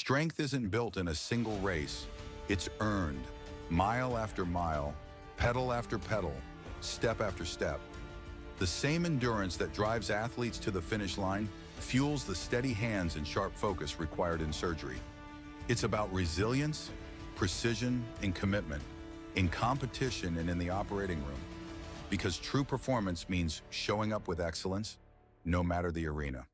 Strength isn't built in a single race. It's earned, mile after mile, pedal after pedal, step after step. The same endurance that drives athletes to the finish line fuels the steady hands and sharp focus required in surgery. It's about resilience, precision, and commitment in competition and in the operating room. Because true performance means showing up with excellence, no matter the arena.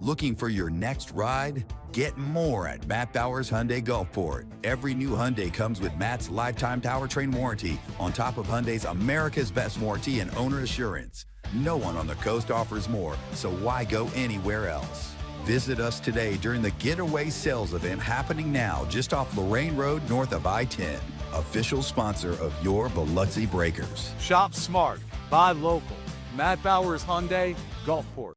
Looking for your next ride? Get more at Matt Bowers Hyundai Gulfport. Every new Hyundai comes with Matt's lifetime powertrain warranty on top of Hyundai's America's Best warranty and owner assurance. No one on the coast offers more, so why go anywhere else? Visit us today during the Getaway Sales event happening now just off Lorraine Road north of I-10. Official sponsor of your Biloxi Breakers. Shop smart, buy local. Matt Bowers Hyundai, Gulfport.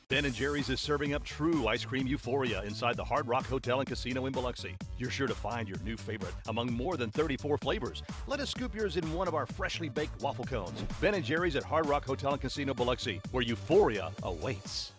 Ben & Jerry's is serving up true ice cream euphoria inside the Hard Rock Hotel and Casino in Biloxi. You're sure to find your new favorite among more than 34 flavors. Let us scoop yours in one of our freshly baked waffle cones. Ben & Jerry's at Hard Rock Hotel and Casino Biloxi, where euphoria awaits.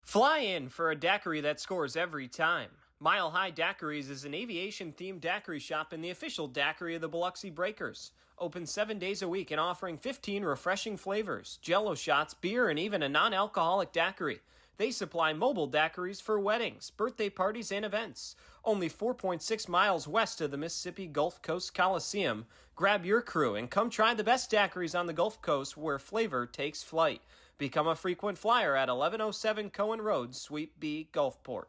Fly in for a daiquiri that scores every time. Mile High Daiquiris is an aviation-themed daiquiri shop and the official daiquiri of the Biloxi Breakers. Open 7 days a week and offering 15 refreshing flavors, Jell-O shots, beer, and even a non-alcoholic daiquiri. They supply mobile daiquiris for weddings, birthday parties, and events. Only 4.6 miles west of the Mississippi Gulf Coast Coliseum. Grab your crew and come try the best daiquiris on the Gulf Coast where flavor takes flight. Become a frequent flyer at 1107 Cohen Road, Suite B, Gulfport.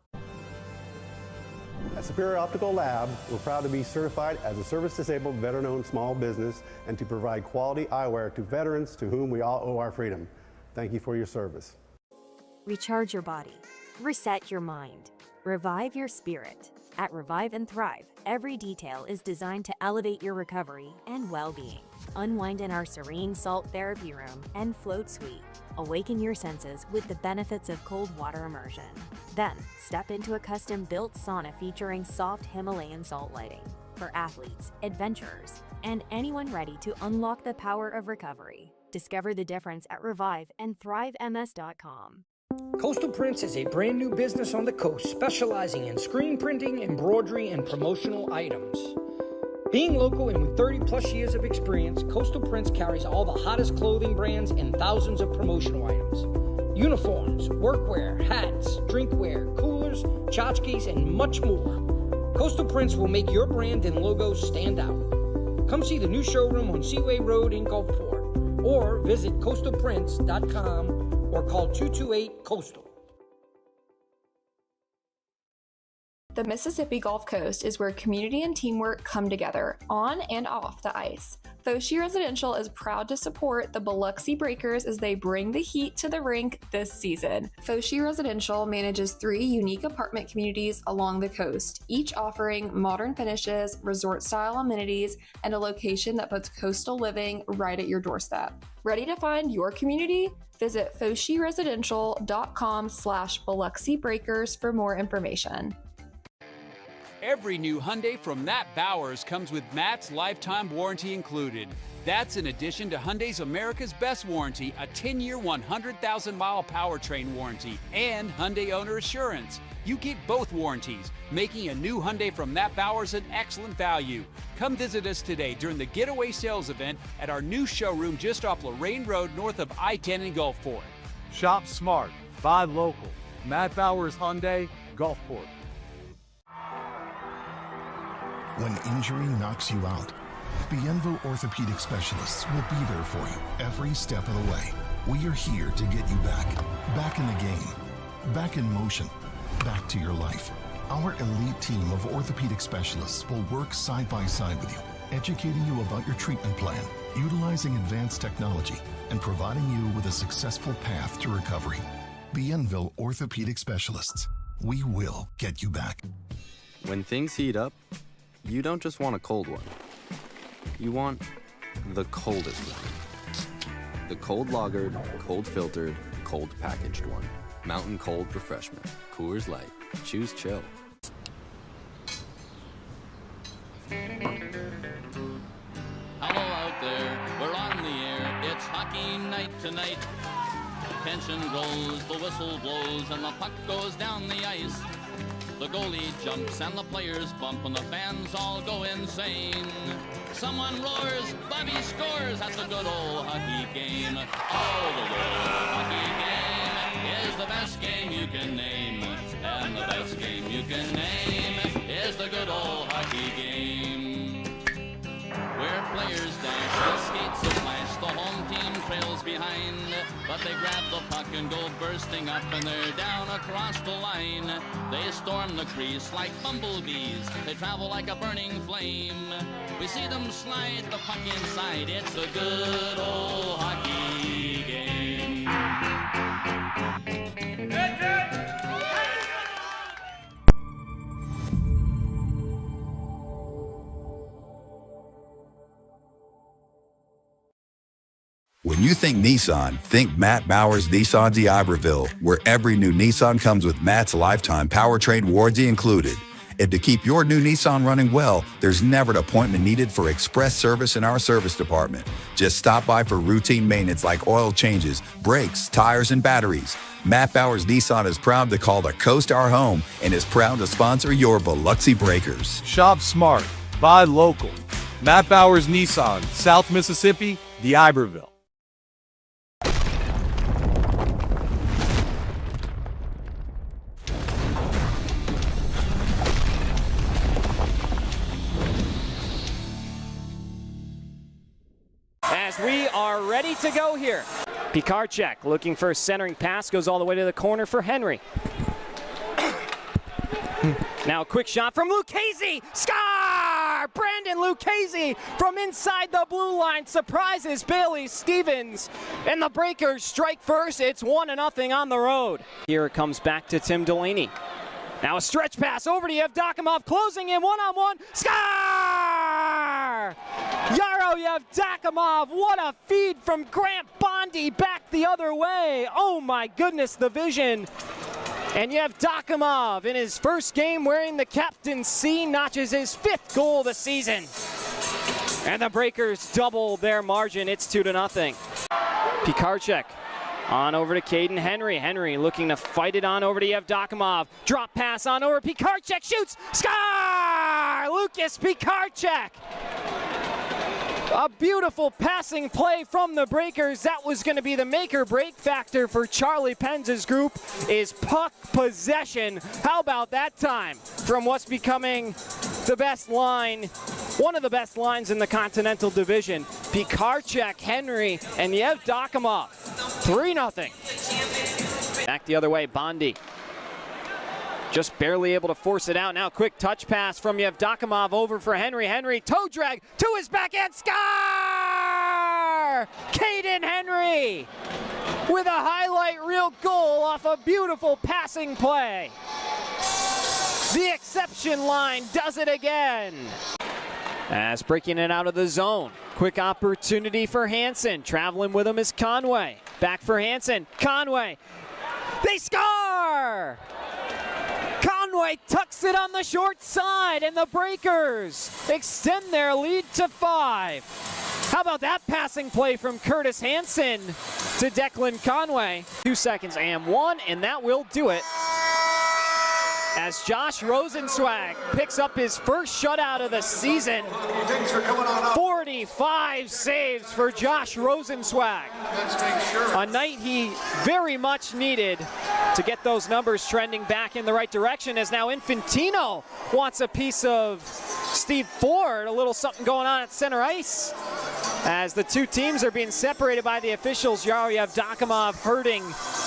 At Superior Optical Lab, we're proud to be certified as a service-disabled, veteran-owned small business and to provide quality eyewear to veterans to whom we all owe our freedom. Thank you for your service. Recharge your body. Reset your mind. Revive your spirit. At Revive and Thrive, every detail is designed to elevate your recovery and well-being. Unwind in our serene salt therapy room and float suite. Awaken your senses with the benefits of cold water immersion. Then, step into a custom-built sauna featuring soft Himalayan salt lighting for athletes, adventurers, and anyone ready to unlock the power of recovery. Discover the difference at reviveandthrivems.com. Coastal Prints is a brand new business on the coast specializing in screen printing, embroidery, and promotional items. Being local and with 30 plus years of experience, Coastal Prints carries all the hottest clothing brands and thousands of promotional items. Uniforms, workwear, hats, drinkware, coolers, tchotchkes, and much more. Coastal Prints will make your brand and logo stand out. Come see the new showroom on Seaway Road in Gulfport or visit coastalprints.com or call 228-COASTAL. The Mississippi Gulf Coast is where community and teamwork come together, on and off the ice. Fosi Residential is proud to support the Biloxi Breakers as they bring the heat to the rink this season. Fosi Residential manages 3 unique apartment communities along the coast, each offering modern finishes, resort-style amenities, and a location that puts coastal living right at your doorstep. Ready to find your community? Visit foshiresidential.com/Biloxi Breakers for more information. Every new Hyundai from Matt Bowers comes with Matt's lifetime warranty included. That's in addition to Hyundai's America's Best Warranty, a 10-year, 100,000-mile powertrain warranty, and Hyundai Owner Assurance. You get both warranties, making a new Hyundai from Matt Bowers an excellent value. Come visit us today during the Getaway Sales event at our new showroom just off Lorraine Road north of I-10 in Gulfport. Shop smart, buy local. Matt Bowers Hyundai, Gulfport. When injury knocks you out, Bienville Orthopedic Specialists will be there for you every step of the way. We are here to get you back in the game, back in motion, back to your life. Our elite team of orthopedic specialists will work side by side with you, educating you about your treatment plan, utilizing advanced technology, and providing you with a successful path to recovery. Bienville Orthopedic Specialists. We will get you back. When things heat up, you don't just want a cold one. You want the coldest one. The cold lagered, cold filtered, cold packaged one. Mountain Cold Refreshment. Coors Light. Choose chill. Hello out there, we're on the air. It's hockey night tonight. Tension grows, the whistle blows, and the puck goes down the ice. The goalie jumps and the players bump and the fans all go insane. Someone roars, Bobby scores at the good old hockey game. Oh, the good old hockey game is the best game you can name. And the best game you can name is the good old hockey game. Where players dash with skates and flash, the home team trails behind. But they grab the puck and go bursting up and they're down across the line. They storm the crease like bumblebees. They travel like a burning flame. We see them slide the puck inside. It's a good old hockey game. When you think Nissan, think Matt Bowers Nissan d'Iberville, where every new Nissan comes with Matt's lifetime powertrain warranty included. And to keep your new Nissan running well, there's never an appointment needed for express service in our service department. Just stop by for routine maintenance like oil changes, brakes, tires, and batteries. Matt Bowers Nissan is proud to call the coast our home and is proud to sponsor your Biloxi Breakers. Shop smart, buy local. Matt Bowers Nissan, South Mississippi, d'Iberville. As we are ready to go here. Pikarczyk looking for a centering pass, goes all the way to the corner for Henry. Now a quick shot from Lucchese, score! Brandon Lucchese from inside the blue line surprises Bailey Stevens, and the Breakers strike first. It's 1-0 on the road. Here it comes back to Tim Delaney. Now a stretch pass over to Yevdokimov, closing in one-on-one, score! Yaro Yevdokimov, what a feed from Grant Bondi back the other way. Oh my goodness, the vision. And Yevdokimov, in his first game wearing the captain's C, notches his 5th goal of the season. And the Breakers double their margin. It's 2-0. Pikarczyk on over to Caden Henry. Henry looking to fight it on over to Yevdokimov. Drop pass on over. Pikarczyk shoots. Score! Lucas Pikarczyk. A beautiful passing play from the Breakers. That was going to be the make-or-break factor for Charlie Penz's group, is puck possession. How about that time from what's becoming the best line, one of the best lines in the Continental Division. Pikarczyk, Henry, and Yevdokimov. 3-0. Back the other way, Bondi. Just barely able to force it out. Now quick touch pass from Yevdokimov over for Henry. Henry, toe drag to his backhand, score! Caden Henry with a highlight reel goal off a beautiful passing play. The exception line does it again. As breaking it out of the zone. Quick opportunity for Hansen. Traveling with him is Conway. Back for Hansen. Conway. They score! Conway tucks it on the short side, and the Breakers extend their lead to 5. How about that passing play from Curtis Hansen to Declan Conway? 2 seconds and 1, and that will do it. As Josh Rosenzweig picks up his first shutout of the season. 45 saves for Josh Rosenzweig. A night he very much needed to get those numbers trending back in the right direction, as now Infantino wants a piece of Steve Ford. A little something going on at center ice as the two teams are being separated by the officials. Yaroslav Dakimov hurting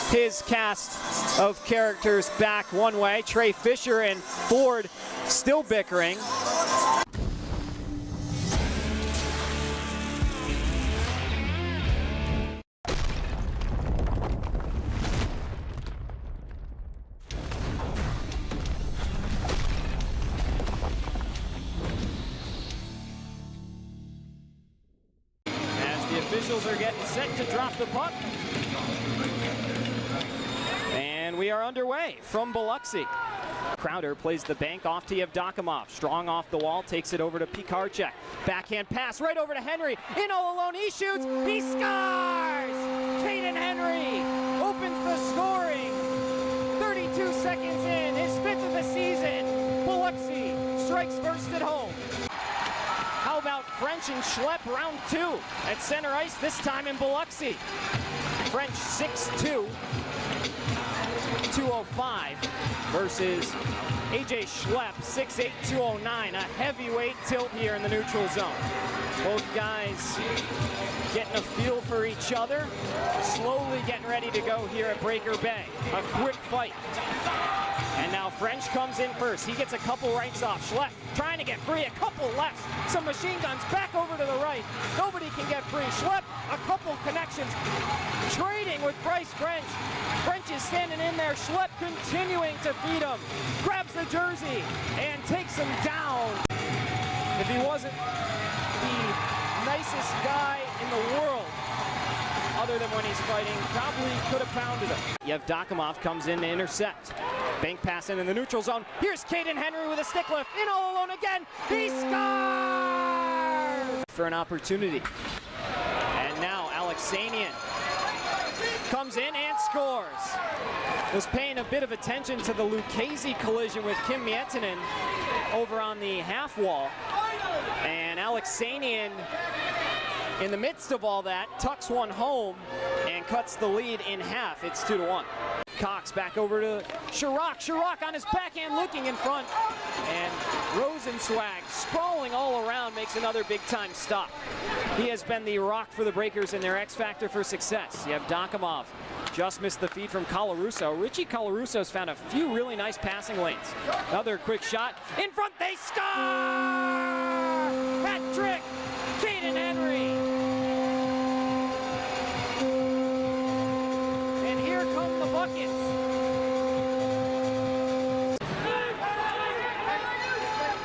his cast of characters back one way. Trey Fisher and Ford still bickering. Officials are getting set to drop the puck. And we are underway from Biloxi. Crowder plays the bank off to Yevdokimov. Strong off the wall, takes it over to Pikarczyk. Backhand pass right over to Henry. In all alone, he shoots, he scores! Caden Henry opens the scoring. 32 seconds in, his 5th of the season. Biloxi strikes first at home. How about French and Schlepp round 2 at center ice, this time in Biloxi. French 6'2", 205 versus AJ Schlepp 6'8", 209. A heavyweight tilt here in the neutral zone. Both guys getting a feel for each other, slowly getting ready to go here at Breaker Bay. A quick fight. And now French comes in first. He gets a couple rights off. Schlepp trying to get free, a couple lefts. Some machine guns back over to the right. Nobody can get free. Schlepp, a couple connections. Trading with Bryce French. French is standing in there. Schlepp continuing to feed him. Grabs the jersey and takes him down. If he wasn't the nicest guy in the world, other than when he's fighting, probably could have pounded him. Yevdokimov comes in to intercept. Bank pass in the neutral zone. Here's Caden Henry with a stick lift. In all alone again. He scores! For an opportunity. And now Alexanian comes in and scores. Was paying a bit of attention to the Lucchese collision with Kim Miettinen over on the half wall. And Alexanian, in the midst of all that, tucks one home and cuts the lead in half. It's 2-1. Cox back over to Chirac. Chirac on his backhand looking in front. And Rosenzweig, sprawling all around, makes another big-time stop. He has been the rock for the Breakers and their X-factor for success. You have Dakimov. Just missed the feed from Colarusso. Richie Colaruso's found a few really nice passing lanes. Another quick shot. In front, they score! Hat trick! Caden Henry. And here come the buckets.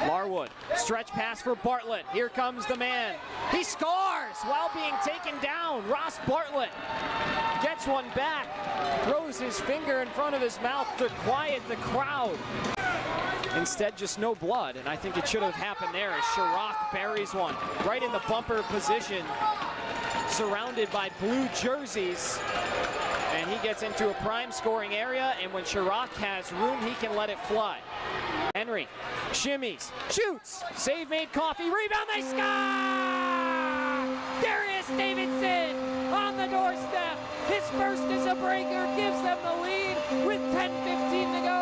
Larwood, stretch pass for Bartlett. Here comes the man. He scores while being taken down. Ross Bartlett gets one back, throws his finger in front of his mouth to quiet the crowd. Instead, just no blood, and I think it should have happened there as Chirac buries one right in the bumper position, surrounded by blue jerseys. And he gets into a prime scoring area, and when Chirac has room, he can let it fly. Henry shimmies, shoots, save made, Coffee, rebound, they score! Darius Davidson on the doorstep. His first as a Breaker gives them the lead with 10:15 to go.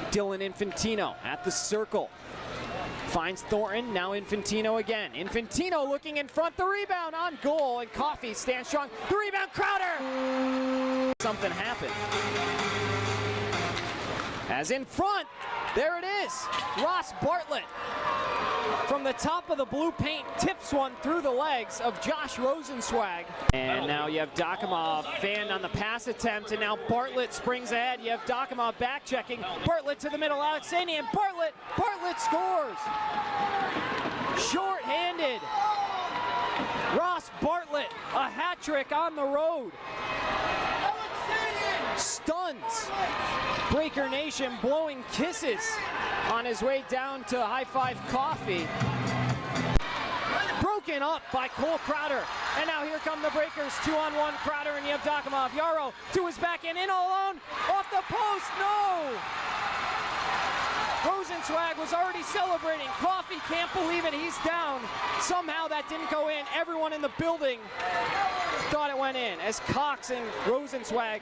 Dylan Infantino at the circle. Finds Thornton, now Infantino again. Infantino looking in front, the rebound on goal, and Coffee stands strong. The rebound, Crowder! Something happened. As in front, there it is. Ross Bartlett from the top of the blue paint tips one through the legs of Josh Rosenzweig. And now you have Dakimov fanned on the pass attempt, and now Bartlett springs ahead. You have Dakimov back checking. Bartlett to the middle, Alexanian. Bartlett scores. Short-handed. Ross Bartlett, a hat trick on the road. Stuns Breaker Nation, blowing kisses on his way down to High Five Coffee. Broke broken up by Cole Crowder. And now here come the Breakers, 2-on-1, Crowder and Yevdokimov. Yarrow to his backhand, in all alone, off the post, no! Rosenzweig was already celebrating. Coffey can't believe it, he's down. Somehow that didn't go in. Everyone in the building thought it went in as Cox and Rosenzweig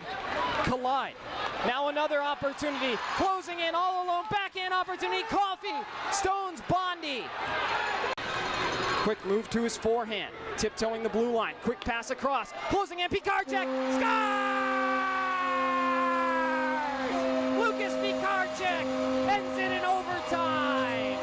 collide. Now another opportunity, closing in all alone, backhand opportunity, Coffey, stones Bondi. Quick move to his forehand, tiptoeing the blue line, quick pass across, closing in, Pikarczyk, scores! Lucas Pikarczyk ends it in overtime.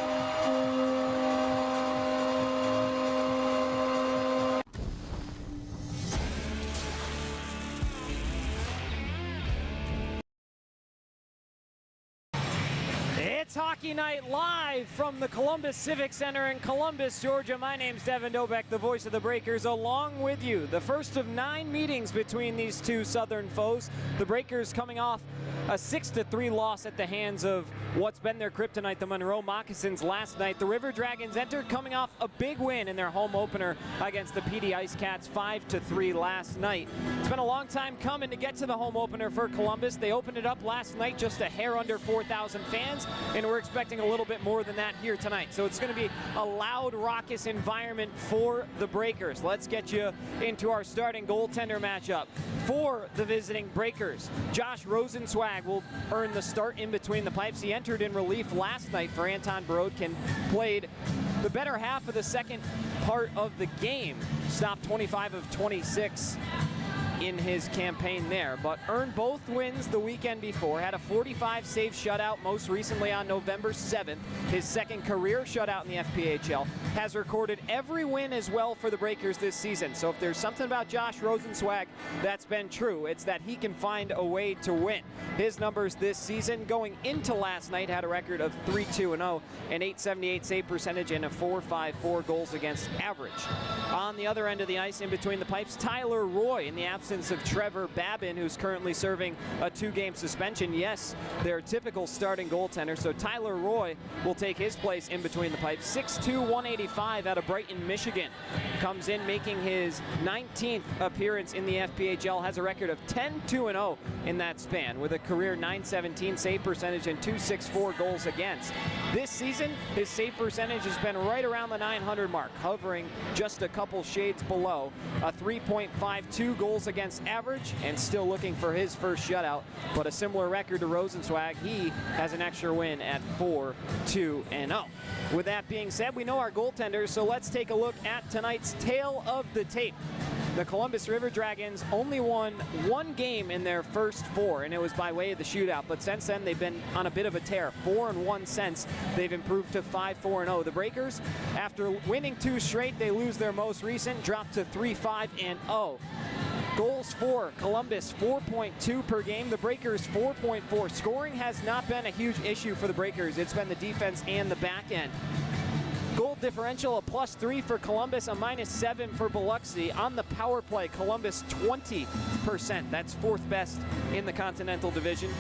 It's Hockey Night live from the Columbus Civic Center in Columbus, Georgia. My name's Devin Dobek, the voice of the Breakers, along with you. The first of 9 meetings between these two Southern foes. The Breakers coming off a 6-3 loss at the hands of what's been their kryptonite, the Monroe Moccasins, last night. The River Dragons entered coming off a big win in their home opener against the PD Ice Cats, 5-3 last night. It's been a long time coming to get to the home opener for Columbus. They opened it up last night, just a hair under 4,000 fans, and we're expecting a little bit more than that here tonight. So it's going to be a loud, raucous environment for the Breakers. Let's get you into our starting goaltender matchup. For the visiting Breakers, Josh Rosenzweig will earn the start in between the pipes. He entered in relief last night for Anton Borodkin, played the better half of the second part of the game, stopped 25 of 26 in his campaign there, but earned both wins the weekend before. Had a 45-save shutout most recently on November 7th, his second career shutout in the FPHL. Has recorded every win as well for the Breakers this season. So if there's something about Josh Rosenzweig that's been true, it's that he can find a way to win. His numbers this season going into last night had a record of 3-2-0, an .878 save percentage, and a .454 goals against average. On the other end of the ice, in between the pipes, Tyler Roy, in the absence of Trevor Babin, who's currently serving a 2-game suspension. Yes, their typical starting goaltender. So Tyler Roy will take his place in between the pipes. 6'2", 185 out of Brighton, Michigan. Comes in making his 19th appearance in the FPHL. Has a record of 10-2-0 in that span, with a career .917 save percentage and .264 goals against. This season, his save percentage has been right around the 900 mark, hovering just a couple shades below. A 3.52 goals against average, and still looking for his first shutout, but a similar record to Rosenzweig. He has an extra win at 4-2-0. With that being said, we know our goaltenders, so let's take a look at tonight's tale of the tape. The Columbus River Dragons only won 1 game in their first 4, and it was by way of the shootout. But since then, they've been on a bit of a tear. 4-1 since. They've improved to 5-4-0. The Breakers, after winning 2 straight, they lose their most recent, dropped to 3-5-0. Goals for Columbus, 4.2 per game. The Breakers, 4.4. Scoring has not been a huge issue for the Breakers. It's been the defense and the back end. Goal differential, a +3 for Columbus, a -7 for Biloxi. On the power play, Columbus 20%. That's 4th best in the Continental Division.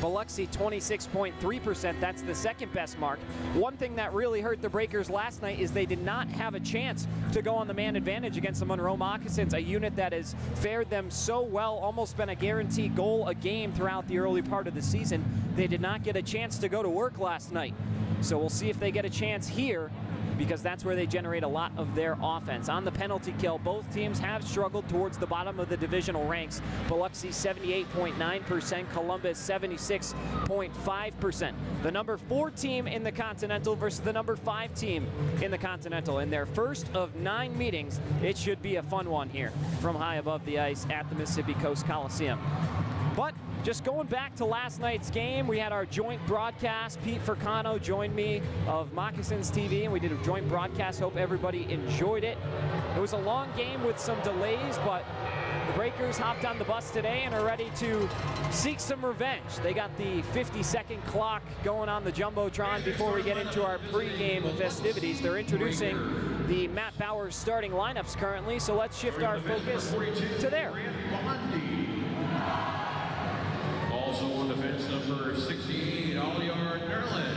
Biloxi 26.3%, that's the 2nd best mark. One thing that really hurt the Breakers last night is they did not have a chance to go on the man advantage against the Monroe Moccasins, a unit that has fared them so well, almost been a guaranteed goal a game throughout the early part of the season. They did not get a chance to go to work last night. So we'll see if they get a chance here, because that's where they generate a lot of their offense. On the penalty kill, both teams have struggled towards the bottom of the divisional ranks. Biloxi 78.9%, Columbus 76.5%. The number 4 team in the Continental versus the number 5 team in the Continental. In their first of 9 meetings, it should be a fun one here from high above the ice at the Mississippi Coast Coliseum. But just going back to last night's game, we had our joint broadcast. Pete Furcano joined me of Moccasins TV, and we did a joint broadcast. Hope everybody enjoyed it. It was a long game with some delays, but the Breakers hopped on the bus today and are ready to seek some revenge. They got the 50-second clock going on the Jumbotron before we get into our pregame festivities. They're introducing the Matt Bowers starting lineups currently, so let's shift our focus to there. Also on defense, number 16, Oliar Nerlin.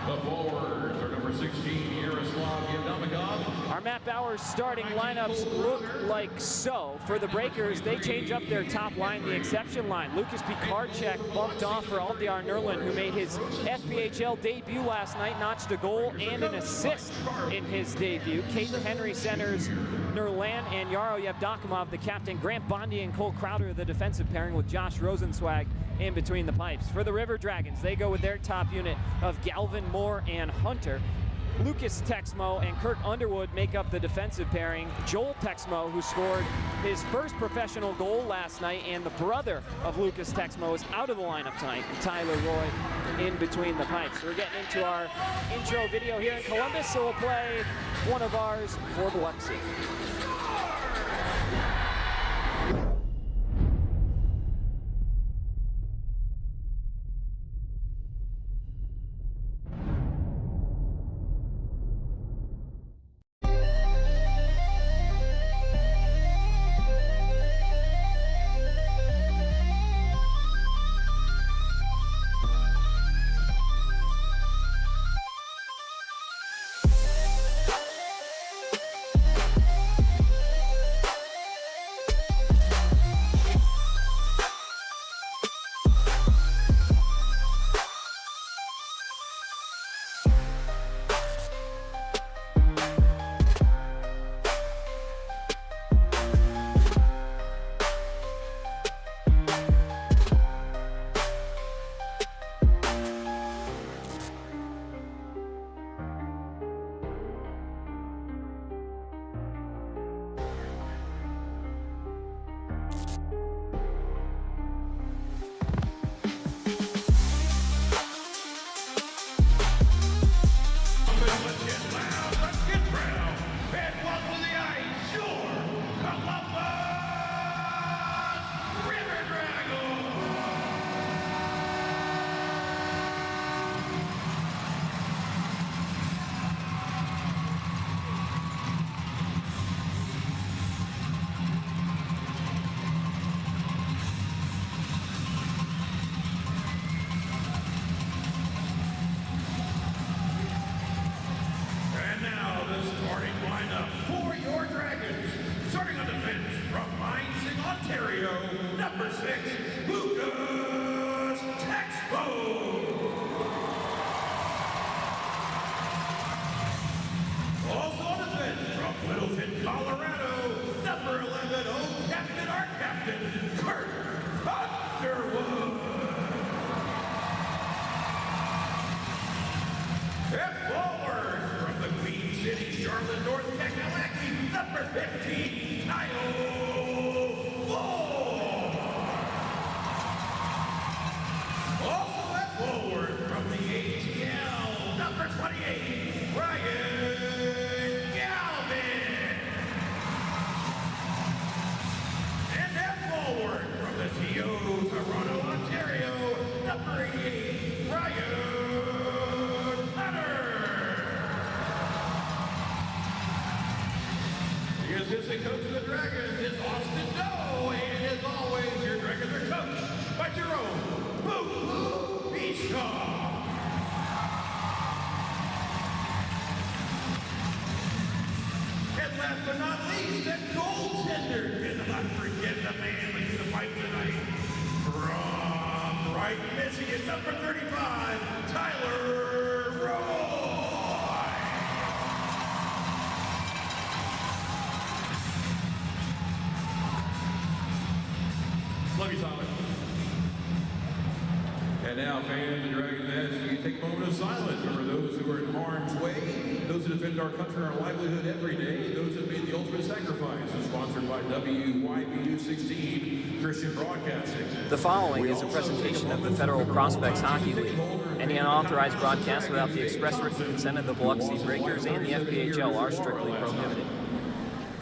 The forwards are number 16, Yaroslav Yevdokimov, Matt Bowers' starting lineups look like so. For the Breakers, they change up their top line, the exception line. Lucas Pikarczyk bumped off for Aldiar Nerlin, who made his FPHL debut last night, notched a goal and an assist in his debut. Caden Henry centers Nerlan and Yaro Yevdokimov, the captain. Grant Bondi and Cole Crowder, the defensive pairing, with Josh Rosenzweig in between the pipes. For the River Dragons, they go with their top unit of Galvin Moore and Hunter. Lucas Texmo and Kirk Underwood make up the defensive pairing. Joel Texmo, who scored his first professional goal last night, and the brother of Lucas Texmo is out of the lineup tonight. Tyler Roy in between the pipes. We're getting into our intro video here in Columbus, so we'll play one of ours for Biloxi. Assistant coach of the Dragons is Austin Doe, and as always, your Dragons are coached by Jerome Boo Bischoff. And last but not least, the goaltender. Cannot forget the man between the pipe tonight. From Brighton, Michigan, number 35, Tyler Rowe. Love you, Tyler. And now, fans, the Dragons ask you to take a moment of silence for those who are in harm's way, those who defend our country and our livelihood every day, those who have made the ultimate sacrifice. Is sponsored by WYBU 16 Christian Broadcasting. The following is a presentation of the Federal Prospects Hockey League. Any unauthorized broadcasts without the express written consent of the Biloxi Breakers and the FPHL are strictly prohibited.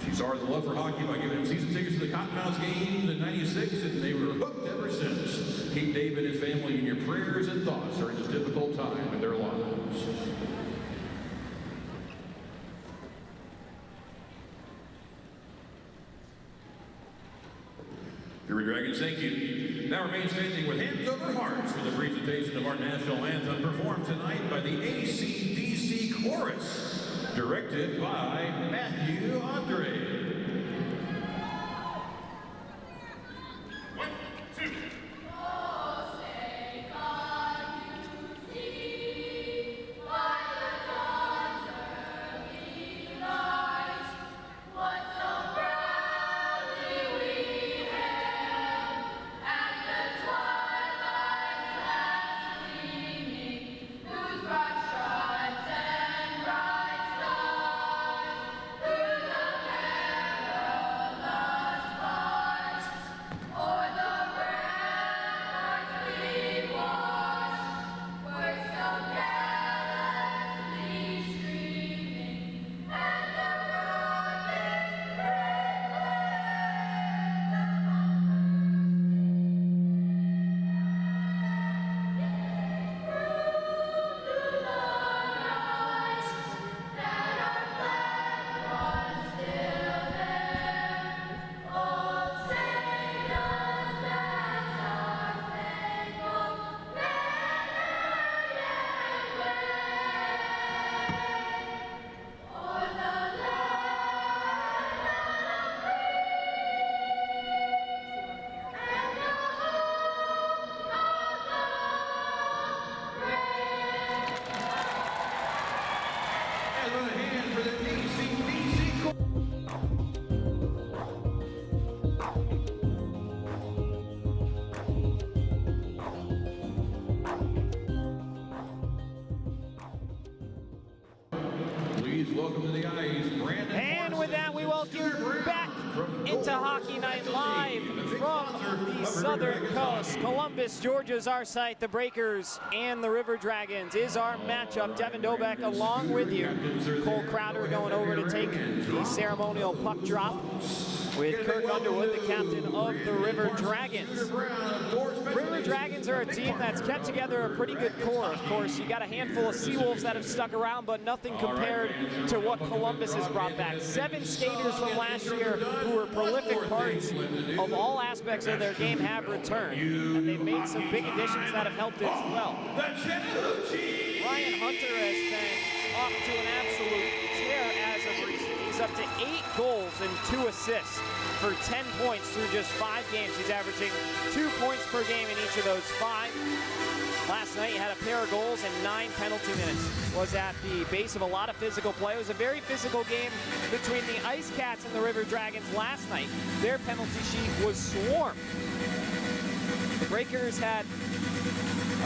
She started the love for hockey by giving them season tickets to the Cottonmouths games in '96, and they were hooked ever since. Keep Dave and his family in your prayers and thoughts during this difficult time in their lives. Fury Dragons, thank you. Now remain standing with hands over hearts for the presentation of our national anthem, performed tonight by the AC/DC Chorus. directed by Matthew Andre. Welcome to the ice, Brandon. And with that, we welcome you back into Hockey Night Live from the Southern Coast. Columbus, Georgia's our site. The Breakers and the River Dragons is our matchup. Devin Dobek along with you. Cole Crowder going over to take the ceremonial puck drop with Kirk Underwood, the captain of the River Dragons. River Dragons are a team that's kept together a pretty good core. Of course, you got a handful of Seawolves that have stuck around, but nothing compared to what Columbus has brought back. 7 skaters from last year who were prolific parts of all aspects of their game have returned, and they've made some big additions that have helped as well. Ryan Hunter has been off to an absolute tear as of recent. He's up to 8 goals and 2 assists for 10 points through just 5 games. He's averaging 2 points per game in each of those 5. Last night he had a pair of goals and 9 penalty minutes. Was at the base of a lot of physical play. It was a very physical game between the Ice Cats and the River Dragons last night. Their penalty sheet was swarmed. The Breakers had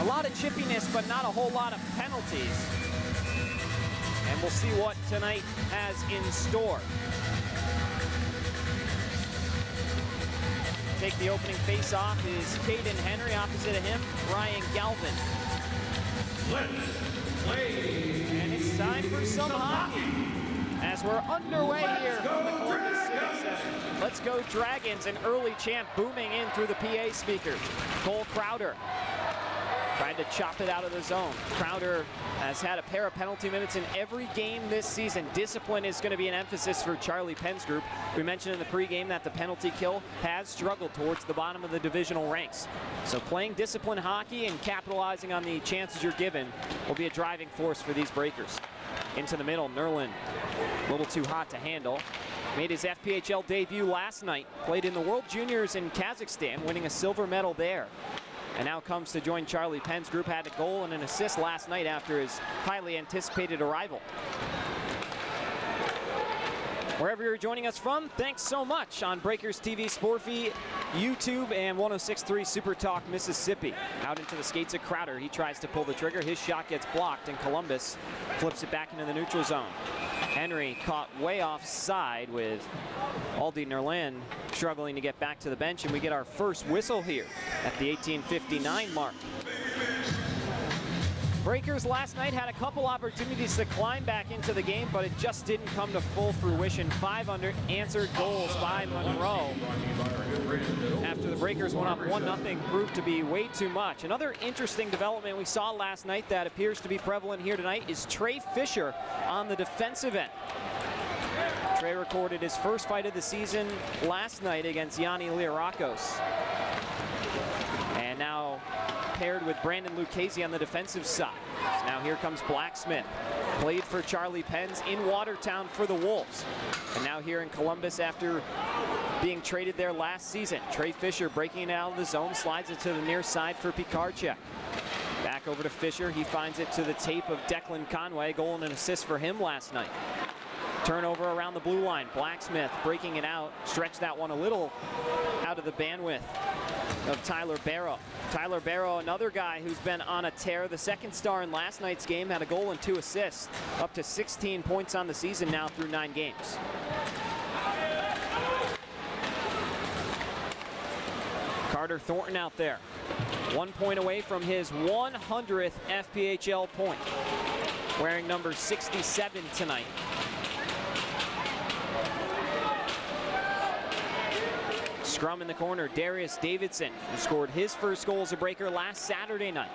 a lot of chippiness, but not a whole lot of penalties. And we'll see what tonight has in store. Take the opening face-off is Caden Henry. Opposite of him, Ryan Galvin. And it's time for some hockey as we're underway here from the Columbus City Center. Let's go Dragons, an early chant booming in through the PA speakers. Cole Crowder tried to chop it out of the zone. Crowder has had a pair of penalty minutes in every game this season. Discipline is going to be an emphasis for Charlie Penn's group. We mentioned in the pregame that the penalty kill has struggled towards the bottom of the divisional ranks. So playing disciplined hockey and capitalizing on the chances you're given will be a driving force for these Breakers. Into the middle, Nerlin, a little too hot to handle. Made his FPHL debut last night. Played in the World Juniors in Kazakhstan, winning a silver medal there. And now comes to join Charlie Penn's group. Had a goal and an assist last night after his highly anticipated arrival. Wherever you're joining us from, thanks so much on Breakers TV, Sportfy, YouTube, and 106.3 Super Talk Mississippi. Out into the skates of Crowder. He tries to pull the trigger. His shot gets blocked, and Columbus flips it back into the neutral zone. Henry caught way offside with Aldi Nerlin struggling to get back to the bench, and we get our first whistle here at the 18:59 mark. Breakers last night had a couple opportunities to climb back into the game, but it just didn't come to full fruition. 5 unanswered goals by Monroe. After the Breakers went up 1-0, proved to be way too much. Another interesting development we saw last night that appears to be prevalent here tonight is Trey Fisher on the defensive end. Trey recorded his first fight of the season last night against Yanni Liarakos. And now paired with Brandon Lucchese on the defensive side. So now here comes Blacksmith. Played for Charlie Penn's in Watertown for the Wolves. And now here in Columbus after being traded there last season. Trey Fisher breaking it out of the zone, slides it to the near side for Pikarczyk. Back over to Fisher. He finds it to the tape of Declan Conway. Goal and an assist for him last night. Turnover around the blue line. Blacksmith breaking it out. Stretched that one a little out of the bandwidth of Tyler Barrow. Tyler Barrow, another guy who's been on a tear. The second star in last night's game, had a goal and 2 assists. Up to 16 points on the season now through 9 games. Carter Thornton out there. 1 point away from his 100th FPHL point. Wearing number 67 tonight. Scrum in the corner, Darius Davidson, who scored his first goal as a breaker last Saturday night.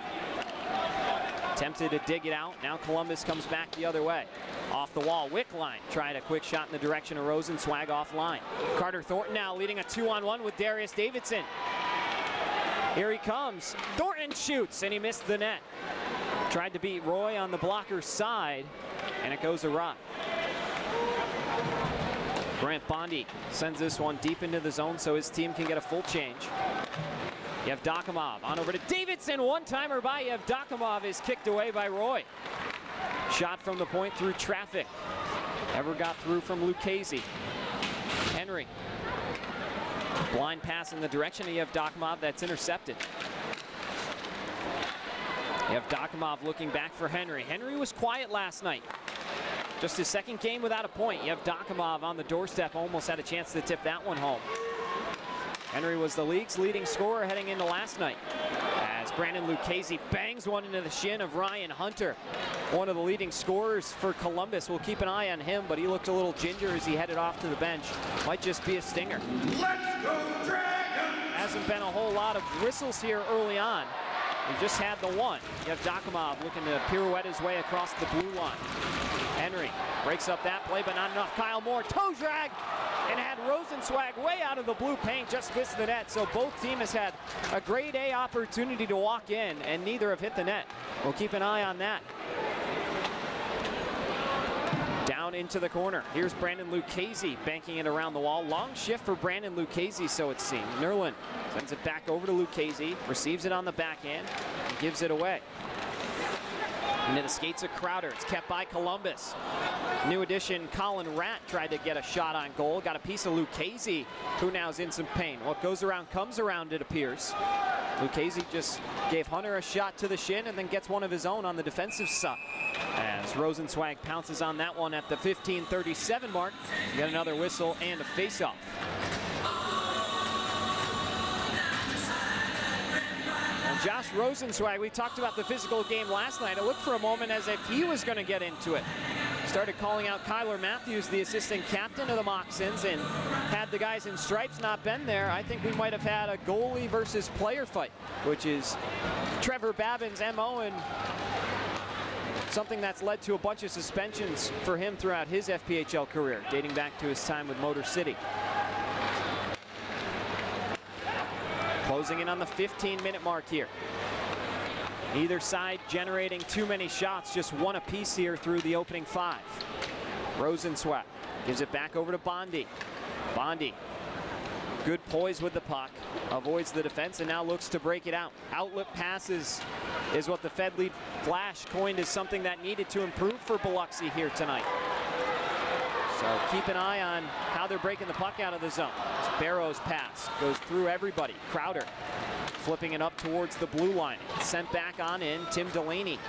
Attempted to dig it out. Now Columbus comes back the other way. Off the wall, Wickline tried a quick shot in the direction of Rosenzweig offline. Carter Thornton now leading a 2-on-1 with Darius Davidson. Here he comes. Thornton shoots, and he missed the net. Tried to beat Roy on the blocker's side, and it goes awry. Grant Bondi sends this one deep into the zone so his team can get a full change. Yevdokimov on over to Davidson. One-timer by Yevdokimov is kicked away by Roy. Shot from the point through traffic. Never got through from Lucchese. Henry. Blind pass in the direction of Yevdokimov. That's intercepted. Yevdokimov looking back for Henry. Henry was quiet last night. Just his second game without a point. Yevdokimov on the doorstep almost had a chance to tip that one home. Henry was the league's leading scorer heading into last night. As Brandon Lucchese bangs one into the shin of Ryan Hunter. One of the leading scorers for Columbus. We'll keep an eye on him, but he looked a little ginger as he headed off to the bench. Might just be a stinger. Let's go Dragons! Hasn't been a whole lot of whistles here early on. We just had the one. Yevdokimov looking to pirouette his way across the blue line. Henry breaks up that play, but not enough. Kyle Moore, toe drag, and had Rosenzweig way out of the blue paint, just missed the net. So both teams had a grade A opportunity to walk in, and neither have hit the net. We'll keep an eye on that. Down into the corner. Here's Brandon Lucchese banking it around the wall. Long shift for Brandon Lucchese, so it seemed. Nerlin sends it back over to Lucchese, receives it on the backhand, and gives it away. Into the skates of Crowder. It's kept by Columbus. New addition Colin Ratt tried to get a shot on goal. Got a piece of Lucchese, who now is in some pain. What goes around comes around, it appears. Lucchese just gave Hunter a shot to the shin and then gets one of his own on the defensive side. As Rosenzweig pounces on that one at the 15:37 mark. Get another whistle and a face-off. Josh Rosenzweig, we talked about the physical game last night. It looked for a moment as if he was going to get into it. Started calling out Kyler Matthews, the assistant captain of the Moccasins, and had the guys in stripes not been there, I think we might have had a goalie versus player fight, which is Trevor Babin's MO and something that's led to a bunch of suspensions for him throughout his FPHL career, dating back to his time with Motor City. Closing in on the 15-minute mark here. Either side generating too many shots, just one apiece here through the opening 5. Rosenzweig gives it back over to Bondi. Bondi, good poise with the puck, avoids the defense and now looks to break it out. Outlet passes is what the Fed Lead Flash coined as something that needed to improve for Biloxi here tonight. So keep an eye on how they're breaking the puck out of the zone. Barrow's pass goes through everybody. Crowder flipping it up towards the blue line. Sent back on in. Tim Delaney,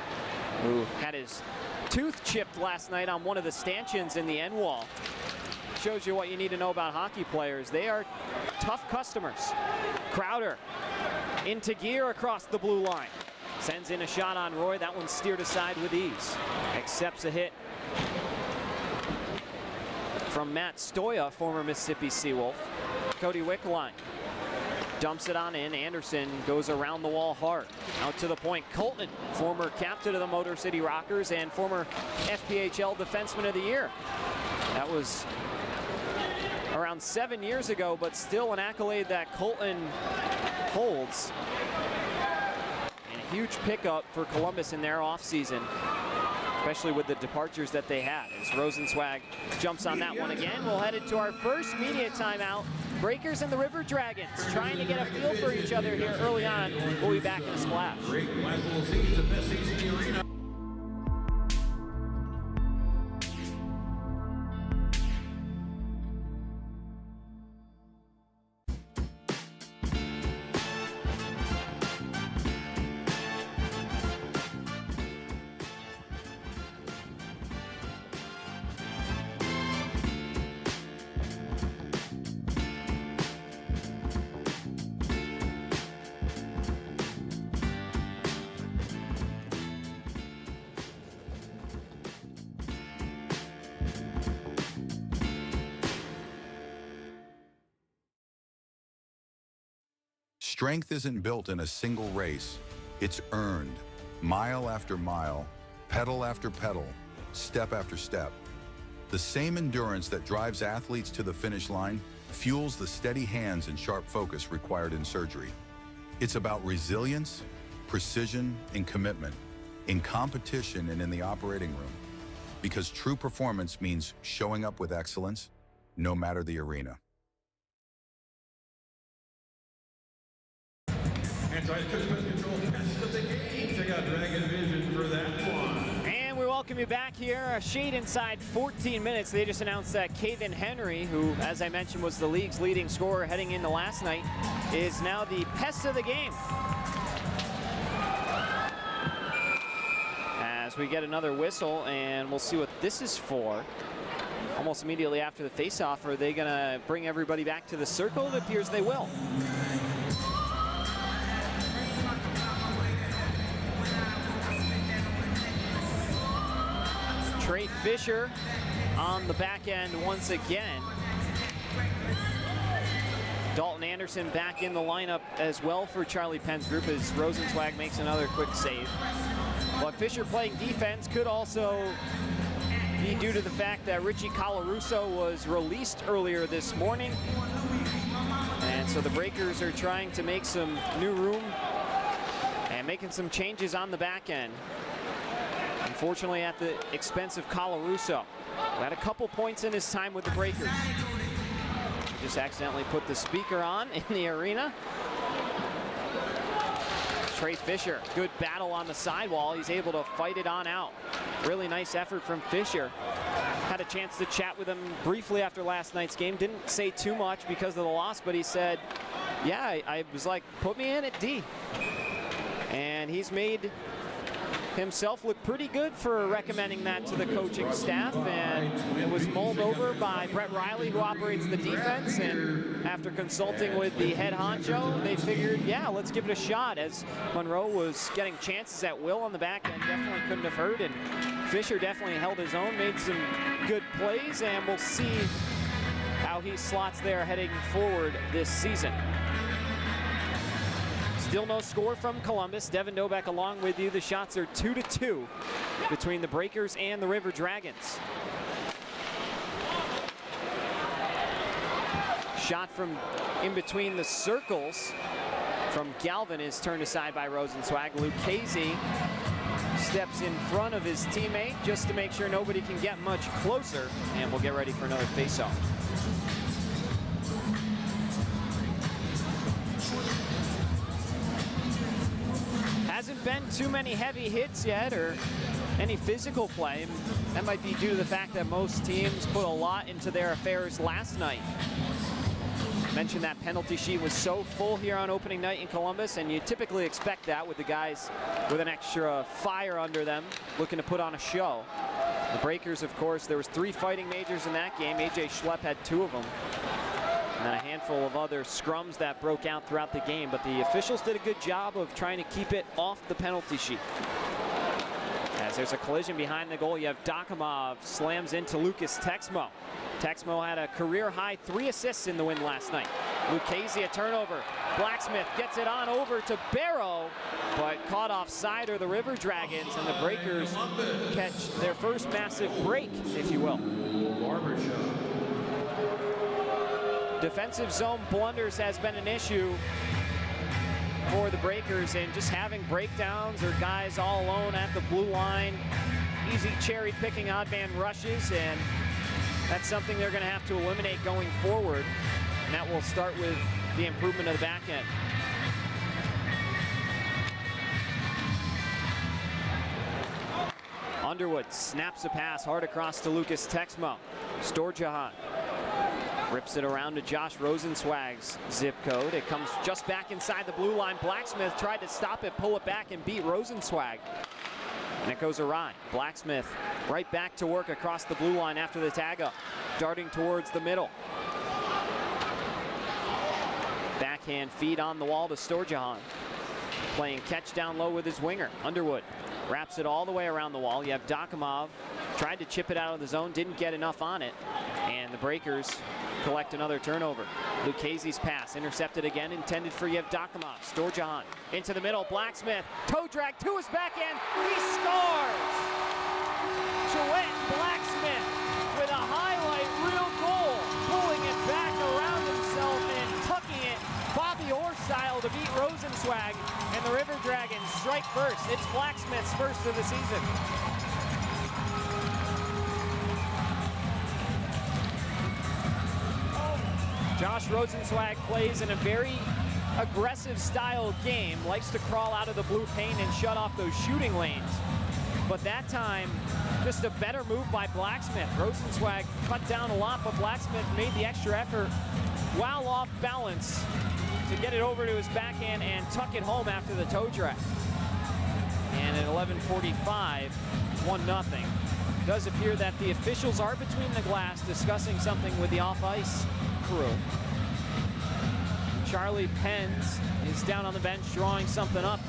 who had his tooth chipped last night on one of the stanchions in the end wall. Shows you what you need to know about hockey players. They are tough customers. Crowder into gear across the blue line. Sends in a shot on Roy. That one's steered aside with ease. Accepts a hit from Matt Stoya, former Mississippi Seawolf. Cody Wickline dumps it on in. Anderson goes around the wall hard. Out to the point, Colton, former captain of the Motor City Rockers and former FPHL Defenseman of the Year. That was around 7 years ago, but still an accolade that Colton holds. huge pickup for Columbus in their offseason, especially with the departures that they had. As Rosenzweig jumps on that one again, we'll head into our first media timeout. Breakers and the River Dragons trying to get a feel for each other here early on. We'll be back in a splash. Great Blackwell sees the best seats in the arena. Strength isn't built in a single race. It's earned, mile after mile, pedal after pedal, step after step. The same endurance that drives athletes to the finish line fuels the steady hands and sharp focus required in surgery. It's about resilience, precision, and commitment, in competition and in the operating room. Because true performance means showing up with excellence, no matter the arena. And try to pest control best of the game. Check out Dragon Vision for that one. And we welcome you back here. A shade inside 14 minutes. They just announced that Caden Henry, who, as I mentioned, was the league's leading scorer heading into last night, is now the pest of the game. As we get another whistle, and we'll see what this is for. Almost immediately after the face-off, are they going to bring everybody back to the circle? It appears they will. Trey Fisher on the back end once again. Dalton Anderson back in the lineup as well for Charlie Penn's group as Rosenzweig makes another quick save. But Fisher playing defense could also be due to the fact that Richie Colarusso was released earlier this morning. And so the Breakers are trying to make some new room and making some changes on the back end. Unfortunately, at the expense of Colarusso, who had a couple points in his time with the Breakers. He just accidentally put the speaker on in the arena. Trey Fisher, good battle on the sidewall. He's able to fight it on out. Really nice effort from Fisher. Had a chance to chat with him briefly after last night's game. Didn't say too much because of the loss, but he said, yeah, I was like, put me in at D. And he's made himself look pretty good for recommending that to the coaching staff, and it was mulled over by Brett Riley, who operates the defense, and after consulting with the head honcho, they figured, yeah, let's give it a shot, as Monroe was getting chances at will on the back end, definitely couldn't have hurt, and Fisher definitely held his own, made some good plays, and we'll see how he slots there heading forward this season. Still no score from Columbus. Devin Dobeck along with you. The shots are 2-2 between the Breakers and the River Dragons. Shot from in between the circles from Galvin is turned aside by Rosenzweig. Lucchese steps in front of his teammate just to make sure nobody can get much closer, and we'll get ready for another faceoff. Hasn't been too many heavy hits yet or any physical play. That might be due to the fact that most teams put a lot into their affairs last night. Mentioned that penalty sheet was so full here on opening night in Columbus, and you typically expect that with the guys with an extra fire under them looking to put on a show. The Breakers, of course, there was 3 fighting majors in that game. AJ Schlepp had 2 of them. And then a handful of other scrums that broke out throughout the game, but the officials did a good job of trying to keep it off the penalty sheet. As there's a collision behind the goal, you have Dakamov slams into Lucas Texmo. Texmo had a career-high 3 assists in the win last night. Lucchese a turnover. Blacksmith gets it on over to Barrow, but caught offside are the River Dragons, and the Breakers catch their first massive break, if you will. Defensive zone blunders has been an issue for for the Breakers and just having breakdowns or guys all alone at the blue line. Easy cherry-picking odd man rushes, and that's something they're going to have to eliminate going forward. And that will start with the improvement of the back end. Underwood snaps a pass hard across to Lucas Texmo. Storjahan rips it around to Josh Rosenzweig's zip code. It comes just back inside the blue line. Blacksmith tried to stop it, pull it back, and beat Rosenzweig. And it goes awry. Blacksmith right back to work across the blue line after the tag up, darting towards the middle. Backhand feed on the wall to Storjahan. Playing catch down low with his winger. Underwood wraps it all the way around the wall. You have Dokimov tried to chip it out of the zone, didn't get enough on it, and the Breakers collect another turnover. Lucchese's pass intercepted again, intended for Yevdokimov. Storjahan into the middle. Blacksmith toe drag to his backhand. He scores! Joette Blacksmith with a highlight reel goal, pulling it back around himself and tucking it Bobby Orr style to beat Rosenzweig, and the River Dragons strike first. It's Blacksmith's first of the season. Josh Rosenzweig plays in a very aggressive style game, likes to crawl out of the blue paint and shut off those shooting lanes. But that time, just a better move by Blacksmith. Rosenzweig cut down a lot, but Blacksmith made the extra effort while off balance to get it over to his backhand and tuck it home after the toe drag. And at 11:45, 1-0. It does appear that the officials are between the glass discussing something with the off-ice crew. Charlie Penz is down on the bench drawing something up.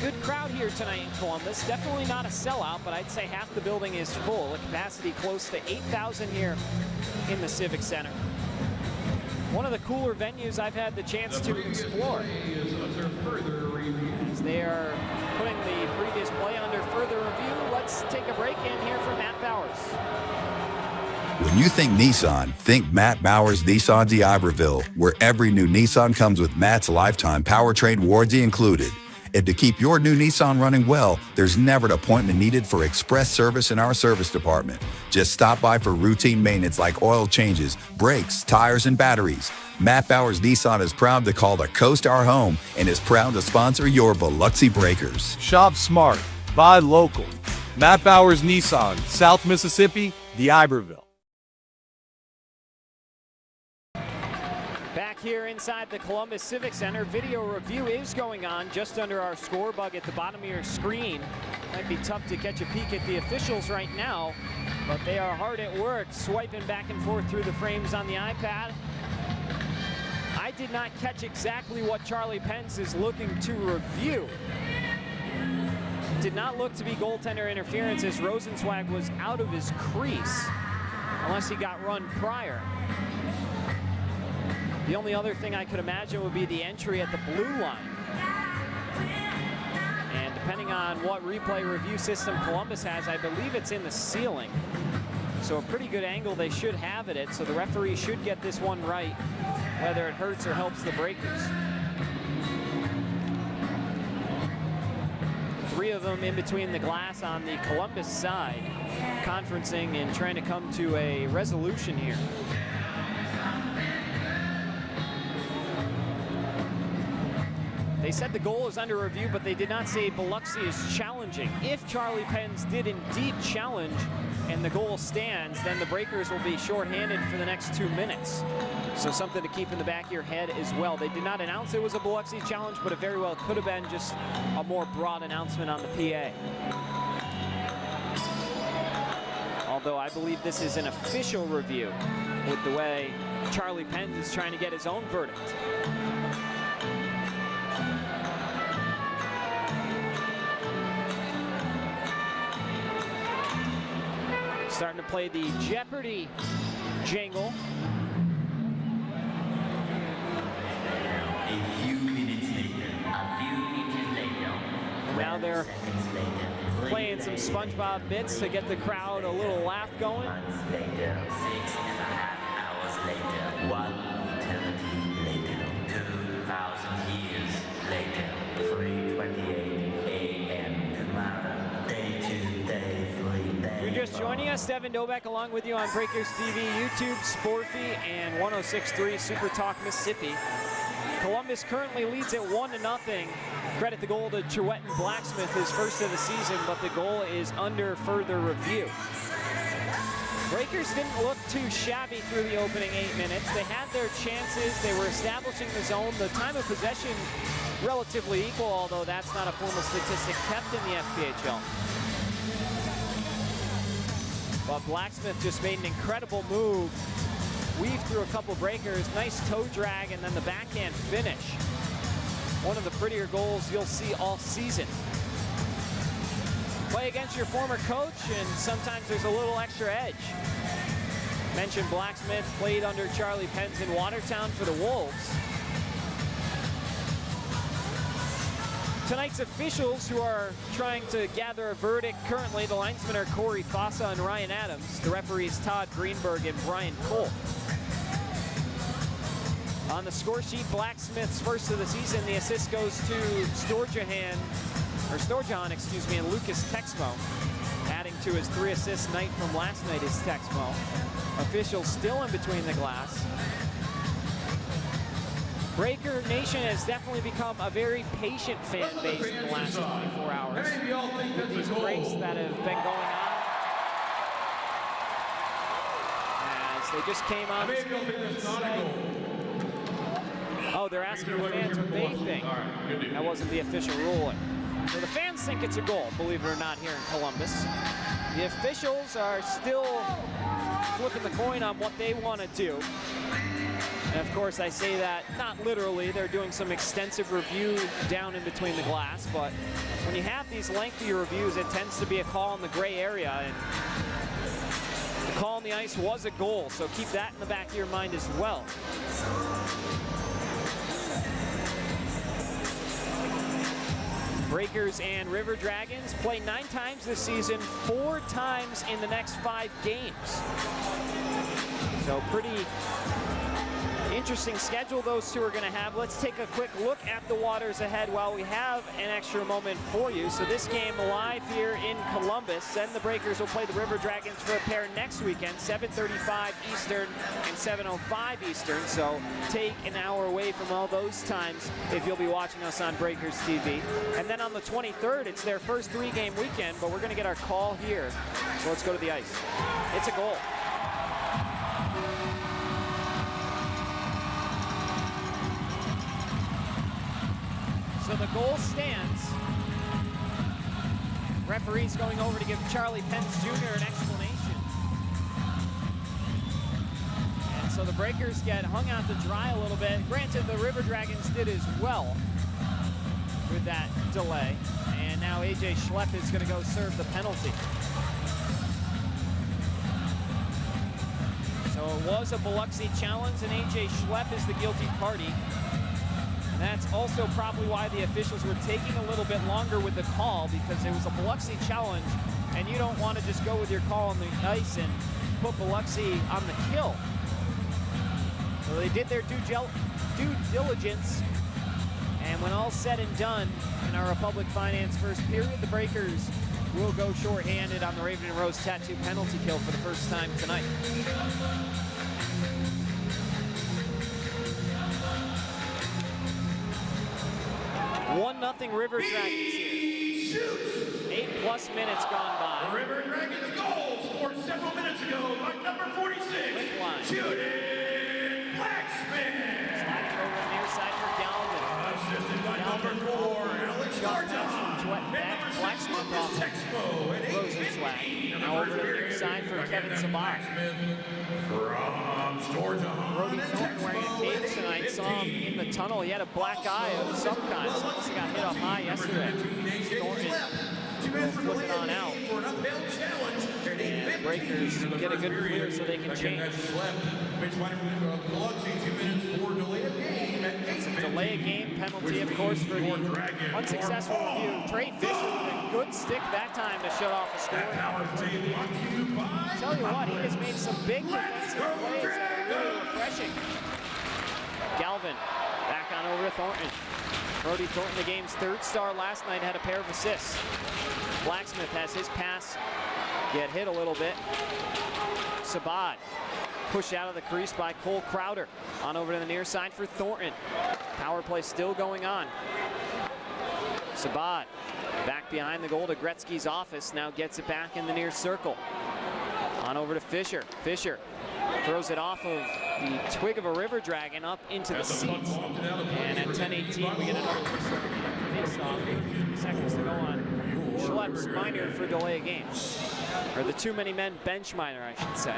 Good crowd here tonight in Columbus. Definitely not a sellout, but I'd say half the building is full. A capacity close to 8,000 here in the Civic Center. One of the cooler venues I've had the chance to explore. As they are putting the previous play under further review, let's take a break in here from Matt Bowers. When you think Nissan, think Matt Bowers Nissan d'Iberville, where every new Nissan comes with Matt's lifetime powertrain warranty included. And to keep your new Nissan running well, there's never an appointment needed for express service in our service department. Just stop by for routine maintenance like oil changes, brakes, tires, and batteries. Matt Bowers Nissan is proud to call the coast our home and is proud to sponsor your Biloxi Breakers. Shop smart, buy local. Matt Bowers Nissan, South Mississippi, d'Iberville. Back here inside the Columbus Civic Center, video review is going on just under our score bug at the bottom of your screen. Might be tough to catch a peek at the officials right now, but they are hard at work swiping back and forth through the frames on the iPad. I did not catch exactly what Charlie Penz is looking to review. Did not look to be goaltender interference as Rosenzweig was out of his crease, unless he got run prior. The only other thing I could imagine would be the entry at the blue line. And depending on what replay review system Columbus has, I believe it's in the ceiling. So a pretty good angle they should have at it, so the referee should get this one right, whether it hurts or helps the Breakers. Three of them in between the glass on the Columbus side, conferencing and trying to come to a resolution here. They said the goal is under review, but they did not say Biloxi is challenging. If Charlie Penz did indeed challenge and the goal stands, then the Breakers will be shorthanded for the next 2 minutes. So something to keep in the back of your head as well. They did not announce it was a Biloxi challenge, but it very well could have been just a more broad announcement on the PA. Although I believe this is an official review with the way Charlie Penz is trying to get his own verdict. Starting to play the Jeopardy jingle. A few minutes later. And now they're playing some SpongeBob bits to get the crowd a little laugh going. Joining us, Devin Dobeck, along with you on Breakers TV, YouTube, Sportfy, and 106.3 Super Talk Mississippi. Columbus currently leads at 1-0. Credit the goal to Truetton Blacksmith, his first of the season, but the goal is under further review. Breakers didn't look too shabby through the opening 8 minutes. They had their chances. They were establishing the zone. The time of possession relatively equal, although that's not a formal statistic kept in the FPHL. But Blacksmith just made an incredible move. Weaved through a couple breakers, nice toe drag, and then the backhand finish. One of the prettier goals you'll see all season. Play against your former coach, and sometimes there's a little extra edge. Mentioned Blacksmith played under Charlie Penz in Watertown for the Wolves. Tonight's officials who are trying to gather a verdict currently, the linesmen are Corey Fossa and Ryan Adams. The referees Todd Greenberg and Brian Cole. On the score sheet, Blacksmith's first of the season, the assist goes to Storjahan, and Lucas Texmo, adding to his 3 assist night from last night is Texmo. Officials still in between the glass. Breaker Nation has definitely become a very patient fan base in the last 24 hours. With these breaks that have been going on. As they just came on. Oh, they're asking the fans what they think. That wasn't the official ruling. So the fans think it's a goal, believe it or not, here in Columbus. The officials are still flipping the coin on what they want to do. And of course, I say that not literally. They're doing some extensive review down in between the glass, but when you have these lengthy reviews, it tends to be a call in the gray area, and the call on the ice was a goal, so keep that in the back of your mind as well. Breakers and River Dragons play 9 times this season, 4 times in the next 5 games. So pretty interesting schedule those two are going to have. Let's take a quick look at the waters ahead while we have an extra moment for you. So this game live here in Columbus. Then the Breakers will play the River Dragons for a pair next weekend, 7:35 Eastern and 7:05 Eastern. So take an hour away from all those times if you'll be watching us on Breakers TV. And then on the 23rd, it's their first 3-game weekend, but we're going to get our call here. So let's go to the ice. It's a goal. So the goal stands. Referee's going over to give Charlie Penz Jr. an explanation. And so the Breakers get hung out to dry a little bit. Granted, the River Dragons did as well with that delay. And now AJ Schlepp is going to go serve the penalty. So it was a Biloxi challenge, and AJ Schlepp is the guilty party. That's also probably why the officials were taking a little bit longer with the call, because it was a Biloxi challenge, and you don't want to just go with your call on the ice and put Biloxi on the kill. So they did their due diligence, and when all's said and done in our Republic Finance first period, the Breakers will go shorthanded on the Raven and Rose tattoo penalty kill for the first time tonight. 1-0 River Dragons here. 8+ minutes gone by. The River Dragons goal scored several minutes ago by number 46, Judith Blacksmith. Sliding over the near side for Galvin. Assisted by number 4, Alex Garton. Back Blacksmith off Rosenzweig. Now over to the near side for Kevin Sabat. From Storjahan. Brody Thornton wearing a cape tonight. Saw him in the tunnel. He had a black eye of some kind. So he got hit up high yesterday. Thornton will flip it on out. And Breakers get a good clear so they can change. It's a delay of game penalty, of course, for the unsuccessful review. Trey Fisher with a good stick that time to shut off the score. Tell you what, he has made some big defensive plays that are really refreshing. Galvin back on over to Thornton. Brody Thornton, the game's 3rd star last night, had a pair of assists. Blacksmith has his pass get hit a little bit. Sabad pushed out of the crease by Cole Crowder. On over to the near side for Thornton. Power play still going on. Sabad back behind the goal to Gretzky's office. Now gets it back in the near circle. On over to Fisher. Fisher throws it off of the twig of a river dragon up into the seats. And at 10:18, we get another face-off. 8 seconds to go on Schlepp's minor for delay of game. Or the too many men bench minor, I should say.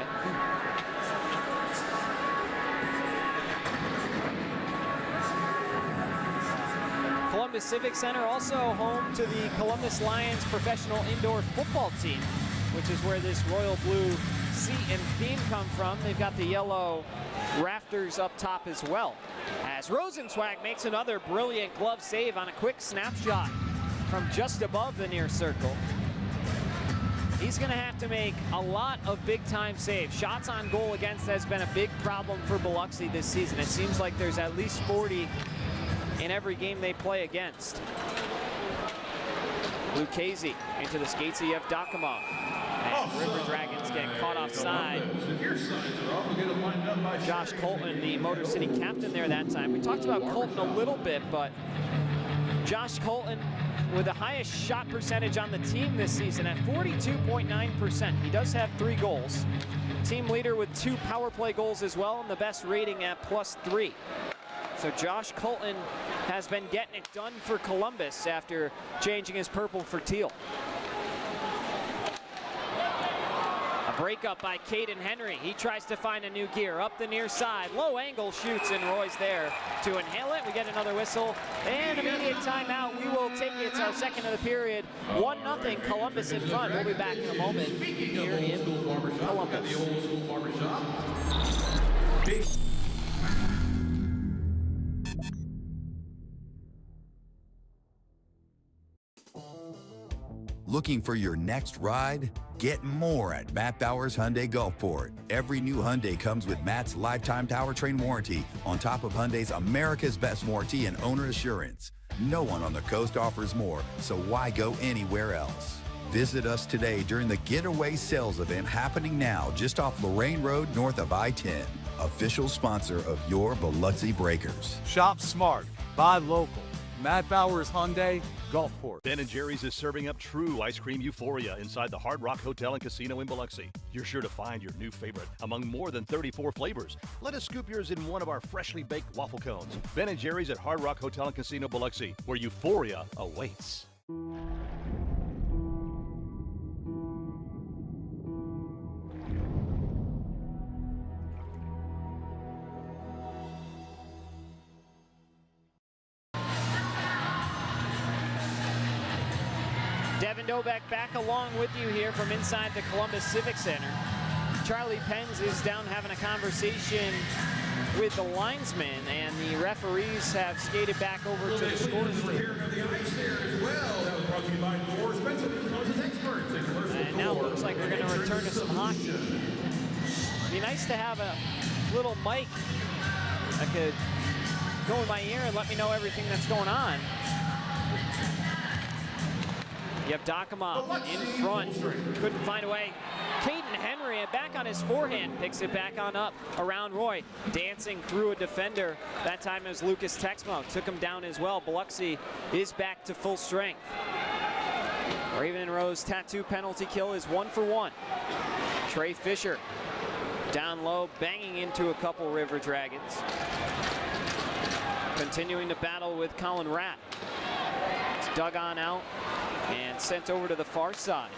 Columbus Civic Center also home to the Columbus Lions professional indoor football team, which is where this royal blue seat and theme come from. They've got the yellow rafters up top as well. As Rosenzweig makes another brilliant glove save on a quick snapshot from just above the near circle. He's going to have to make a lot of big-time saves. Shots on goal against has been a big problem for Biloxi this season. It seems like there's at least 40 in every game they play against. Lucchese into the skates of Yevdokimov. And River Dragons get caught offside. Josh Colton, the Motor City captain there that time. We talked about Colton a little bit, but Josh Colton with the highest shot percentage on the team this season at 42.9%. He does have 3 goals. Team leader with 2 power play goals as well, and the best rating at +3. So Josh Colton has been getting it done for Columbus after changing his purple for teal. A breakup by Caden Henry. He tries to find a new gear up the near side. Low angle shoots, and Roy's there to inhale it. We get another whistle and immediate timeout. We will take it. It's our second of the period. 1-0 Columbus in front. We'll be back in a moment here in Columbus. Looking for your next ride? Get more at Matt Bowers Hyundai Gulfport. Every new Hyundai comes with Matt's lifetime powertrain warranty on top of Hyundai's America's Best warranty and owner assurance. No one on the coast offers more, so why go anywhere else? Visit us today during the Getaway Sales event happening now just off Lorraine Road north of I-10. Official sponsor of your Biloxi Breakers. Shop smart, buy local. Matt Bowers Hyundai, Gulfport. Ben & Jerry's is serving up true ice cream euphoria inside the Hard Rock Hotel and Casino in Biloxi. You're sure to find your new favorite among more than 34 flavors. Let us scoop yours in one of our freshly baked waffle cones. Ben & Jerry's at Hard Rock Hotel and Casino Biloxi, where euphoria awaits. Devin Dobeck back along with you here from inside the Columbus Civic Center. Charlie Penz is down having a conversation with the linesmen, and the referees have skated back over to the score sheet. And now it looks like we're going to return to some hockey. It'd be nice to have a little mic that could go in my ear and let me know everything that's going on. Yevdokimov in front, couldn't find a way. Caden Henry back on his forehand, picks it back on up around Roy, dancing through a defender. That time it was Lucas Texmo, took him down as well. Biloxi is back to full strength. Raven Rose tattoo penalty kill is 1 for 1. Trey Fisher down low, banging into a couple River Dragons. Continuing to battle with Colin Ratt. It's dug on out and sent over to the far side.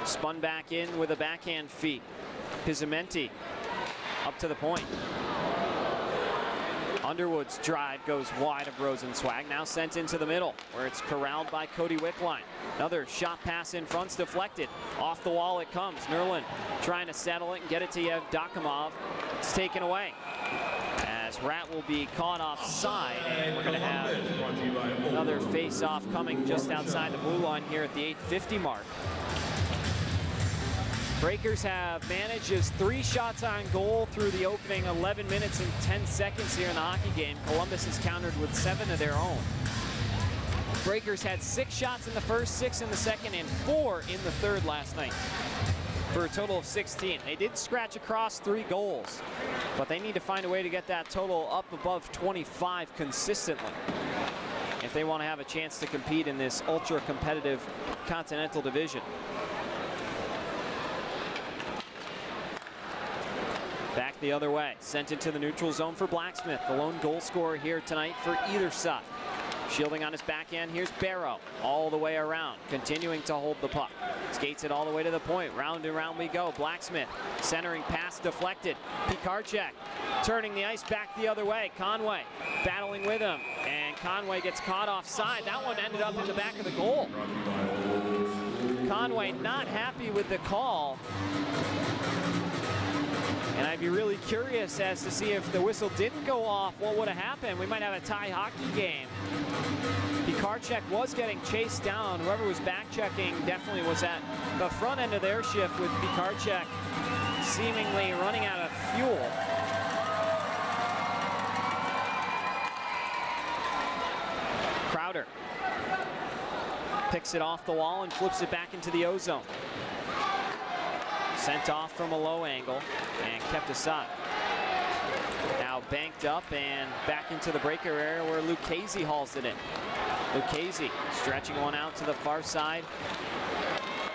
Spun back in with a backhand feed. Pizzamenti up to the point. Underwood's drive goes wide of Rosenzweig, now sent into the middle, where it's corralled by Cody Wickline. Another shot pass in front's deflected. Off the wall it comes. Nerlin trying to settle it and get it to Yevdokimov. It's taken away. As Rat will be caught offside, and we're going to have another face-off coming just outside the blue line here at the 8:50 mark. Breakers have managed just 3 shots on goal through the opening 11 minutes and 10 seconds here in the hockey game. Columbus has countered with 7 of their own. Breakers had 6 shots in the first, 6 in the second, and 4 in the third last night, for a total of 16. They did scratch across 3 goals, but they need to find a way to get that total up above 25 consistently if they want to have a chance to compete in this ultra-competitive Continental Division. Back the other way, sent into the neutral zone for Blacksmith, the lone goal scorer here tonight for either side. Shielding on his backhand, here's Barrow, all the way around, continuing to hold the puck. Skates it all the way to the point, round and round we go. Blacksmith, centering pass deflected. Pikarczyk, turning the ice back the other way. Conway, battling with him, and Conway gets caught offside. That one ended up in the back of the goal. Conway not happy with the call. And I'd be really curious as to see if the whistle didn't go off, what would have happened. We might have a tie hockey game. Pikarczyk was getting chased down. Whoever was back checking definitely was at the front end of their shift, with Pikarczyk seemingly running out of fuel. Crowder picks it off the wall and flips it back into the O-zone. Sent off from a low angle and kept aside. Now banked up and back into the breaker area where Lucchese hauls it in. Lucchese stretching one out to the far side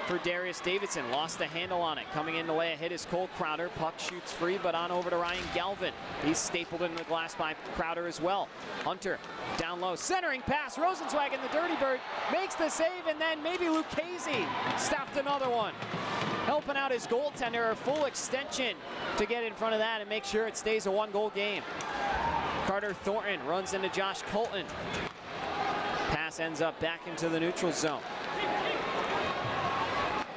for Darius Davidson. Lost the handle on it. Coming in to lay a hit is Cole Crowder. Puck shoots free, but on over to Ryan Galvin. He's stapled into the glass by Crowder as well. Hunter down low, centering pass. Rosenzweig in the dirty bird makes the save, and then maybe Lucchese stopped another one. Helping out his goaltender, a full extension to get in front of that and make sure it stays a 1-goal game. Carter Thornton runs into Josh Colton. Pass ends up back into the neutral zone.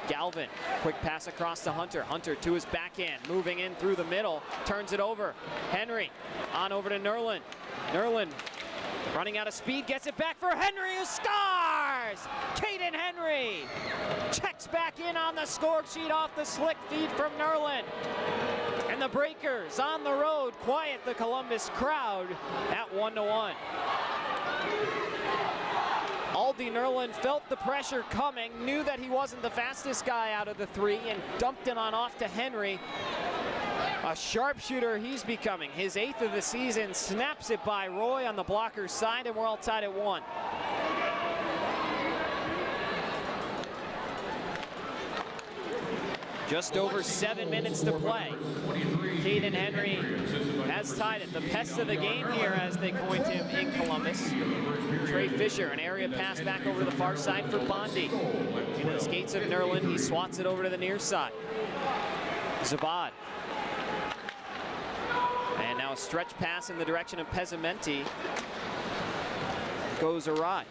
Galvin, quick pass across to Hunter. Hunter to his backhand, moving in through the middle, turns it over. Henry on over to Nerlin. Nerlin running out of speed, gets it back for Henry, who scores! Caden Henry checks back in on the score sheet off the slick feed from Nerlin. And the Breakers on the road quiet the Columbus crowd at 1-1. Aldi Nerlin felt the pressure coming, knew that he wasn't the fastest guy out of the 3, and dumped it on off to Henry. A sharpshooter he's becoming, his 8th of the season, snaps it by Roy on the blocker's side, and we're all tied at 1. Just over 7 minutes to play. Caden Henry has tied it. The pest of the game here, as they coined him in Columbus. Trey Fisher, an area pass back over to the far side for Bondi. Into the skates of Nerlin, he swats it over to the near side. Zabad. And now a stretch pass in the direction of Pezzamenti goes awry.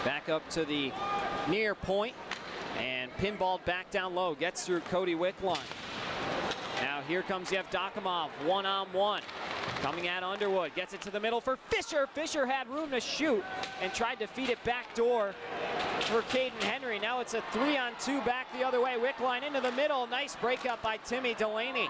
Back up to the near point and pinballed back down low. Gets through Cody Wickline. Now here comes Yevdokimov, 1-on-1. Coming at Underwood, gets it to the middle for Fisher. Fisher had room to shoot and tried to feed it back door for Caden Henry. Now it's a 3-on-2 back the other way. Wickline into the middle. Nice breakup by Timmy Delaney.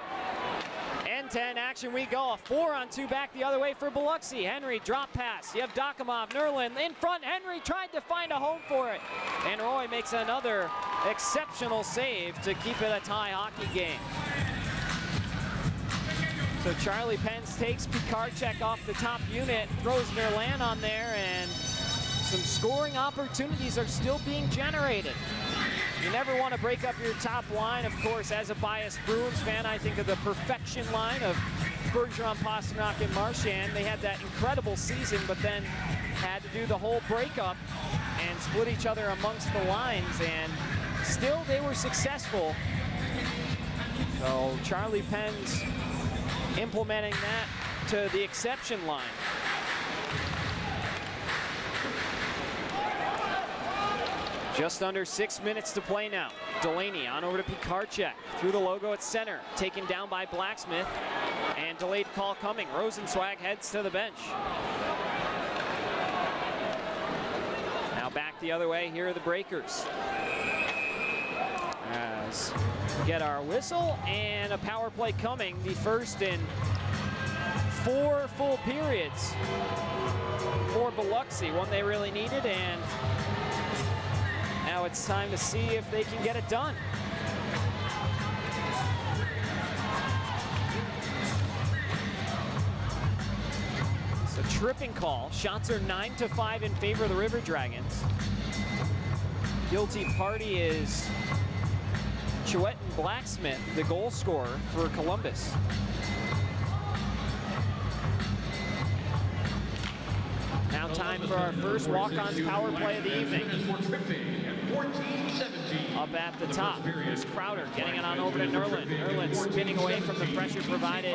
End-to-end action we go. A 4-on-2 back the other way for Biloxi. Henry drop pass. Yevdokimov, Nerlin in front. Henry tried to find a home for it. And Roy makes another exceptional save to keep it a tie hockey game. So Charlie Pence takes Pikarczyk off the top unit, throws Nerlin on there, and some scoring opportunities are still being generated. You never want to break up your top line. Of course, as a biased Bruins fan, I think of the perfection line of Bergeron, Pasternak, and Marchand. They had that incredible season, but then had to do the whole breakup and split each other amongst the lines, and still they were successful. So Charlie Penn's implementing that to the exception line. Just under 6 minutes to play now. Delaney on over to Pikarczyk. Through the logo at center. Taken down by Blacksmith. And delayed call coming. Rosenzweig heads to the bench. Now back the other way. Here are the Breakers. As we get our whistle and a power play coming. The first in 4 full periods for Biloxi, one they really needed, and now it's time to see if they can get it done. It's a tripping call. Shots are 9-5 in favor of the River Dragons. Guilty party is Chouette Blacksmith, the goal scorer for Columbus. Now time for our first walk-ons power play of the evening. Up at the top, here's Crowder getting it on over to Nerlin. Nerlin spinning away from the pressure provided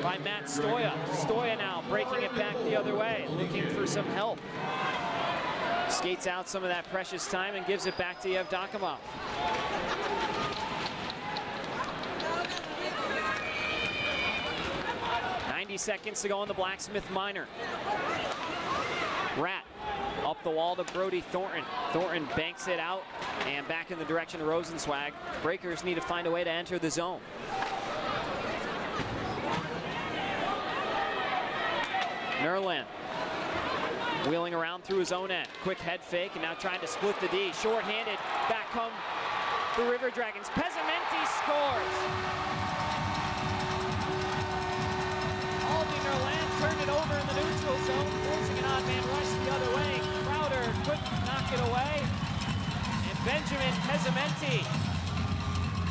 by Matt Stoya. Stoya now breaking it back the other way, looking for some help. Skates out some of that precious time and gives it back to Yevdokimov. Seconds to go on the Blacksmith minor. Rat up the wall to Brody Thornton. Thornton banks it out and back in the direction of Rosenzweig. Breakers need to find a way to enter the zone. Nerlin wheeling around through his own end. Quick head fake and now trying to split the D. Short-handed. Back come the River Dragons. Pezzamenti scores. Turned it over in the neutral zone, forcing an odd man rush the other way. Crowder couldn't knock it away. And Benjamin Pezzamenti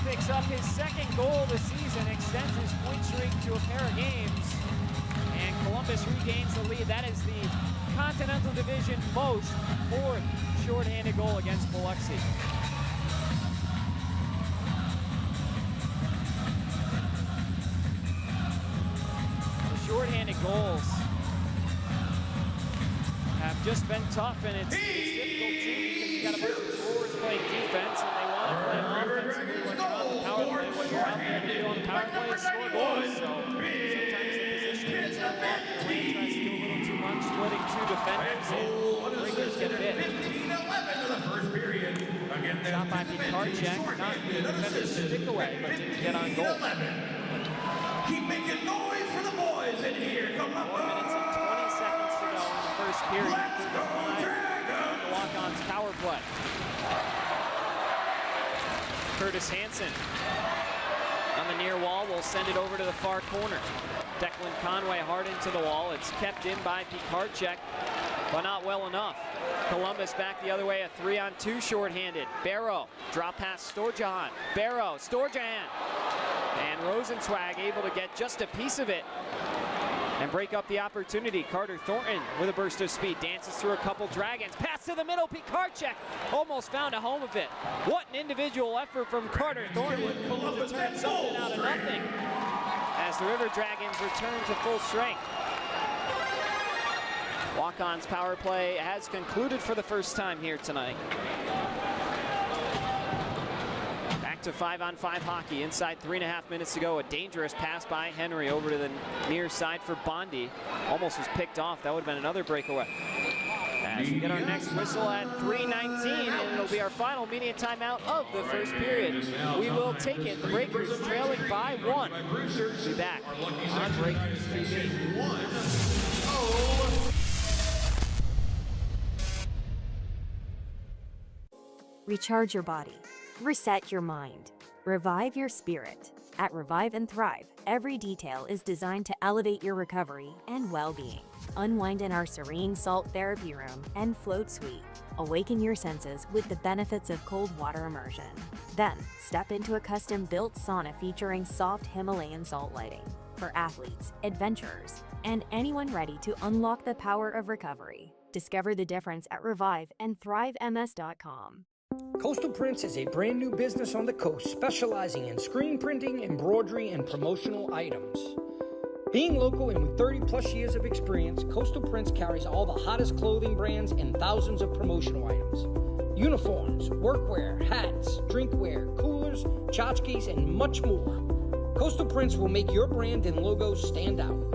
picks up his second goal of the season, extends his point streak to a pair of games. And Columbus regains the lead. That is the Continental Division most, 4th shorthanded goal against Biloxi. Short-handed goals have just been tough, and it's difficult too because you got a bunch of forwards playing defense, and they want to play offensively when you're on the power play. What you're out there to do on the power play is score goals. So sometimes the position is up off your way, tries to do a little too much, splitting 2 defenders, and Breakers get bit. Shot by Pikarczyk, not the defender's stick away, but didn't get on goal. Keep making noise for the boys in here. 1 minute and 20 seconds to go in the first period. The walk-ons power play. Curtis Hansen on the near wall will send it over to the far corner. Declan Conway hard into the wall. It's kept in by Pikarczyk, but not well enough. Columbus back the other way, a 3-on-2 shorthanded. Barrow, drop pass Storjahan. Barrow, Storjahan. And Rosenzweig able to get just a piece of it and break up the opportunity. Carter Thornton with a burst of speed, dances through a couple Dragons. Pass to the middle, Pikarczyk almost found a home of it. What an individual effort from Carter Thornton to turn something out of nothing as the River Dragons return to full strength. Walk-ons power play has concluded for the first time here tonight. Back to 5-on-5 hockey. Inside 3.5 minutes to go. A dangerous pass by Henry over to the near side for Bondi. Almost was picked off. That would have been another breakaway. As we get our next whistle at 3:19, and it'll be our final media timeout of the first period. We will take it. The Breakers trailing by 1. We'll be back on Breakers TV. Recharge your body. Reset your mind. Revive your spirit. At Revive and Thrive, every detail is designed to elevate your recovery and well-being. Unwind in our serene salt therapy room and float suite. Awaken your senses with the benefits of cold water immersion. Then, step into a custom-built sauna featuring soft Himalayan salt lighting for athletes, adventurers, and anyone ready to unlock the power of recovery. Discover the difference at reviveandthrivems.com. Coastal Prints is a brand new business on the coast specializing in screen printing, embroidery, and promotional items. Being local and with 30 plus years of experience, Coastal Prints carries all the hottest clothing brands and thousands of promotional items. Uniforms, workwear, hats, drinkware, coolers, tchotchkes, and much more. Coastal Prints will make your brand and logo stand out.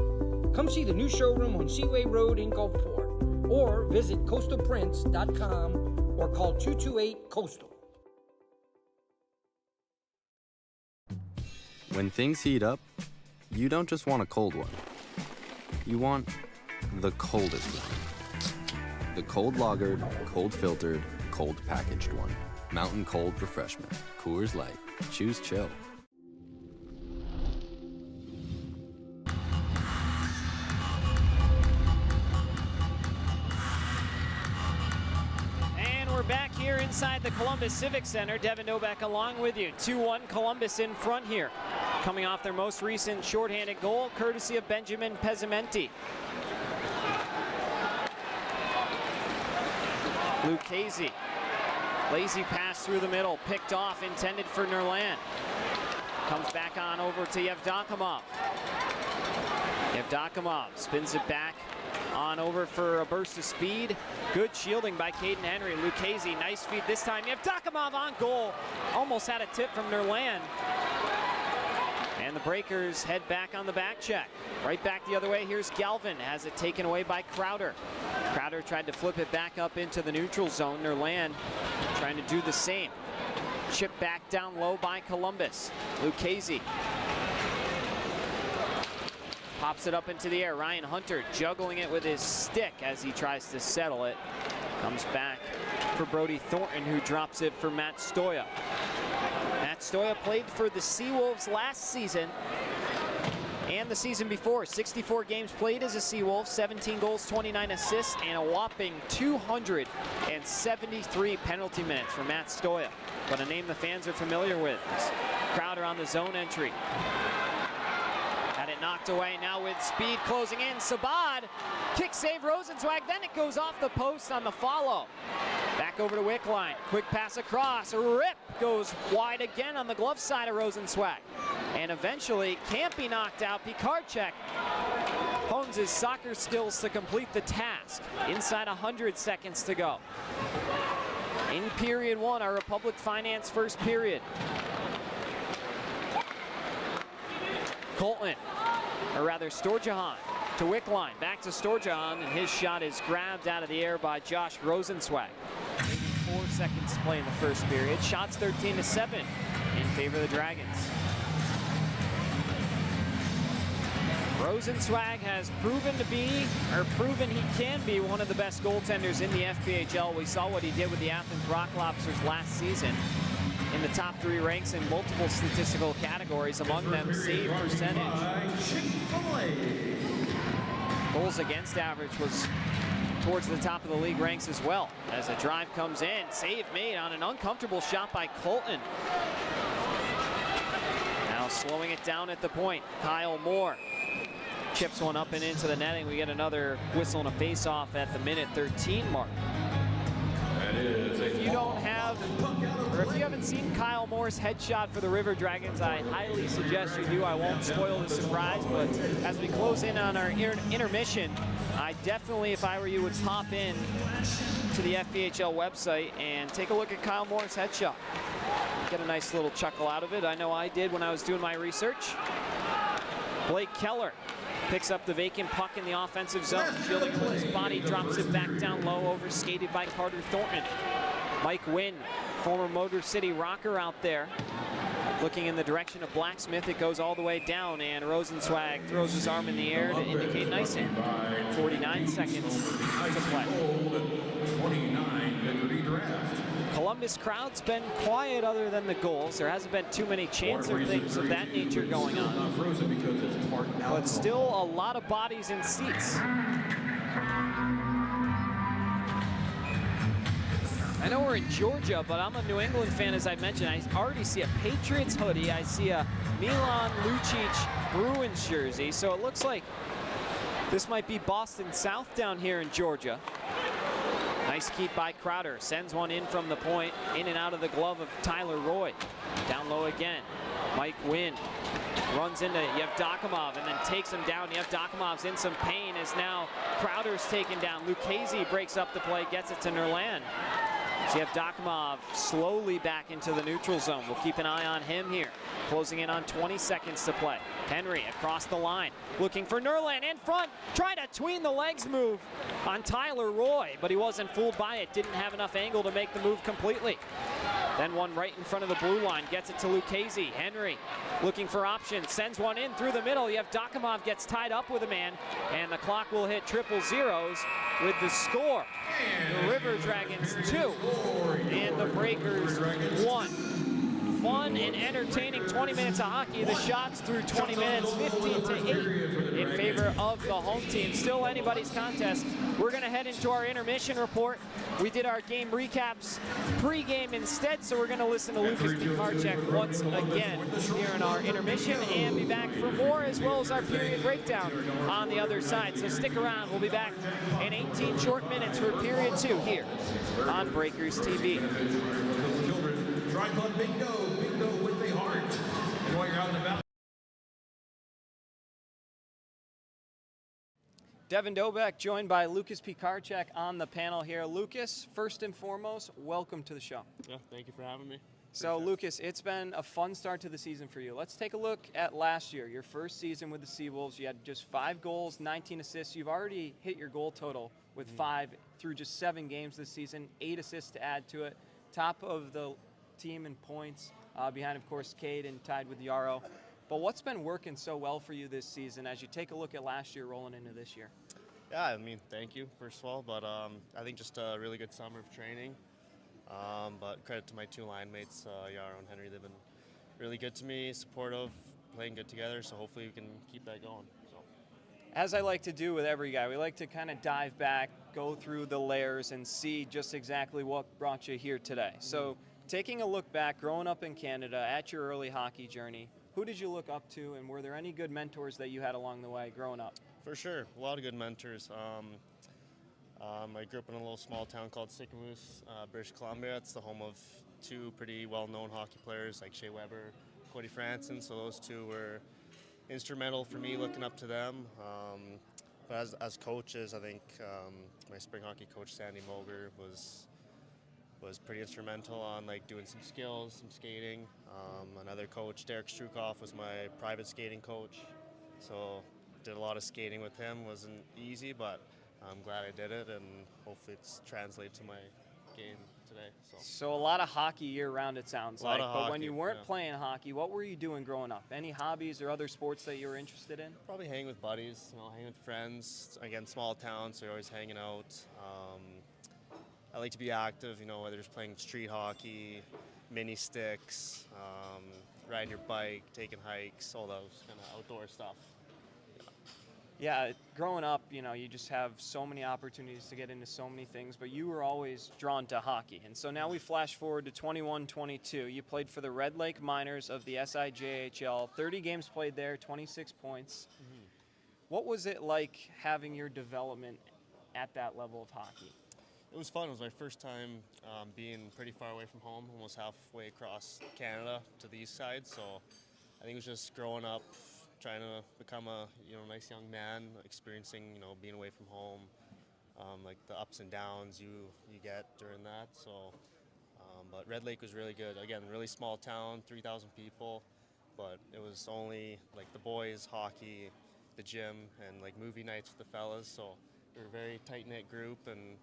Come see the new showroom on Seaway Road in Gulfport or visit coastalprints.com or call 228-COASTAL. When things heat up, You don't just want a cold one. You want the coldest one. The cold lagered, cold filtered, cold packaged one. Mountain Cold Refreshment. Coors Light. Choose chill. And we're back here inside the Columbus Civic Center. Devin Novak along with you. 2-1 Columbus in front here. Coming off their most recent shorthanded goal, courtesy of Benjamin Pezzamenti. Lucchese. Lazy pass through the middle, picked off, intended for Nerland. Comes back on over to Yevdokimov. Yevdokimov spins it back on over for a burst of speed. Good shielding by Caden Henry. Lucchese, nice feed this time. Yevdokimov on goal. Almost had a tip from Nerland. And the Breakers head back on the back check. Right back the other way, here's Galvin. Has it taken away by Crowder. Crowder tried to flip it back up into the neutral zone. Nerland trying to do the same. Chip back down low by Columbus. Lucchese. Pops it up into the air. Ryan Hunter juggling it with his stick as he tries to settle it. Comes back for Brody Thornton, who drops it for Matt Stoya. Matt Stoya played for the Seawolves last season and the season before. 64 games played as a Seawolf, 17 goals, 29 assists, and a whopping 273 penalty minutes for Matt Stoya. But a name the fans are familiar with. Crowder on the zone entry. Had it knocked away, now with speed closing in. Sabad, kick save Rosenzweig, then it goes off the post on the follow. Back over to Wickline, quick pass across, rip, goes wide again on the glove side of Rosenzweig. And eventually can't be knocked out. Pikarczyk hones his soccer skills to complete the task. Inside 100 seconds to go. In period one, our Republic Finance first period. Colton, or rather Storjahan, to Wickline, back to Storjahan, and his shot is grabbed out of the air by Josh Rosenzweig. 4 seconds to play in the first period. Shots 13-7 in favor of the Dragons. Rosenzweig has proven he can be one of the best goaltenders in the FPHL. We saw what he did with the Athens Rock Lobsters last season. In the top 3 ranks in multiple statistical categories, among them save percentage. Goals against average was towards the top of the league ranks as well. As a drive comes in, save made on an uncomfortable shot by Colton. Now slowing it down at the point, Kyle Moore chips one up and into the netting. We get another whistle and a face-off at the minute 13 mark. If you don't have, or if you haven't seen Kyle Moore's headshot for the River Dragons, I highly suggest you do. I won't spoil the surprise, but as we close in on our intermission, I definitely, if I were you, would pop in to the FPHL website and take a look at Kyle Moore's headshot. Get a nice little chuckle out of it. I know I did when I was doing my research. Blake Keller picks up the vacant puck in the offensive zone. Shielding with his body, drops it back down low, overskated by Carter Thornton. Mike Wynn, former Motor City Rocker out there, looking in the direction of Blacksmith. It goes all the way down, and Rosenzweig throws his arm in the air to indicate icing. 49 seconds to play. Columbus crowd's been quiet other than the goals. There hasn't been too many chants or things of that nature going on. But still a lot of bodies and seats. I know we're in Georgia, but I'm a New England fan, as I mentioned. I already see a Patriots hoodie. I see a Milan Lucic Bruins jersey. So it looks like this might be Boston South down here in Georgia. Nice keep by Crowder. Sends one in from the point, in and out of the glove of Tyler Roy. Down low again. Mike Wynn runs into Yevdokimov and then takes him down. Yevdokimov's in some pain as now Crowder's taken down. Lucchese breaks up the play, gets it to Nerland. So Yevdokimov slowly back into the neutral zone. We'll keep an eye on him here. Closing in on 20 seconds to play. Henry across the line, looking for Nerland in front, trying to tween the legs move on Tyler Roy, but he wasn't fooled by it. Didn't have enough angle to make the move completely. Then one right in front of the blue line, gets it to Lucchese. Henry looking for options, sends one in through the middle. You have Dokimov gets tied up with a man, and the clock will hit triple zeros with the score. The River Dragons 2 and the Breakers 1. Fun and entertaining 20 minutes of hockey. The shots through 20 minutes, 15-8 in favor of the home team. Still anybody's contest. We're going to head into our intermission report. We did our game recaps pregame instead, so we're going to listen to Lucas Pikarczyk once again here in our intermission and be back for more, as well as our period breakdown on the other side. So stick around. We'll be back in 18 short minutes for period 2 here on Breakers TV. Tripod bingo with the heart. And while you're out and about. Devin Dobek joined by Lucas Pikarczyk on the panel here. Lucas, first and foremost, welcome to the show. Yeah, thank you for having me. So Lucas, it's been a fun start to the season for you. Let's take a look at last year, your first season with the Seawolves. You had just 5 goals, 19 assists. You've already hit your goal total with 5 through just 7 games this season, 8 assists to add to it. Top of the team in points, behind, of course, Cade and tied with Yarrow. But what's been working so well for you this season as you take a look at last year rolling into this year? Yeah, I mean, thank you, first of all. But I think just a really good summer of training. But credit to my 2 line mates, Yarrow and Henry. They've been really good to me, supportive, playing good together. So hopefully we can keep that going. As I like to do with every guy, we like to kind of dive back, go through the layers, and see just exactly what brought you here today. So taking a look back, growing up in Canada, at your early hockey journey, who did you look up to, and were there any good mentors that you had along the way growing up? For sure, a lot of good mentors. I grew up in a little small town called Sicamous, British Columbia. It's the home of 2 pretty well-known hockey players like Shea Weber, Cody Franson. So those 2 were instrumental for me looking up to them. But as coaches, I think my spring hockey coach, Sandy Moger, was pretty instrumental on like doing some skills, some skating. Another coach, Derek Strukoff, was my private skating coach. So did a lot of skating with him. Wasn't easy, but I'm glad I did it, and hopefully it's translated to my game today. So a lot of hockey year-round, it sounds like. But Hockey, when you weren't playing hockey, what were you doing growing up? Any hobbies or other sports that you were interested in? Probably hanging with buddies, hanging with friends. Again, small town, so you're always hanging out. I like to be active, whether it's playing street hockey, mini sticks, riding your bike, taking hikes, all those kind of outdoor stuff. Yeah, growing up, you just have so many opportunities to get into so many things, but you were always drawn to hockey. And so now we flash forward to 21-22. You played for the Red Lake Miners of the SIJHL, 30 games played there, 26 points. Mm-hmm. What was it like having your development at that level of hockey? It was fun. It was my first time being pretty far away from home, almost halfway across Canada to the east side. So I think it was just growing up, trying to become a nice young man, experiencing being away from home, like the ups and downs you get during that. So, but Red Lake was really good. Again, really small town, 3,000 people, but it was only like the boys, hockey, the gym, and like movie nights with the fellas. So we were a very tight knit group and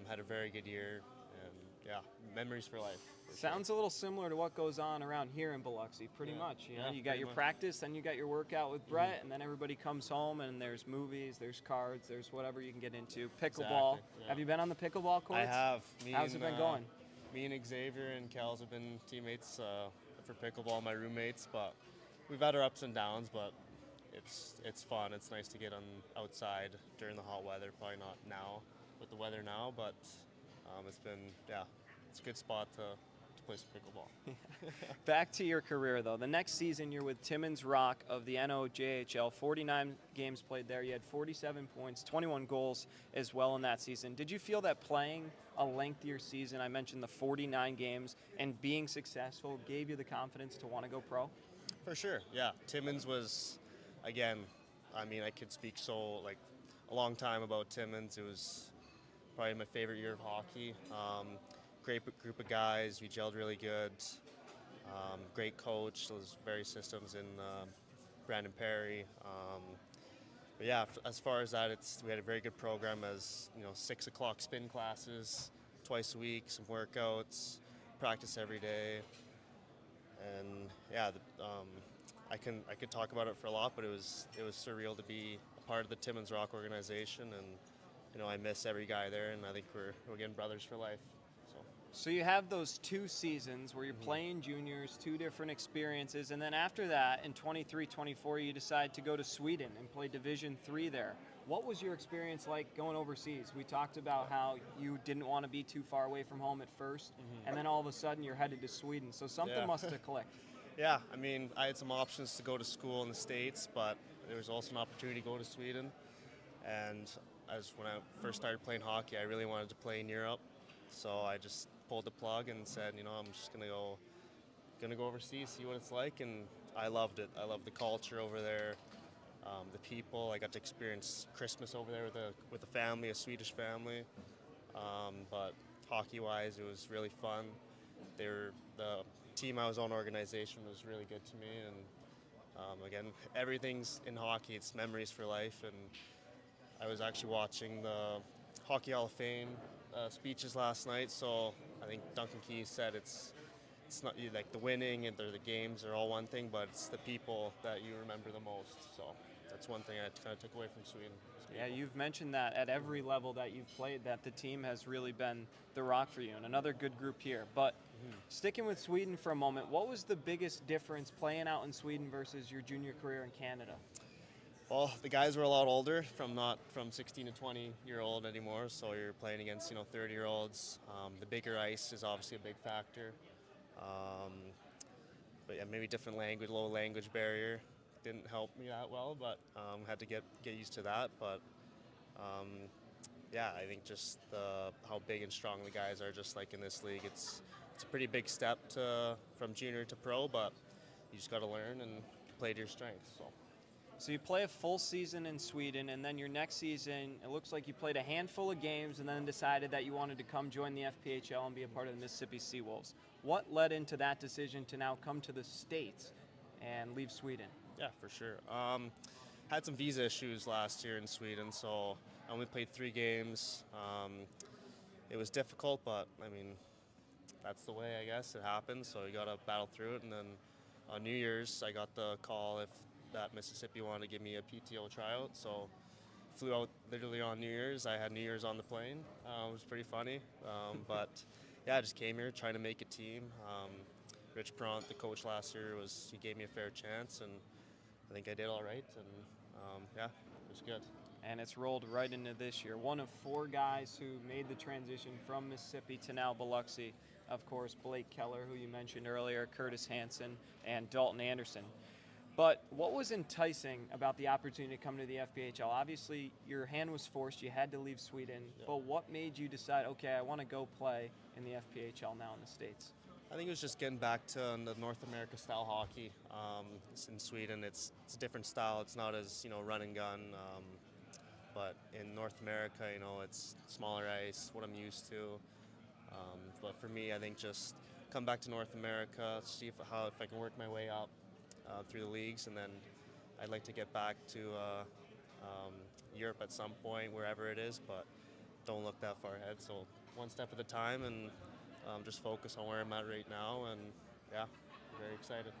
had a very good year. And yeah, memories for life. Sounds a little similar to what goes on around here in Biloxi, pretty much. You got your practice, then you got your workout with Brett, and then everybody comes home and there's movies, there's cards, there's whatever you can get into. Pickleball. Exactly, yeah. Have you been on the pickleball courts? I have. How's it been going? Me and Xavier and Kels have been teammates for pickleball, my roommates, but we've had our ups and downs, but it's fun. It's nice to get outside during the hot weather. Probably not now with the weather now, but it's been, it's a good spot to play some pickleball. Back to your career, though. The next season, you're with Timmins Rock of the NOJHL. 49 games played there. You had 47 points, 21 goals as well in that season. Did you feel that playing a lengthier season, I mentioned the 49 games, and being successful gave you the confidence to want to go pro? For sure, yeah. Timmins was, again, I could speak a long time about Timmins. It was probably my favorite year of hockey. Great group of guys. We gelled really good. Great coach. Those various systems in Brandon Perry. But yeah, as far as that, we had a very good program. As 6 o'clock spin classes twice a week, some workouts, practice every day, and yeah, I could talk about it for a lot, but it was surreal to be a part of the Timmins Rock organization, and you know, I miss every guy there, and I think we're getting brothers for life. So you have those 2 seasons where you're playing juniors, 2 different experiences, and then after that, in 23-24, you decide to go to Sweden and play Division III there. What was your experience like going overseas? We talked about how you didn't want to be too far away from home at first, and then all of a sudden you're headed to Sweden, so something must have clicked. Yeah, I mean, I had some options to go to school in the States, but there was also an opportunity to go to Sweden, and when I first started playing hockey, I really wanted to play in Europe, so I just pulled the plug and said, you know, I'm just gonna go overseas, see what it's like, and I loved it. I loved the culture over there, the people. I got to experience Christmas over there with a family, a Swedish family. But hockey-wise, it was really fun. The team I was on, organization, was really good to me, and again, everything's in hockey. It's memories for life, and I was actually watching the Hockey Hall of Fame speeches last night, so I think Duncan Keith said it's not like the winning and the games are all one thing, but it's the people that you remember the most. So that's one thing I kind of took away from Sweden. Yeah, you've mentioned that at every level that you've played, that the team has really been the rock for you, and another good group here. But sticking with Sweden for a moment, what was the biggest difference playing out in Sweden versus your junior career in Canada? Well, the guys were a lot older, not from 16 to 20-year-old anymore, so you're playing against 30-year-olds. The bigger ice is obviously a big factor. But yeah, maybe different language, low language barrier didn't help me that well, but had to get used to that. But yeah, I think just how big and strong the guys are, just like in this league, it's a pretty big step from junior to pro, but you just got to learn and play to your strengths. So you play a full season in Sweden, and then your next season, it looks like you played a handful of games and then decided that you wanted to come join the FPHL and be a part of the Mississippi Seawolves. What led into that decision to now come to the States and leave Sweden? Yeah, for sure. Had some visa issues last year in Sweden, so I only played 3 games. It was difficult, but I mean, that's the way, I guess. It happened, so you got to battle through it. And then on New Year's, I got the call that Mississippi wanted to give me a PTO tryout, so flew out literally on New Year's. I had New Year's on the plane. It was pretty funny, but yeah, I just came here trying to make a team. Rich Pront, the coach last year, he gave me a fair chance, and I think I did all right, and yeah, it was good. And it's rolled right into this year. One of 4 guys who made the transition from Mississippi to now Biloxi. Of course, Blake Keller, who you mentioned earlier, Curtis Hansen, and Dalton Anderson. But what was enticing about the opportunity to come to the FPHL? Obviously, your hand was forced. You had to leave Sweden. Yeah. But what made you decide, okay, I want to go play in the FPHL now in the States? I think it was just getting back to the North America style hockey. In Sweden, it's a different style. It's not as run and gun. But in North America, it's smaller ice, what I'm used to. But for me, I think just come back to North America, see if I can work my way up through the leagues, and then I'd like to get back to Europe at some point, wherever it is, but don't look that far ahead. So one step at a time, and just focus on where I'm at right now, and yeah, very excited.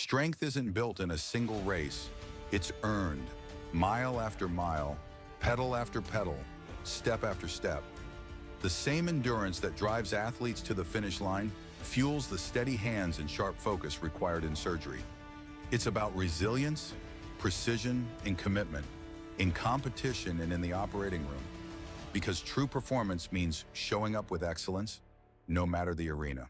Strength isn't built in a single race. It's earned, mile after mile, pedal after pedal, step after step. The same endurance that drives athletes to the finish line fuels the steady hands and sharp focus required in surgery. It's about resilience, precision, and commitment in competition and in the operating room. Because true performance means showing up with excellence, no matter the arena.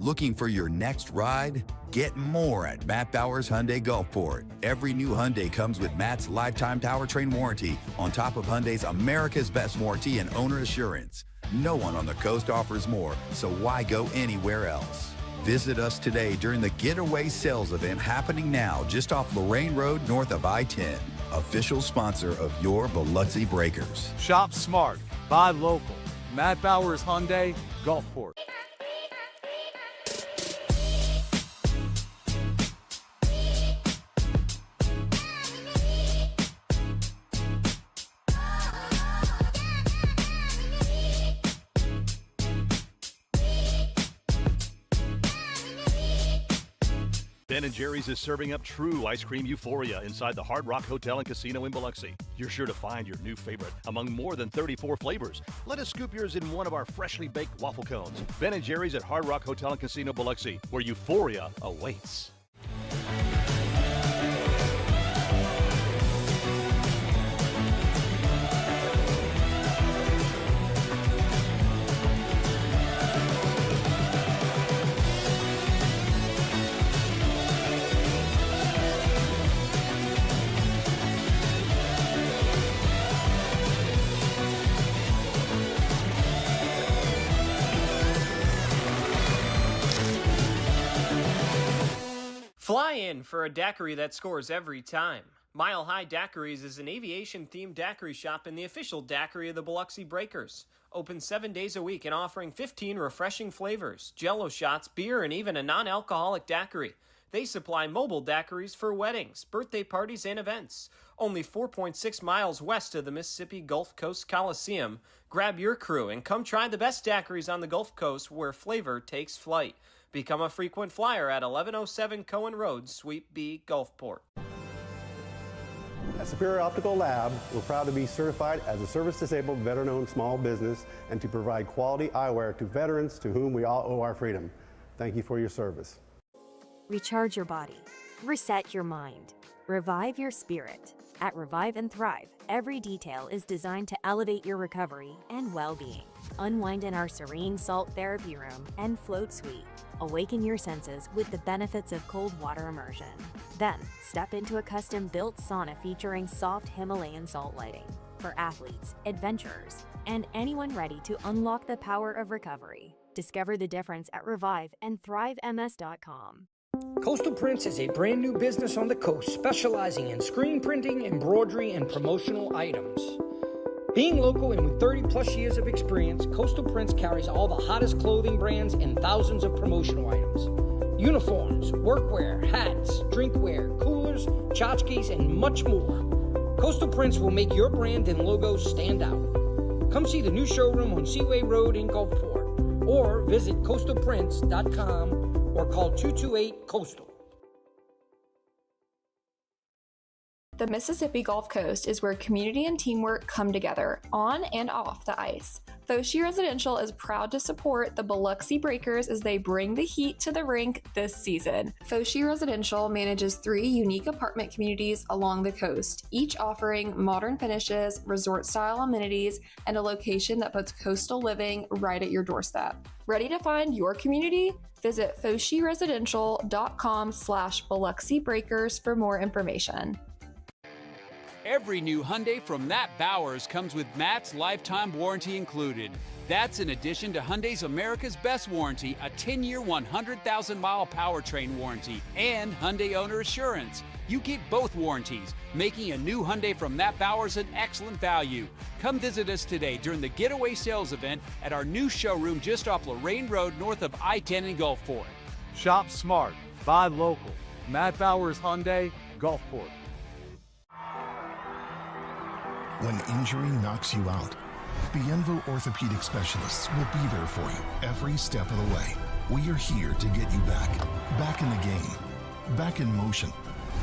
Looking for your next ride? Get more at Matt Bowers Hyundai Gulfport. Every new Hyundai comes with Matt's lifetime powertrain warranty on top of Hyundai's America's Best warranty and owner assurance. No one on the coast offers more, so why go anywhere else? Visit us today during the Getaway Sales event happening now just off Lorraine Road north of I-10. Official sponsor of your Biloxi Breakers. Shop smart, buy local. Matt Bowers Hyundai, Gulfport. Ben & Jerry's is serving up true ice cream euphoria inside the Hard Rock Hotel and Casino in Biloxi. You're sure to find your new favorite among more than 34 flavors. Let us scoop yours in one of our freshly baked waffle cones. Ben & Jerry's at Hard Rock Hotel and Casino Biloxi, where euphoria awaits. Fly in for a daiquiri that scores every time. Mile High Daiquiris is an aviation-themed daiquiri shop and the official daiquiri of the Biloxi Breakers. Open 7 days a week and offering 15 refreshing flavors, Jell-O shots, beer, and even a non-alcoholic daiquiri. They supply mobile daiquiris for weddings, birthday parties, and events. Only 4.6 miles west of the Mississippi Gulf Coast Coliseum. Grab your crew and come try the best daiquiris on the Gulf Coast where flavor takes flight. Become a frequent flyer at 1107 Cohen Road, Suite B, Gulfport. At Superior Optical Lab, we're proud to be certified as a service-disabled, veteran-owned small business and to provide quality eyewear to veterans to whom we all owe our freedom. Thank you for your service. Recharge your body. Reset your mind. Revive your spirit. At Revive and Thrive, every detail is designed to elevate your recovery and well-being. Unwind in our serene salt therapy room and float suite. Awaken your senses with the benefits of cold water immersion. Then, step into a custom-built sauna featuring soft Himalayan salt lighting for athletes, adventurers, and anyone ready to unlock the power of recovery. Discover the difference at reviveandthrivems.com. Coastal Prints is a brand new business on the coast specializing in screen printing, embroidery, and promotional items. Being local and with 30 plus years of experience, Coastal Prints carries all the hottest clothing brands and thousands of promotional items. Uniforms, workwear, hats, drinkware, coolers, tchotchkes, and much more. Coastal Prints will make your brand and logo stand out. Come see the new showroom on Seaway Road in Gulfport or visit coastalprints.com or call 228-COASTAL. The Mississippi Gulf Coast is where community and teamwork come together, on and off the ice. Fosi Residential is proud to support the Biloxi Breakers as they bring the heat to the rink this season. Fosi Residential manages 3 unique apartment communities along the coast, each offering modern finishes, resort-style amenities, and a location that puts coastal living right at your doorstep. Ready to find your community? Visit foshiresidential.com/Biloxi Breakers for more information. Every new Hyundai from Matt Bowers comes with Matt's lifetime warranty included. That's in addition to Hyundai's America's Best warranty, a 10-year, 100,000-mile powertrain warranty, and Hyundai Owner Assurance. You get both warranties, making a new Hyundai from Matt Bowers an excellent value. Come visit us today during the Getaway Sales event at our new showroom just off Lorraine Road north of I-10 in Gulfport. Shop smart, buy local. Matt Bowers Hyundai, Gulfport. When injury knocks you out, Bienville Orthopedic Specialists will be there for you every step of the way. We are here to get you back in the game, back in motion,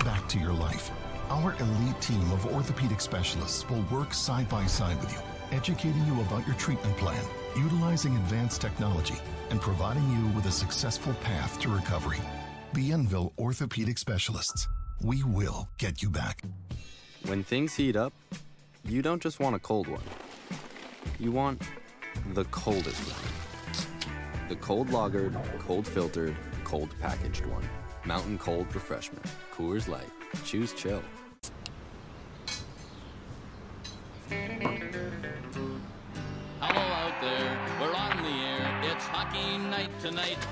back to your life. Our elite team of orthopedic specialists will work side by side with you, educating you about your treatment plan, utilizing advanced technology, and providing you with a successful path to recovery. Bienville Orthopedic Specialists. We will get you back. When things heat up, you don't just want a cold one. You want the coldest one. The cold lagered, cold filtered, cold packaged one. Mountain Cold Refreshment. Coors Light. Choose chill. Hello out there, we're on the air. It's hockey night tonight.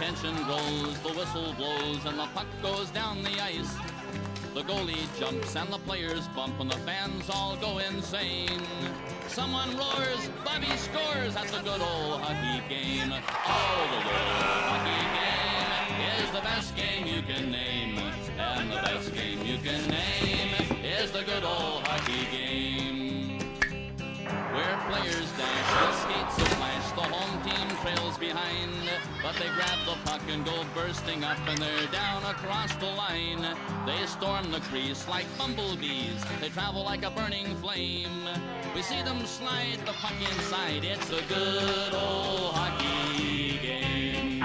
Tension grows, the whistle blows, and the puck goes down the ice. The goalie jumps and the players bump and the fans all go insane. Someone roars, Bobby scores at the good old hockey game. Oh, the good old hockey game is the best game you can name. And the best game you can name is the good old hockey game. Where players dash and skates and flash, the home team trails behind. But they grab the puck and go bursting up and they're down across the line. They storm the crease like bumblebees, they travel like a burning flame. We see them slide the puck inside, it's a good old hockey game.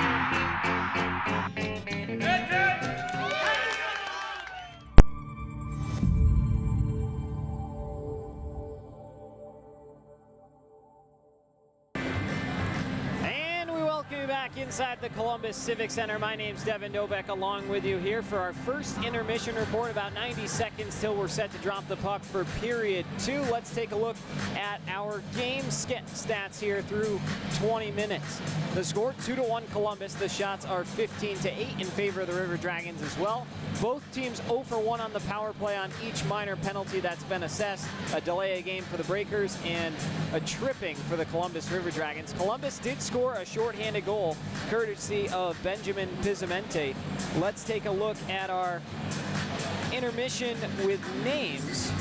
Back inside the Columbus Civic Center. My name's Devin Dobek along with you here for our first intermission report. About 90 seconds till we're set to drop the puck for period 2. Let's take a look at our game stats here through 20 minutes. The score 2-1 Columbus. The shots are 15-8 in favor of the River Dragons as well. Both teams 0 for 1 on the power play on each minor penalty that's been assessed. A delay of game for the Breakers and a tripping for the Columbus River Dragons. Columbus did score a shorthanded goal courtesy of Benjamin Pizamente. Let's take a look at our intermission with names.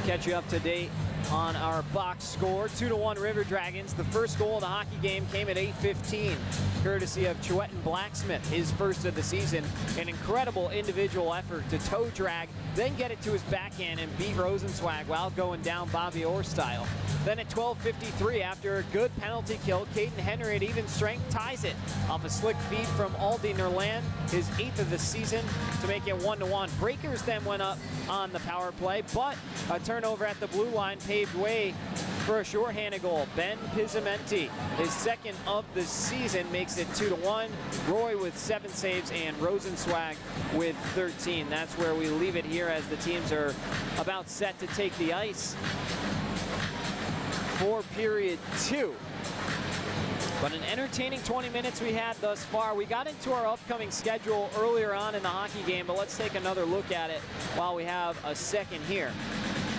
Catch you up to date on our box score. 2-1 River Dragons. The first goal of the hockey game came at 8:15, courtesy of Chuetin Blacksmith, his first of the season. An incredible individual effort to toe drag, then get it to his backhand and beat Rosenzweig while going down Bobby Orr style. Then at 12:53, after a good penalty kill, Caden Henry at even strength ties it off a slick feed from Aldi Nerland, his 8th of the season, to make it 1-1. Breakers then went up on the power play, but a turnover at the blue line paved way for a shorthanded goal. Ben Pizamente, his 2nd of the season, makes it 2-1. Roy with 7 saves and Rosenzweig with 13. That's where we leave it here as the teams are about set to take the ice for period 2. But an entertaining 20 minutes we had thus far. We got into our upcoming schedule earlier on in the hockey game, but let's take another look at it while we have a second here.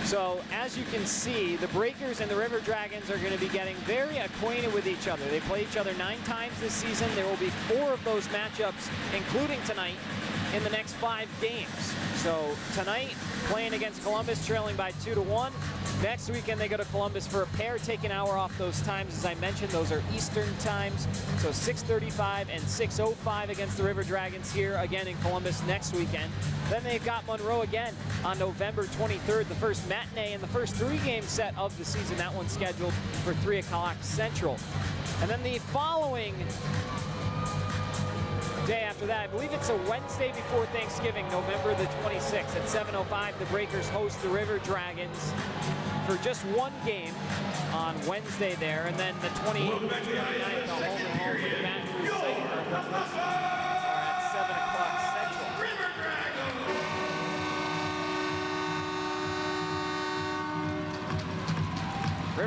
So as you can see, the Breakers and the River Dragons are going to be getting very acquainted with each other. They play each other 9 times this season. There will be 4 of those matchups, including tonight, in the next 5 games. So tonight, playing against Columbus, trailing by 2-1. Next weekend, they go to Columbus for a pair. Take an hour off those times. As I mentioned, those are Eastern times. So 6:35 and 6:05 against the River Dragons here again in Columbus next weekend. Then they've got Monroe again on November 23rd, the first matinee in the first 3-game set of the season. That one's scheduled for 3 o'clock Central. And then the following day after that, I believe it's a Wednesday before Thanksgiving, November the 26th at 7:05. The Breakers host the River Dragons for just 1 game on Wednesday there, and then the 28th and 29th, the home and home for the Matthews are at 7 o'clock Central.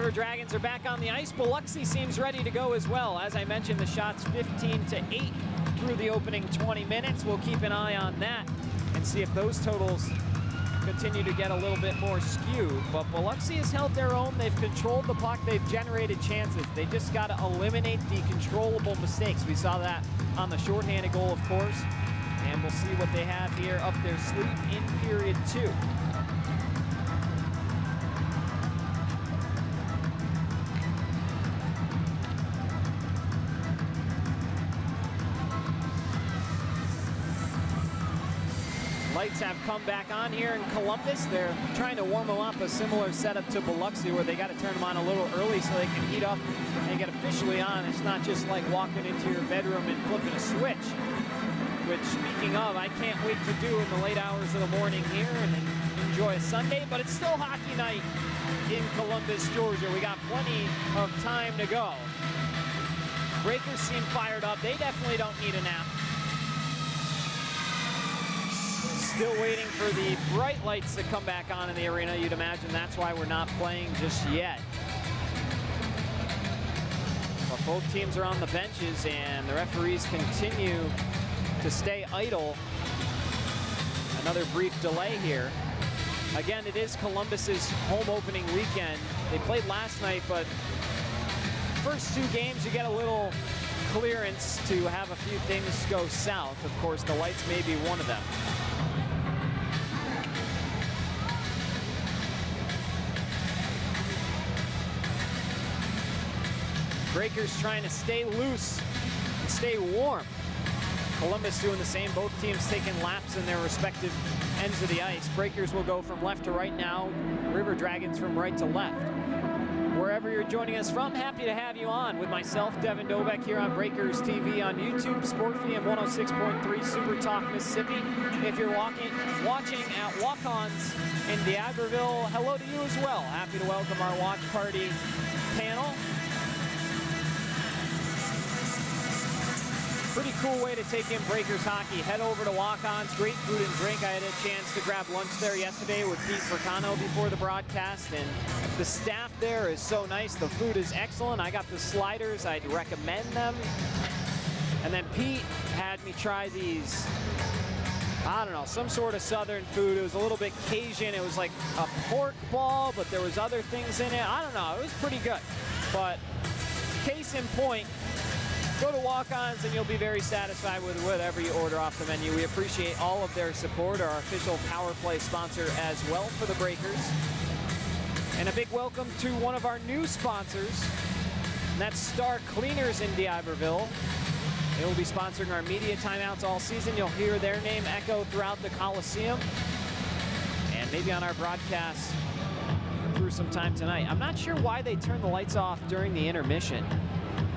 River Dragons are back on the ice. Biloxi seems ready to go as well. As I mentioned, the shots 15-8 through the opening 20 minutes. We'll keep an eye on that and see if those totals continue to get a little bit more skewed. But Biloxi has held their own. They've controlled the puck. They've generated chances. They just got to eliminate the controllable mistakes. We saw that on the shorthanded goal, of course. And we'll see what they have here up their sleeve in period 2. Lights have come back on here in Columbus. They're trying to warm them up, a similar setup to Biloxi, where they got to turn them on a little early so they can heat up and get officially on. It's not just like walking into your bedroom and flipping a switch, which, speaking of, I can't wait to do in the late hours of the morning here and enjoy a Sunday, but it's still hockey night in Columbus, Georgia. We got plenty of time to go. Breakers seem fired up. They definitely don't need a nap. Still waiting for the bright lights to come back on in the arena. You'd imagine that's why we're not playing just yet. But both teams are on the benches and the referees continue to stay idle. Another brief delay here. Again, it is Columbus's home opening weekend. They played last night, but first 2 games you get a little clearance to have a few things go south. Of course, the lights may be one of them. Breakers trying to stay loose and stay warm. Columbus doing the same. Both teams taking laps in their respective ends of the ice. Breakers will go from left to right now. River Dragons from right to left. Wherever you're joining us from, happy to have you on with myself, Devin Dobeck, here on Breakers TV on YouTube, SportFM 106.3 Super Talk Mississippi. If you're watching at Walk-Ons in D'Iberville, hello to you as well. Happy to welcome our watch party panel. Pretty cool way to take in Breakers hockey. Head over to Walk-Ons, great food and drink. I had a chance to grab lunch there yesterday with Pete Furcano before the broadcast, and the staff there is so nice. The food is excellent. I got the sliders. I'd recommend them. And then Pete had me try these, I don't know, some sort of southern food. It was a little bit Cajun. It was like a pork ball, but there was other things in it. I don't know. It was pretty good. But case in point, go to Walk-Ons and you'll be very satisfied with whatever you order off the menu. We appreciate all of their support, our official Power Play sponsor as well for the Breakers. And a big welcome to one of our new sponsors, and that's Star Cleaners in D'Iberville. They will be sponsoring our media timeouts all season. You'll hear their name echo throughout the Coliseum and maybe on our broadcast through some time tonight. I'm not sure why they turned the lights off during the intermission.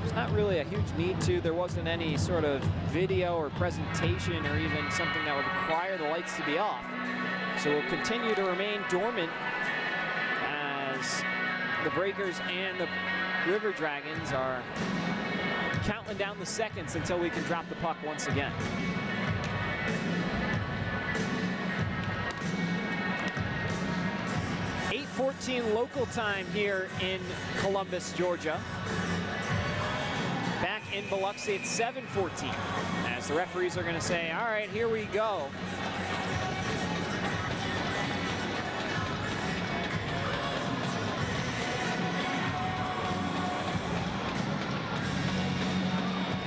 There's not really a huge need to. There wasn't any sort of video or presentation or even something that would require the lights to be off. So we'll continue to remain dormant as the Breakers and the River Dragons are counting down the seconds until we can drop the puck once again. .14 local time here in Columbus, Georgia. Back in Biloxi, it's 7:14, as the referees are going to say, all right, here we go.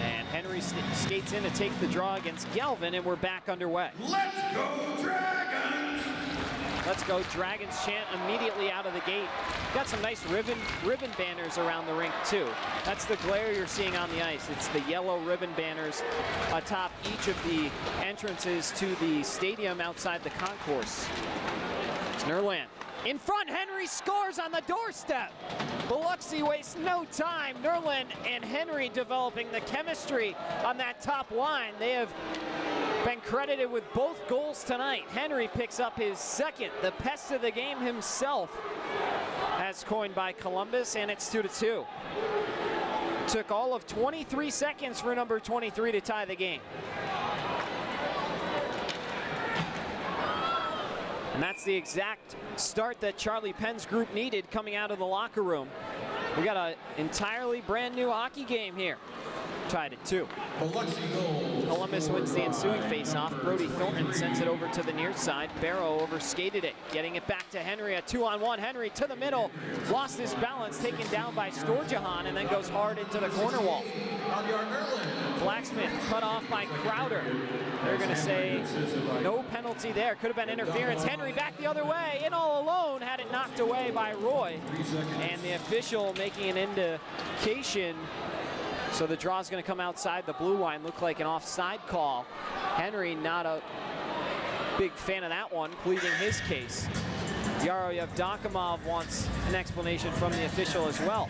And Henry skates in to take the draw against Galvin, and we're back underway. Let's go, Dragons! Let's go Dragons chant immediately out of the gate. Got some nice ribbon banners around the rink too. That's the glare you're seeing on the ice. It's the yellow ribbon banners atop each of the entrances to the stadium outside the concourse. It's Nerland. In front, Henry scores on the doorstep. Biloxi wastes no time. Nerland and Henry developing the chemistry on that top line. They have been credited with both goals tonight. Henry picks up his second, the pest of the game himself, as coined by Columbus, and it's 2-2. Took all of 23 seconds for number 23 to tie the game. And that's the exact start that Charlie Penn's group needed coming out of the locker room. We got an entirely brand new hockey game here. Tied at 2. Columbus wins the ensuing faceoff. Brody Thornton sends it over to the near side. Barrow overskated it, getting it back to Henry. A 2-on-1. Henry to the middle, lost his balance, taken down by Storjahan, and then goes hard into the corner wall. Blacksmith cut off by Crowder. They're going to say no penalty there. Could have been interference. Henry back the other way, in all alone, had it knocked away by Roy. And the official making an indication. So the draw is going to come outside the blue line. Looked like an offside call. Henry not a big fan of that one, pleading his case. Yaro Yevdokimov wants an explanation from the official as well.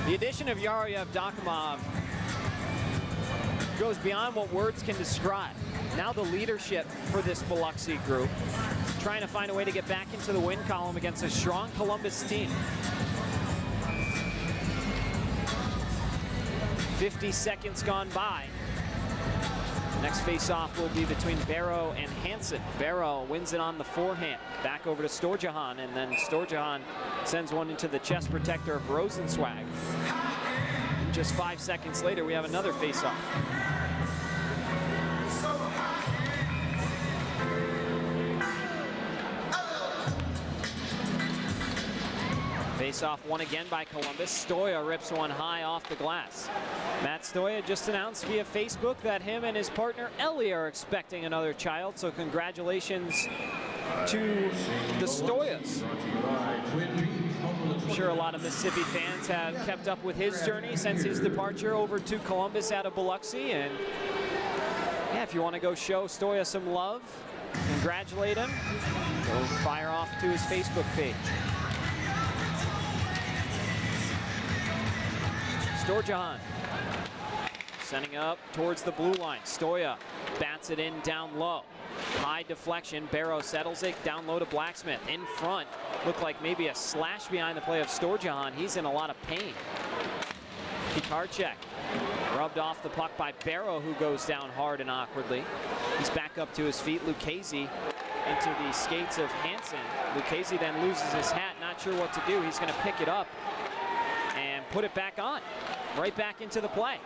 The addition of Yaro Yevdokimov goes beyond what words can describe. Now the leadership for this Biloxi group, trying to find a way to get back into the win column against a strong Columbus team. 50 seconds gone by. Next face-off will be between Barrow and Hansen. Barrow wins it on the forehand. Back over to Storjahan, and then Storjahan sends one into the chest protector of Rosenzweig. Just 5 seconds later, we have another face-off. Face-off won again by Columbus. Stoya rips one high off the glass. Matt Stoya just announced via Facebook that him and his partner Ellie are expecting another child, so congratulations to the Stoyas. I'm sure a lot of Mississippi fans have kept up with his journey since his departure over to Columbus out of Biloxi, and yeah, if you want to go show Stoya some love, congratulate him, go fire off to his Facebook page. Storjahan sending up towards the blue line. Stoya bats it in down low. High deflection. Barrow settles it down low to Blacksmith. In front. Looked like maybe a slash behind the play of Storjahan. He's in a lot of pain. Pikarczyk rubbed off the puck by Barrow, who goes down hard and awkwardly. He's back up to his feet. Lucchese into the skates of Hansen. Lucchese then loses his hat. Not sure what to do. He's going to pick it up and put it back on. Right back into the play.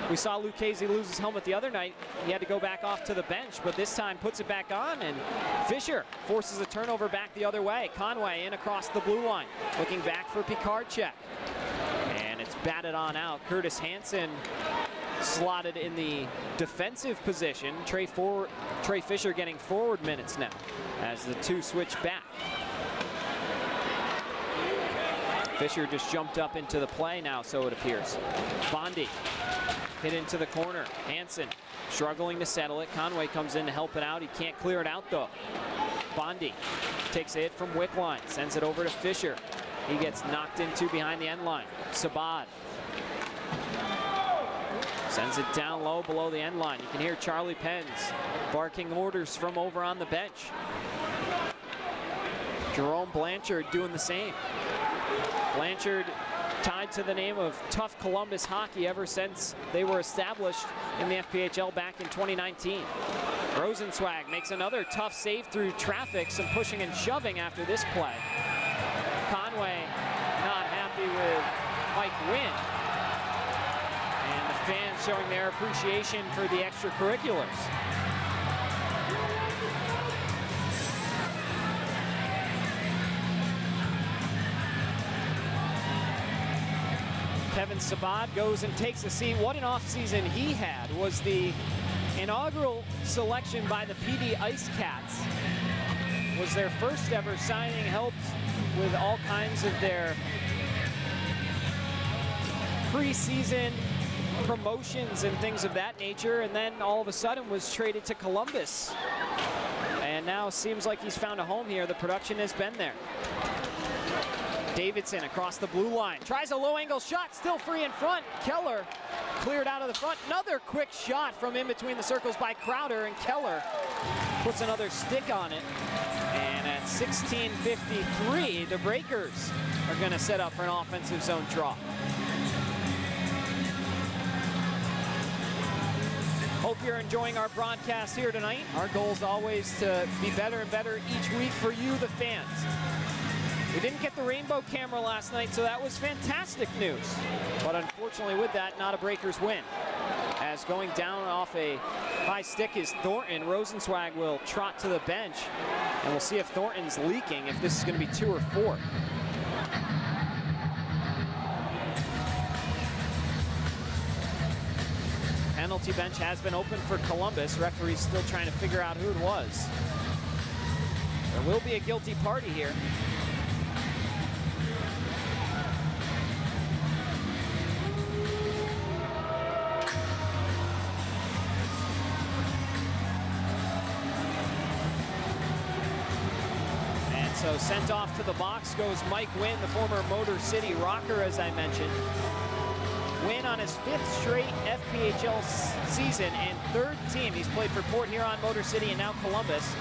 We saw Lucchese lose his helmet the other night. He had to go back off to the bench, but this time puts it back on, and Fisher forces a turnover back the other way. Conway in across the blue line, looking back for Pikarczyk. And it's batted on out. Curtis Hansen slotted in the defensive position. Trey Fisher getting forward minutes now as the two switch back. Fisher just jumped up into the play now, so it appears. Bondi hit into the corner. Hansen struggling to settle it. Conway comes in to help it out. He can't clear it out, though. Bondi takes a hit from Wickline, sends it over to Fisher. He gets knocked into behind the end line. Sabad sends it down low below the end line. You can hear Charlie Penn's barking orders from over on the bench. Jerome Blanchard doing the same. Blanchard tied to the name of tough Columbus hockey ever since they were established in the FPHL back in 2019. Rosenzweig makes another tough save through traffic, some pushing and shoving after this play. Conway not happy with Mike Wynn. And the fans showing their appreciation for the extracurriculars. Kevin Sabad goes and takes a seat. What an offseason he had. Was the inaugural selection by the PD Ice Cats. Was their first ever signing, helped with all kinds of their preseason promotions and things of that nature, and then all of a sudden was traded to Columbus. And now seems like he's found a home here. The production has been there. Davidson across the blue line, tries a low angle shot, still free in front. Keller cleared out of the front. Another quick shot from in between the circles by Crowder, and Keller puts another stick on it. And at 16:53, the Breakers are going to set up for an offensive zone draw. Hope you're enjoying our broadcast here tonight. Our goal is always to be better and better each week for you, the fans. We didn't get the rainbow camera last night, so that was fantastic news. But unfortunately with that, not a Breakers win. As going down off a high stick is Thornton. Rosenzweig will trot to the bench, and we'll see if Thornton's leaking, if this is going to be 2 or 4. Penalty bench has been open for Columbus. Referee's still trying to figure out who it was. There will be a guilty party here. And so sent off to the box goes Mike Wynn, the former Motor City Rocker, as I mentioned. Win on his 5th straight FPHL season and 3rd team. He's played for Port Huron, Motor City, and now Columbus.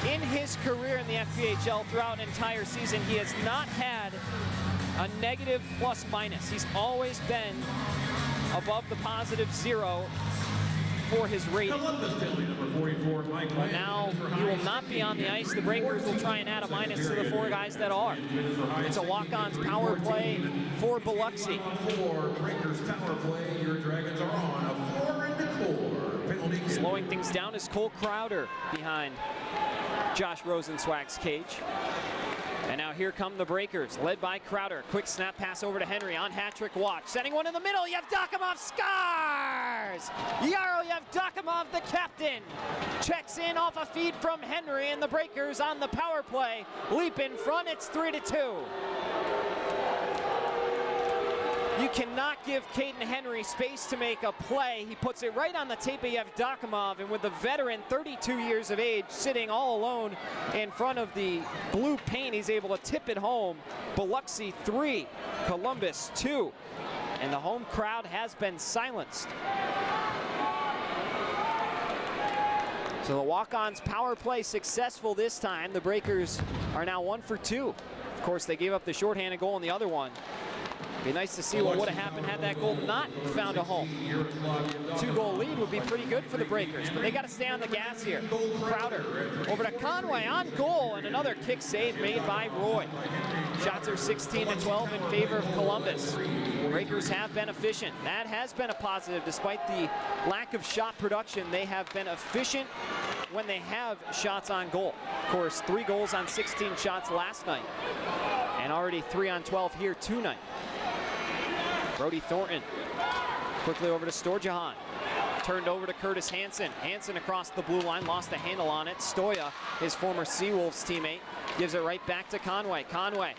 In his career in the FPHL throughout an entire season, he has not had a negative plus minus. He's always been above the positive 0 for his rating. But now he will not be on the ice. The Breakers will try and add a minus to the 4 guys that are. It's a walk-ons power play for Biloxi. Slowing things down is Cole Crowder behind Josh Rosenzweig's cage. And now here come the Breakers, led by Crowder. Quick snap pass over to Henry on hat-trick watch. Setting one in the middle, Yevdokimov scores! Yaro Yevdokimov, the captain, checks in off a feed from Henry, and the Breakers on the power play leap in front. It's 3-2. You cannot give Caden Henry space to make a play. He puts it right on the tape of Yevdokimov, and with the veteran, 32 years of age, sitting all alone in front of the blue paint, he's able to tip it home. Biloxi 3, Columbus 2, and the home crowd has been silenced. So the walk-ons power play successful this time. The Breakers are now 1 for 2. Of course, they gave up the shorthanded goal in the other one. Be nice to see what would have happened had that goal not found a home. 2-goal lead would be pretty good for the Breakers, but they got to stay on the gas here. Crowder over to Conway on goal, and another kick save made by Roy. Shots are 16-12 in favor of Columbus. Breakers have been efficient. That has been a positive. Despite the lack of shot production, they have been efficient when they have shots on goal. Of course, 3 goals on 16 shots last night, and already 3 on 12 here tonight. Brody Thornton quickly over to Storjahan. Turned over to Curtis Hansen. Hansen across the blue line, lost a handle on it. Stoya, his former Seawolves teammate, gives it right back to Conway. Conway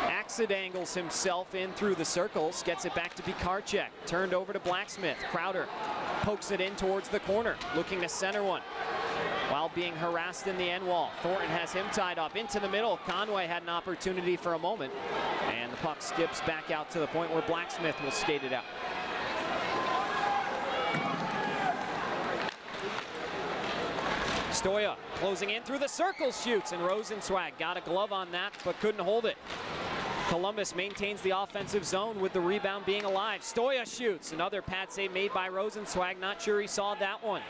accidentals himself in through the circles, gets it back to Bikarchek. Turned over to Blacksmith. Crowder pokes it in towards the corner, looking to center one while being harassed in the end wall. Thornton has him tied up into the middle. Conway had an opportunity for a moment, and the puck skips back out to the point where Blacksmith will skate it out. Stoya closing in through the circle, shoots, and Rosenzweig got a glove on that but couldn't hold it. Columbus maintains the offensive zone with the rebound being alive. Stoya shoots, another pad save made by Rosenzweig. Not sure he saw that one.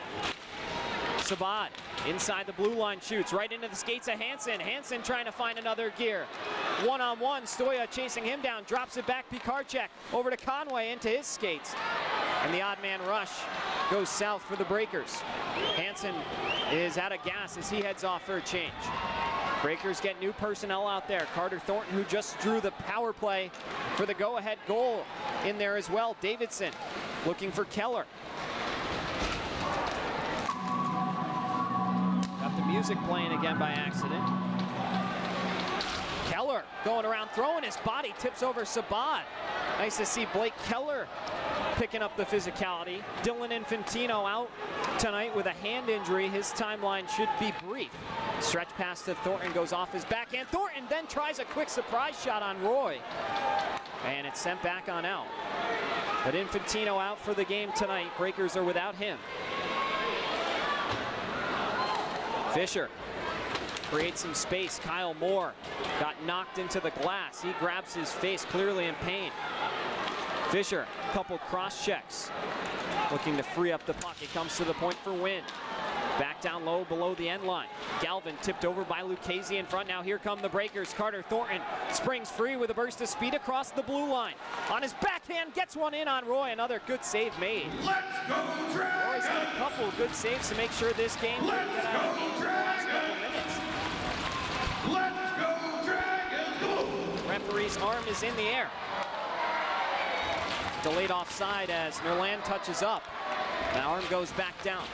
Sabad inside the blue line shoots right into the skates of Hansen. Hansen trying to find another gear. One-on-one, Stoya chasing him down, drops it back. Bikarchek over to Conway into his skates. And the odd man rush goes south for the Breakers. Hansen is out of gas as he heads off for a change. Breakers get new personnel out there. Carter Thornton, who just drew the power play for the go-ahead goal, in there as well. Davidson looking for Keller. Got the music playing again by accident. Keller going around, throwing his body, tips over Sabad. Nice to see Blake Keller picking up the physicality. Dylan Infantino out tonight with a hand injury. His timeline should be brief. Stretch pass to Thornton goes off his backhand. Thornton then tries a quick surprise shot on Roy, and it's sent back on out. But Infantino out for the game tonight. Breakers are without him. Fisher creates some space. Kyle Moore got knocked into the glass. He grabs his face, clearly in pain. Fisher, a couple cross checks. looking to free up the puck. It comes to the point for Wynn. Back down low below the end line. Galvin tipped over by Lucchese in front. Now here come the Breakers. Carter Thornton springs free with a burst of speed across the blue line. On his backhand, gets one in on Roy. Another good save made. Let's go Dragons! Roy's got a couple of good saves to make sure this game can get out of the last couple minutes. Let's go Dragons! Go! Referee's arm is in the air. Delayed offside as Nerland touches up. The arm goes back down.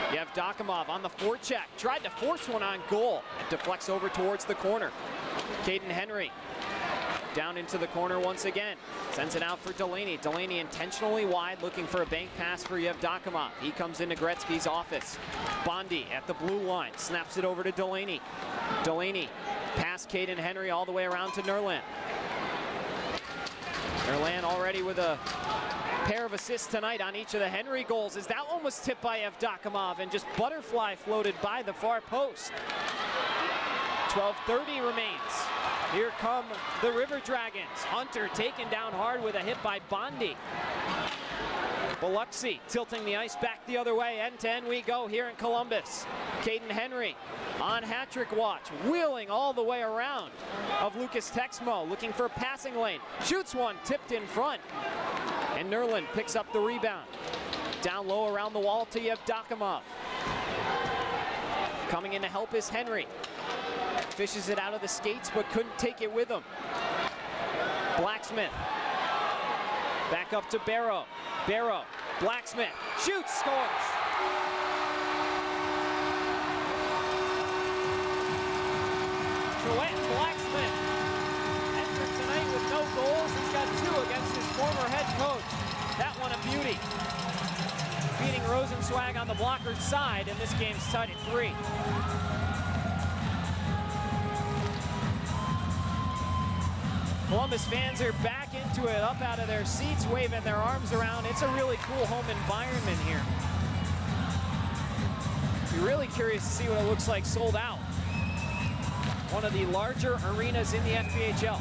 Yevdokimov on the forecheck, tried to force one on goal. It deflects over towards the corner. Caden Henry down into the corner once again. Sends it out for Delaney. Delaney intentionally wide, looking for a bank pass for Yevdokimov. He comes into Gretzky's office. Bondi at the blue line, snaps it over to Delaney. Delaney past Caden Henry all the way around to Nerland. Nerland already with a pair of assists tonight on each of the Henry goals, as that one was tipped by Yevdokimov and just butterfly floated by the far post. 12:30 remains. Here come the River Dragons. Hunter taken down hard with a hit by Bondi. Biloxi tilting the ice back the other way. End to end we go here in Columbus. Caden Henry on hat-trick watch, wheeling all the way around of Lucas Texmo, looking for a passing lane. Shoots one, tipped in front. And Nerland picks up the rebound. Down low around the wall to Yevdokimov. Coming in to help is Henry. Fishes it out of the skates, but couldn't take it with him. Blacksmith. Back up to Barrow. Barrow, Blacksmith, shoots, scores. Joanne Blacksmith entered tonight with no goals. He's got 2 against his former head coach. That one a beauty. Beating Rosenzweig on the blocker's side, and this game's tied at 3. Columbus fans are back into it, up out of their seats, waving their arms around. It's a really cool home environment here. You're really curious to see what it looks like sold out. One of the larger arenas in the FPHL.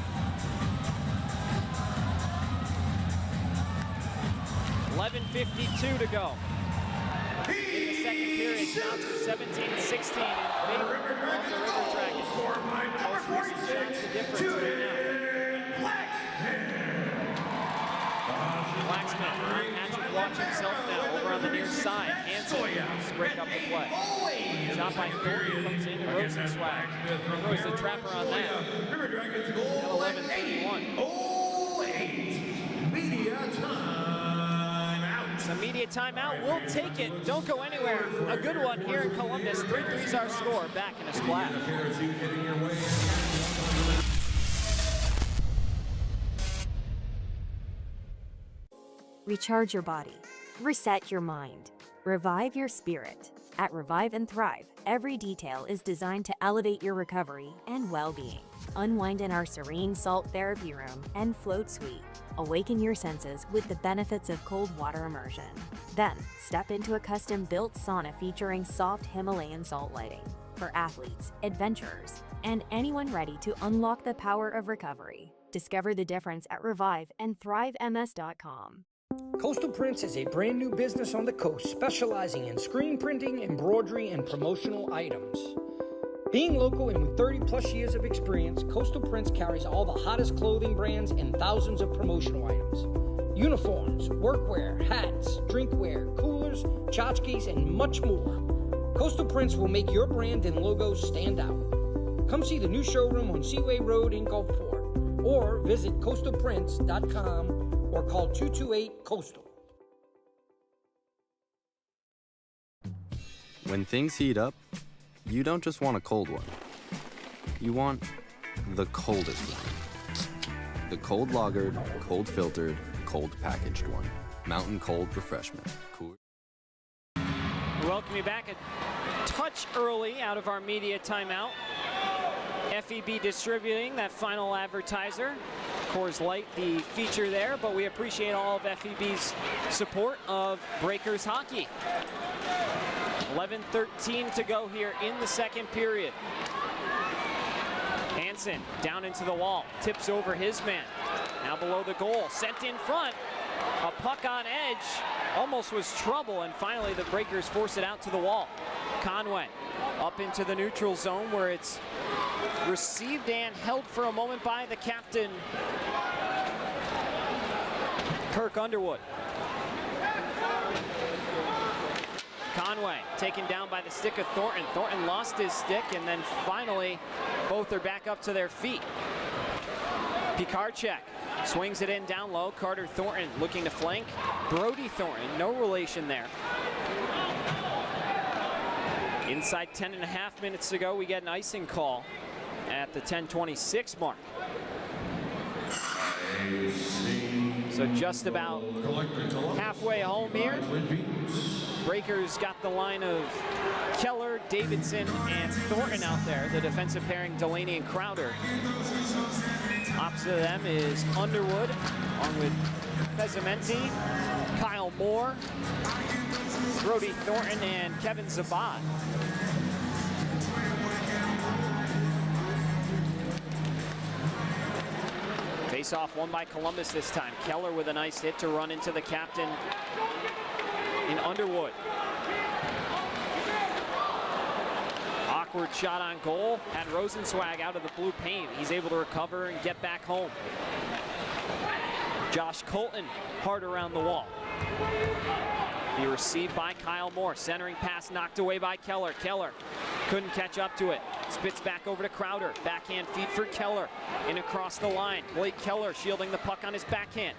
11:52 to go. In the second period, counts for 17-16 in favor of the River Dragons. Most recent shots the difference right now. Blacksmith on Patrick watch himself now over on the near side. Hansen break up the play. Shot by Thornton, comes into Rosenzweig. Throws the trapper on that. At 11:31. Media timeout. Some media timeout. We'll take it. Don't go anywhere. A good one here in Columbus. 3-3's our score. Back in a splash. Recharge your body. Reset your mind. Revive your spirit. At Revive and Thrive, every detail is designed to elevate your recovery and well-being. Unwind in our serene salt therapy room and float suite. Awaken your senses with the benefits of cold water immersion. Then, step into a custom-built sauna featuring soft Himalayan salt lighting for athletes, adventurers, and anyone ready to unlock the power of recovery. Discover the difference at reviveandthrivems.com. Coastal Prints is a brand new business on the coast specializing in screen printing, embroidery, and promotional items. Being local and with 30 plus years of experience, Coastal Prints carries all the hottest clothing brands and thousands of promotional items. Uniforms, workwear, hats, drinkware, coolers, tchotchkes, and much more. Coastal Prints will make your brand and logo stand out. Come see the new showroom on Seaway Road in Gulfport or visit coastalprints.com or call 228-COASTAL. When things heat up, you don't just want a cold one. You want the coldest one. The cold lagered, cold filtered, cold packaged one. Mountain Cold Refreshment. Cool. Welcome you back a touch early out of our media timeout. FEB distributing that final advertiser. Coors Light, the feature there, but we appreciate all of FEB's support of Breakers hockey. 11:13 to go here in the second period. Hansen down into the wall, tips over his man. now below the goal, sent in front. A puck on edge, almost was trouble, and finally the Breakers force it out to the wall. Conway up into the neutral zone where it's received and held for a moment by the captain, Kirk Underwood. Conway taken down by the stick of Thornton. Thornton lost his stick, and then finally both are back up to their feet. Pikarczyk swings it in down low. Carter Thornton looking to flank. Brody Thornton, no relation there. Inside 10.5 minutes to go, we get an icing call at the 10:26 mark. So just about halfway home here. Breakers got the line of Keller, Davidson, and Thornton out there, the defensive pairing Delaney and Crowder. Opposite of them is Underwood, along with Pesamenti, Kyle Moore, Brody Thornton, and Kevin Zabad. Face-off won by Columbus this time. Keller with a nice hit to run into the captain in Underwood. Awkward shot on goal, had Rosenzweig out of the blue paint. He's able to recover and get back home. Josh Colton hard around the wall. He received by Kyle Moore. Centering pass knocked away by Keller. Keller couldn't catch up to it. Spits back over to Crowder. Backhand feed for Keller. In across the line. Blake Keller shielding the puck on his backhand.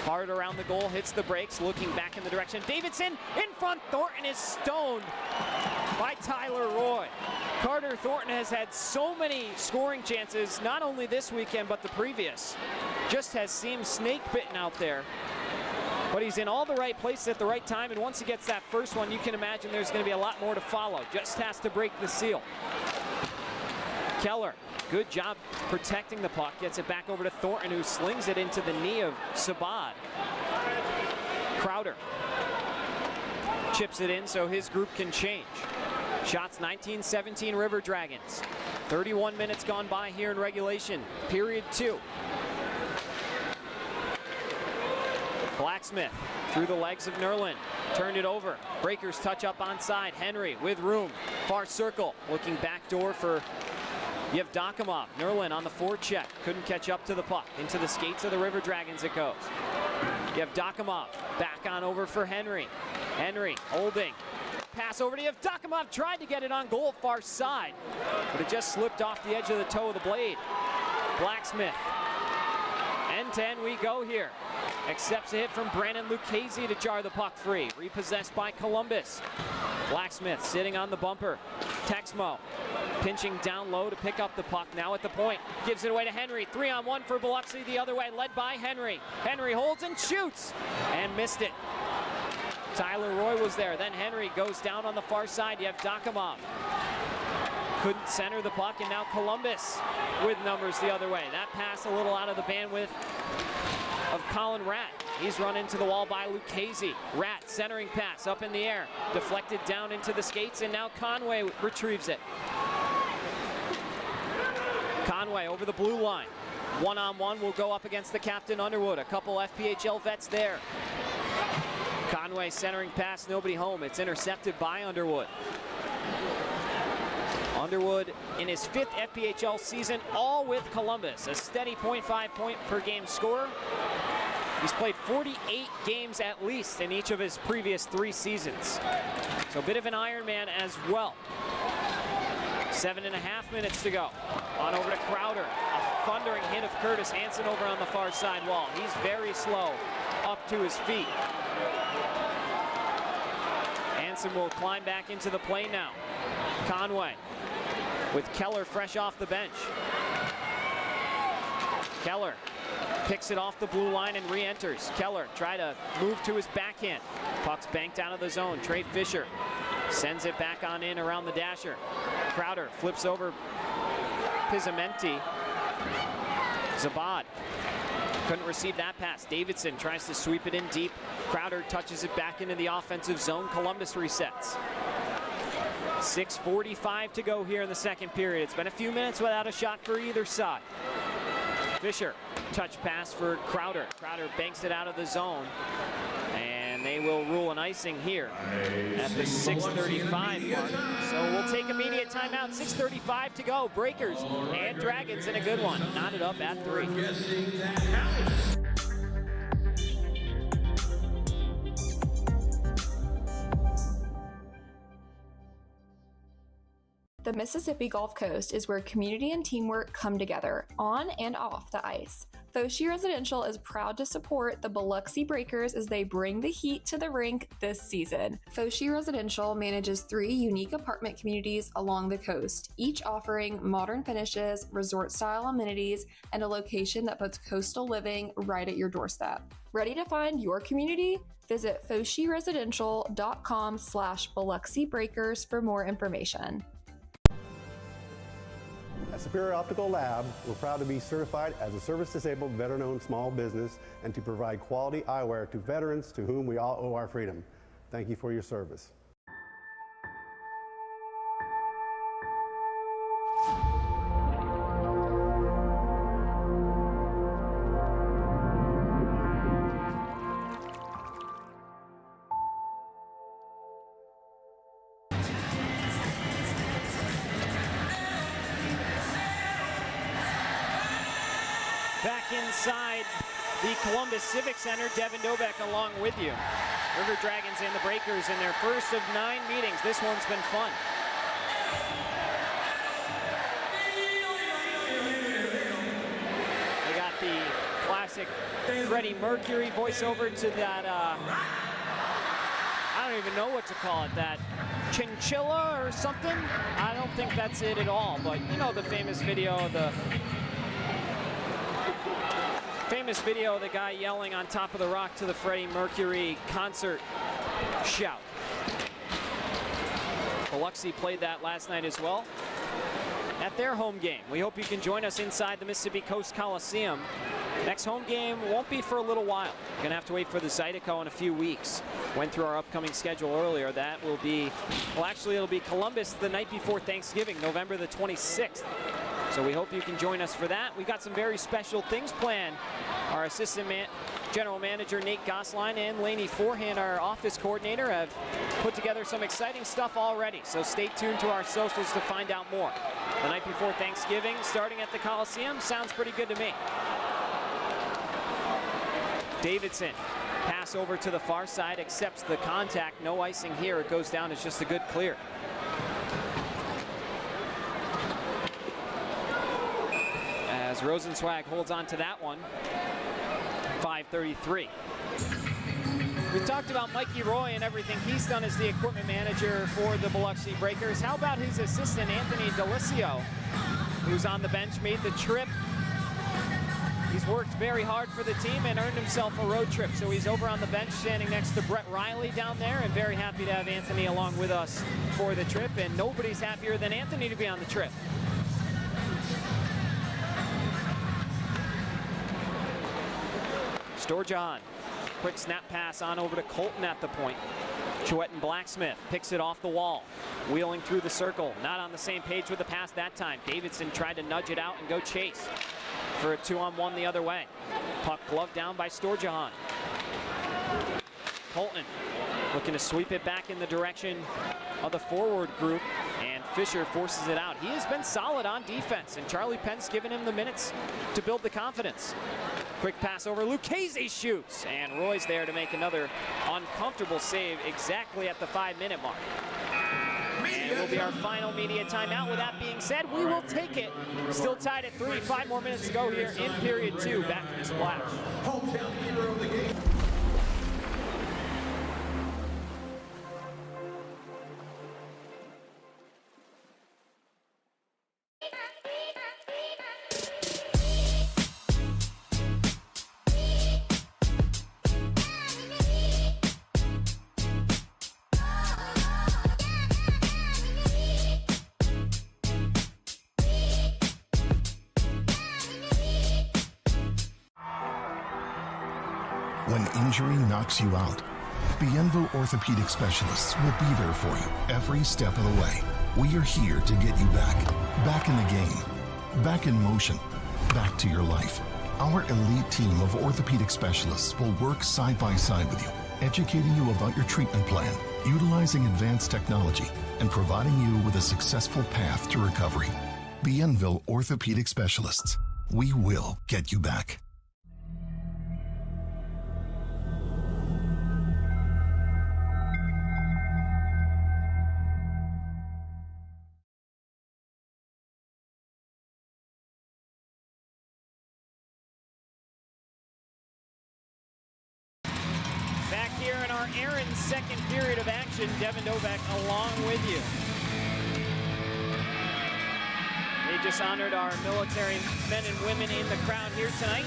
Hard around the goal, hits the brakes, looking back in the direction. Davidson in front. Thornton is stoned by Tyler Roy. Carter Thornton has had so many scoring chances, not only this weekend, but the previous. Just has seemed snake bitten out there. But he's in all the right places at the right time, and once he gets that first one, you can imagine there's going to be a lot more to follow. Just has to break the seal. Keller, good job protecting the puck. Gets it back over to Thornton, who slings it into the knee of Sabad. Crowder chips it in so his group can change. Shots 19-17 River Dragons. 31 minutes gone by here in regulation. Period 2. Blacksmith through the legs of Nerlin. Turned it over. Breakers touch up onside. Henry with room. Far circle. Looking back door for Yevdokimov. Nerlin on the forecheck. Couldn't catch up to the puck. Into the skates of the River Dragons it goes. Yevdokimov back on over for Henry. Henry holding. Pass over to Yevdokimov. Tried to get it on goal far side, but it just slipped off the edge of the toe of the blade. Blacksmith. End-to-end we go here. Accepts a hit from Brandon Lucchese to jar the puck free. Repossessed by Columbus. Blacksmith sitting on the bumper. Texmo pinching down low to pick up the puck. Now at the point. Gives it away to Henry. 3-on-1 for Biloxi the other way. Led by Henry. Henry holds and shoots. And missed it. Tyler Roy was there. Then Henry goes down on the far side. Yevdokimov couldn't center the puck, and now Columbus with numbers the other way. That pass a little out of the bandwidth of Colin Ratt. He's run into the wall by Lucchese. Ratt centering pass up in the air. Deflected down into the skates, and now Conway retrieves it. Conway over the blue line. 1-on-1 will go up against the captain Underwood. A couple FPHL vets there. Conway centering pass, nobody home. It's intercepted by Underwood. Underwood in his 5th FPHL season, all with Columbus. A steady 0.5 point per game scorer. He's played 48 games at least in each of his previous 3 seasons. So a bit of an Iron Man as well. 7.5 minutes to go. On over to Crowder. A thundering hit of Curtis Hansen over on the far side wall. He's very slow up to his feet. Hansen will climb back into the play now. Conway with Keller fresh off the bench. Keller picks it off the blue line and re-enters. Keller try to move to his backhand. Puck's banked out of the zone. Trey Fisher sends it back on in around the dasher. Crowder flips over Pisamenti. Zabad couldn't receive that pass. Davidson tries to sweep it in deep. Crowder touches it back into the offensive zone. Columbus resets. 6:45 to go here in the second period. It's been a few minutes without a shot for either side. Fisher, touch pass for Crowder. Crowder banks it out of the zone. And they will rule an icing here at the 6:35 mark. So we'll take immediate timeout. 6:35 to go. Breakers and Dragons in a good one. Knotted up at 3. The Mississippi Gulf Coast is where community and teamwork come together on and off the ice. Fosi Residential is proud to support the Biloxi Breakers as they bring the heat to the rink this season. Fosi Residential manages 3 unique apartment communities along the coast, each offering modern finishes, resort-style amenities, and a location that puts coastal living right at your doorstep. Ready to find your community? Visit foshiresidential.com/Biloxi Breakers for more information. At Superior Optical Lab, we're proud to be certified as a service-disabled, veteran-owned small business and to provide quality eyewear to veterans to whom we all owe our freedom. Thank you for your service. Back inside the Columbus Civic Center, Devin Dobek along with you. River Dragons and the Breakers in their first of 9 meetings. This one's been fun. They got the classic Freddie Mercury voiceover to that, I don't even know what to call it, that chinchilla or something? I don't think that's it at all, but you know the famous video of the guy yelling on top of the rock to the Freddie Mercury concert shout. Biloxi played that last night as well at their home game. We hope you can join us inside the Mississippi Coast Coliseum. Next home game won't be for a little while. We're gonna have to wait for the Zydeco in a few weeks. Went through our upcoming schedule earlier. That will be, well, actually it'll be Columbus the night before Thanksgiving, November the 26th. So we hope you can join us for that. We've got some very special things planned. Our assistant general manager, Nate Gosline, and Lainey Forehand, our office coordinator, have put together some exciting stuff already. So stay tuned to our socials to find out more. The night before Thanksgiving, starting at the Coliseum, sounds pretty good to me. Davidson, pass over to the far side, accepts the contact. No icing here. It goes down as just a good clear. As Rosenzweig holds on to that one. 5:33. We talked about Mikey Roy and everything he's done as the equipment manager for the Biloxi Breakers. How about his assistant, Anthony Delicio, who's on the bench, made the trip. He's worked very hard for the team and earned himself a road trip. So he's over on the bench standing next to Brett Riley down there, and very happy to have Anthony along with us for the trip. And nobody's happier than Anthony to be on the trip. Storjohn, quick snap pass on over to Colton at the point. Chouette and Blacksmith picks it off the wall. Wheeling through the circle, not on the same page with the pass that time. Davidson tried to nudge it out and go chase for a 2-on-1 the other way. Puck gloved down by Storjohn. Colton looking to sweep it back in the direction of the forward group, and Fisher forces it out. He has been solid on defense, and Charlie Penn's given him the minutes to build the confidence. Quick pass over, Lucchese shoots, and Roy's there to make another uncomfortable save exactly at the 5-minute mark. And it will be our final media timeout. With that being said, we will take it. Still tied at 3, 5 more minutes to go here in period 2. Back to the Splash. Hometown hero of the game. When injury knocks you out, Bienville Orthopedic Specialists will be there for you every step of the way. We are here to get you back in the game, back in motion, back to your life. Our elite team of orthopedic specialists will work side by side with you, educating you about your treatment plan, utilizing advanced technology, and providing you with a successful path to recovery. Bienville Orthopedic Specialists. We will get you back. Back here in our Aaron's second period of action, Devin Novak along with you. They just honored our military men and women in the crowd here tonight.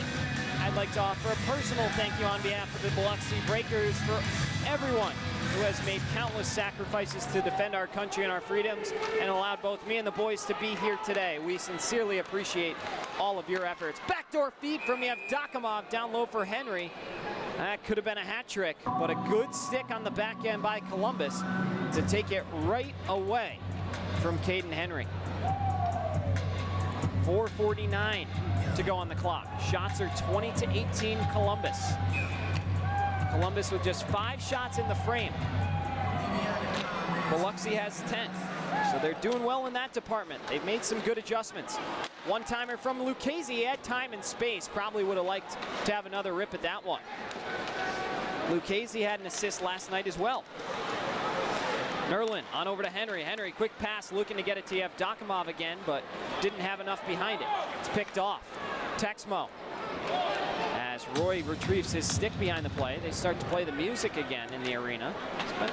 I'd like to offer a personal thank you on behalf of the Biloxi Breakers for everyone who has made countless sacrifices to defend our country and our freedoms and allowed both me and the boys to be here today. We sincerely appreciate all of your efforts. Backdoor feed from Yevdokimov down low for Henry. That could have been a hat trick, but a good stick on the back end by Columbus to take it right away from Caden Henry. 4:49 to go on the clock. Shots are 20-18 Columbus. Columbus with just 5 shots in the frame. Biloxi has 10. So they're doing well in that department. They've made some good adjustments. One-timer from Lucchese, had time and space. Probably would have liked to have another rip at that one. Lucchese had an assist last night as well. Nerlin on over to Henry. Henry, quick pass, looking to get it to Yevdokimov again, but didn't have enough behind it. It's picked off. Texmo. As Roy retrieves his stick behind the play, they start to play the music again in the arena. It's been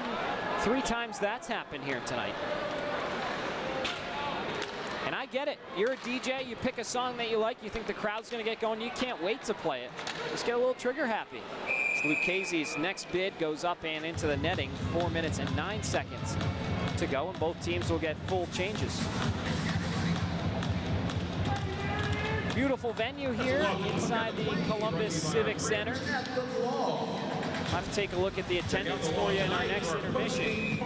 3 times that's happened here tonight. And I get it. You're a DJ, you pick a song that you like, you think the crowd's going to get going, you can't wait to play it. Just get a little trigger happy. Lucchese's next bid goes up and into the netting. 4 minutes and 9 seconds to go, and both teams will get full changes. Beautiful venue here inside the Columbus Civic Center. I'll have to take a look at the attendance for you in our next intermission.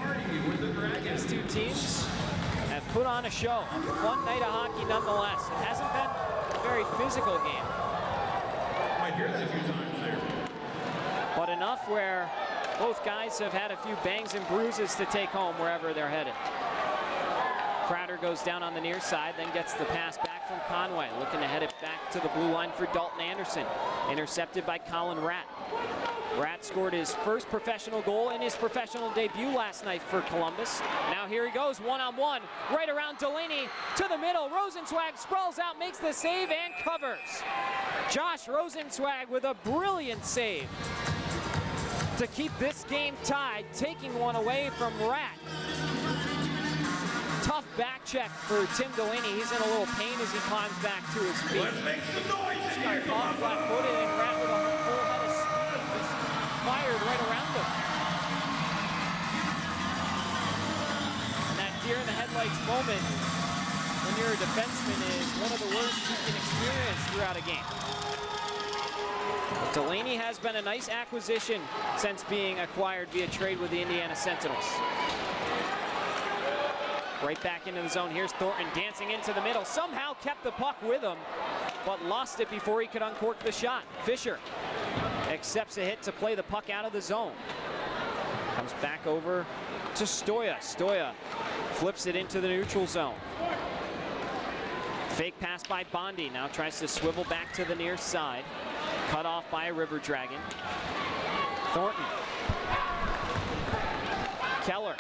These two teams have put on a show. A fun night of hockey nonetheless. It hasn't been a very physical game. Might hear that a few times there. But enough where both guys have had a few bangs and bruises to take home wherever they're headed. Crowder goes down on the near side, then gets the pass back from Conway, looking to head it back to the blue line for Dalton Anderson. Intercepted by Colin Ratt. Ratt scored his first professional goal in his professional debut last night for Columbus. Now here he goes, one-on-one, right around Delaney to the middle. Rosenzweig sprawls out, makes the save, and covers. Josh Rosenzweig with a brilliant save to keep this game tied, taking one away from Ratt. Tough back check for Tim Delaney. He's in a little pain as he climbs back to his feet. Let's make some noise here. Off flat-footed, and Ratt with a full head of speed just fired right around him. And that deer in the headlights moment when you're a defenseman is one of the worst you can experience throughout a game. But Delaney has been a nice acquisition since being acquired via trade with the Indiana Sentinels. Right back into the zone. Here's Thornton dancing into the middle. Somehow kept the puck with him, but lost it before he could uncork the shot. Fisher accepts a hit to play the puck out of the zone. Comes back over to Stoya. Stoya flips it into the neutral zone. Fake pass by Bondi. Now tries to swivel back to the near side. Cut off by a River Dragon. Thornton. Keller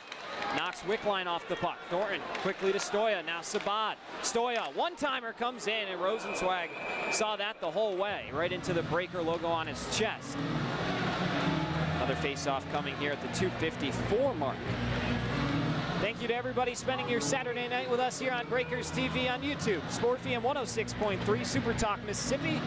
knocks Wickline off the puck. Thornton quickly to Stoya. Now Sabad. Stoya, one-timer comes in, and Rosenzweig saw that the whole way, right into the Breaker logo on his chest. Another face-off coming here at the 2:54 mark. Thank you to everybody spending your Saturday night with us here on Breakers TV on YouTube. Sport FM 106.3, Super Talk Mississippi.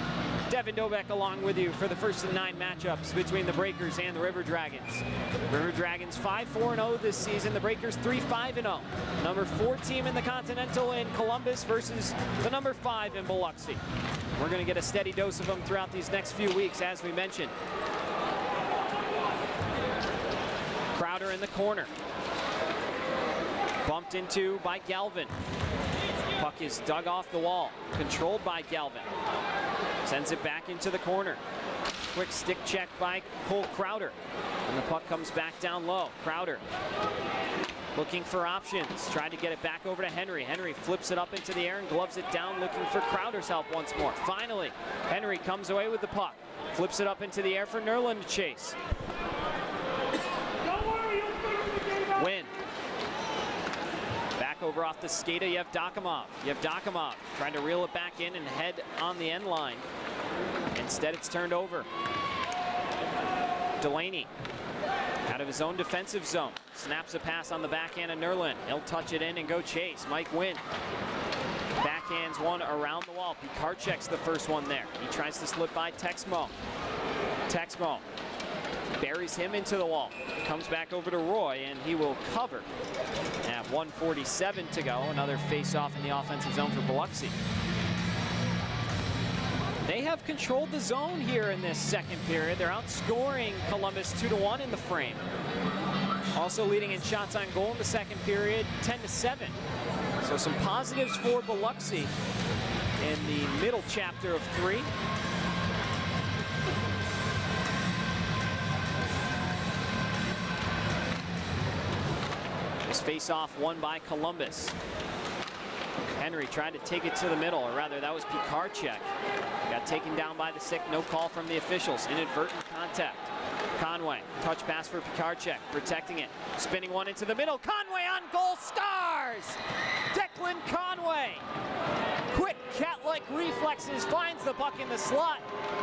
Devin Dobek along with you for the first of the 9 matchups between the Breakers and the River Dragons. River Dragons 5-4-0 this season. The Breakers 3-5-0. Number 4 team in the Continental in Columbus versus the number 5 in Biloxi. We're going to get a steady dose of them throughout these next few weeks, as we mentioned. Crowder in the corner. Bumped into by Galvin. Puck is dug off the wall. Controlled by Galvin. Sends it back into the corner. Quick stick check by Cole Crowder. And the puck comes back down low. Crowder looking for options. Tried to get it back over to Henry. Henry flips it up into the air and gloves it down, looking for Crowder's help once more. Finally, Henry comes away with the puck. Flips it up into the air for Nerlin to chase. Win. Back over off the skater, Yevdokimov. Yevdokimov trying to reel it back in and head on the end line. Instead, it's turned over. Delaney out of his own defensive zone. Snaps a pass on the backhand of Nerlin. He'll touch it in and go chase. Mike Wynn backhands one around the wall. Pikarczyk's the first one there. He tries to slip by Texmo. Texmo buries him into the wall. Comes back over to Roy, and he will cover. At 1:47 to go, another face-off in the offensive zone for Biloxi. They have controlled the zone here in this second period. They're outscoring Columbus 2-1 in the frame. Also leading in shots on goal in the second period, 10-7. So some positives for Biloxi in the middle chapter of 3. This face-off won by Columbus. Henry tried to take it to the middle, or rather that was Pikarczyk. Got taken down by the stick, no call from the officials. Inadvertent contact. Conway, touch pass for Pikarczyk, protecting it. Spinning one into the middle, Conway on goal, scars! Declan Conway, quick cat-like reflexes, finds the puck in the slot.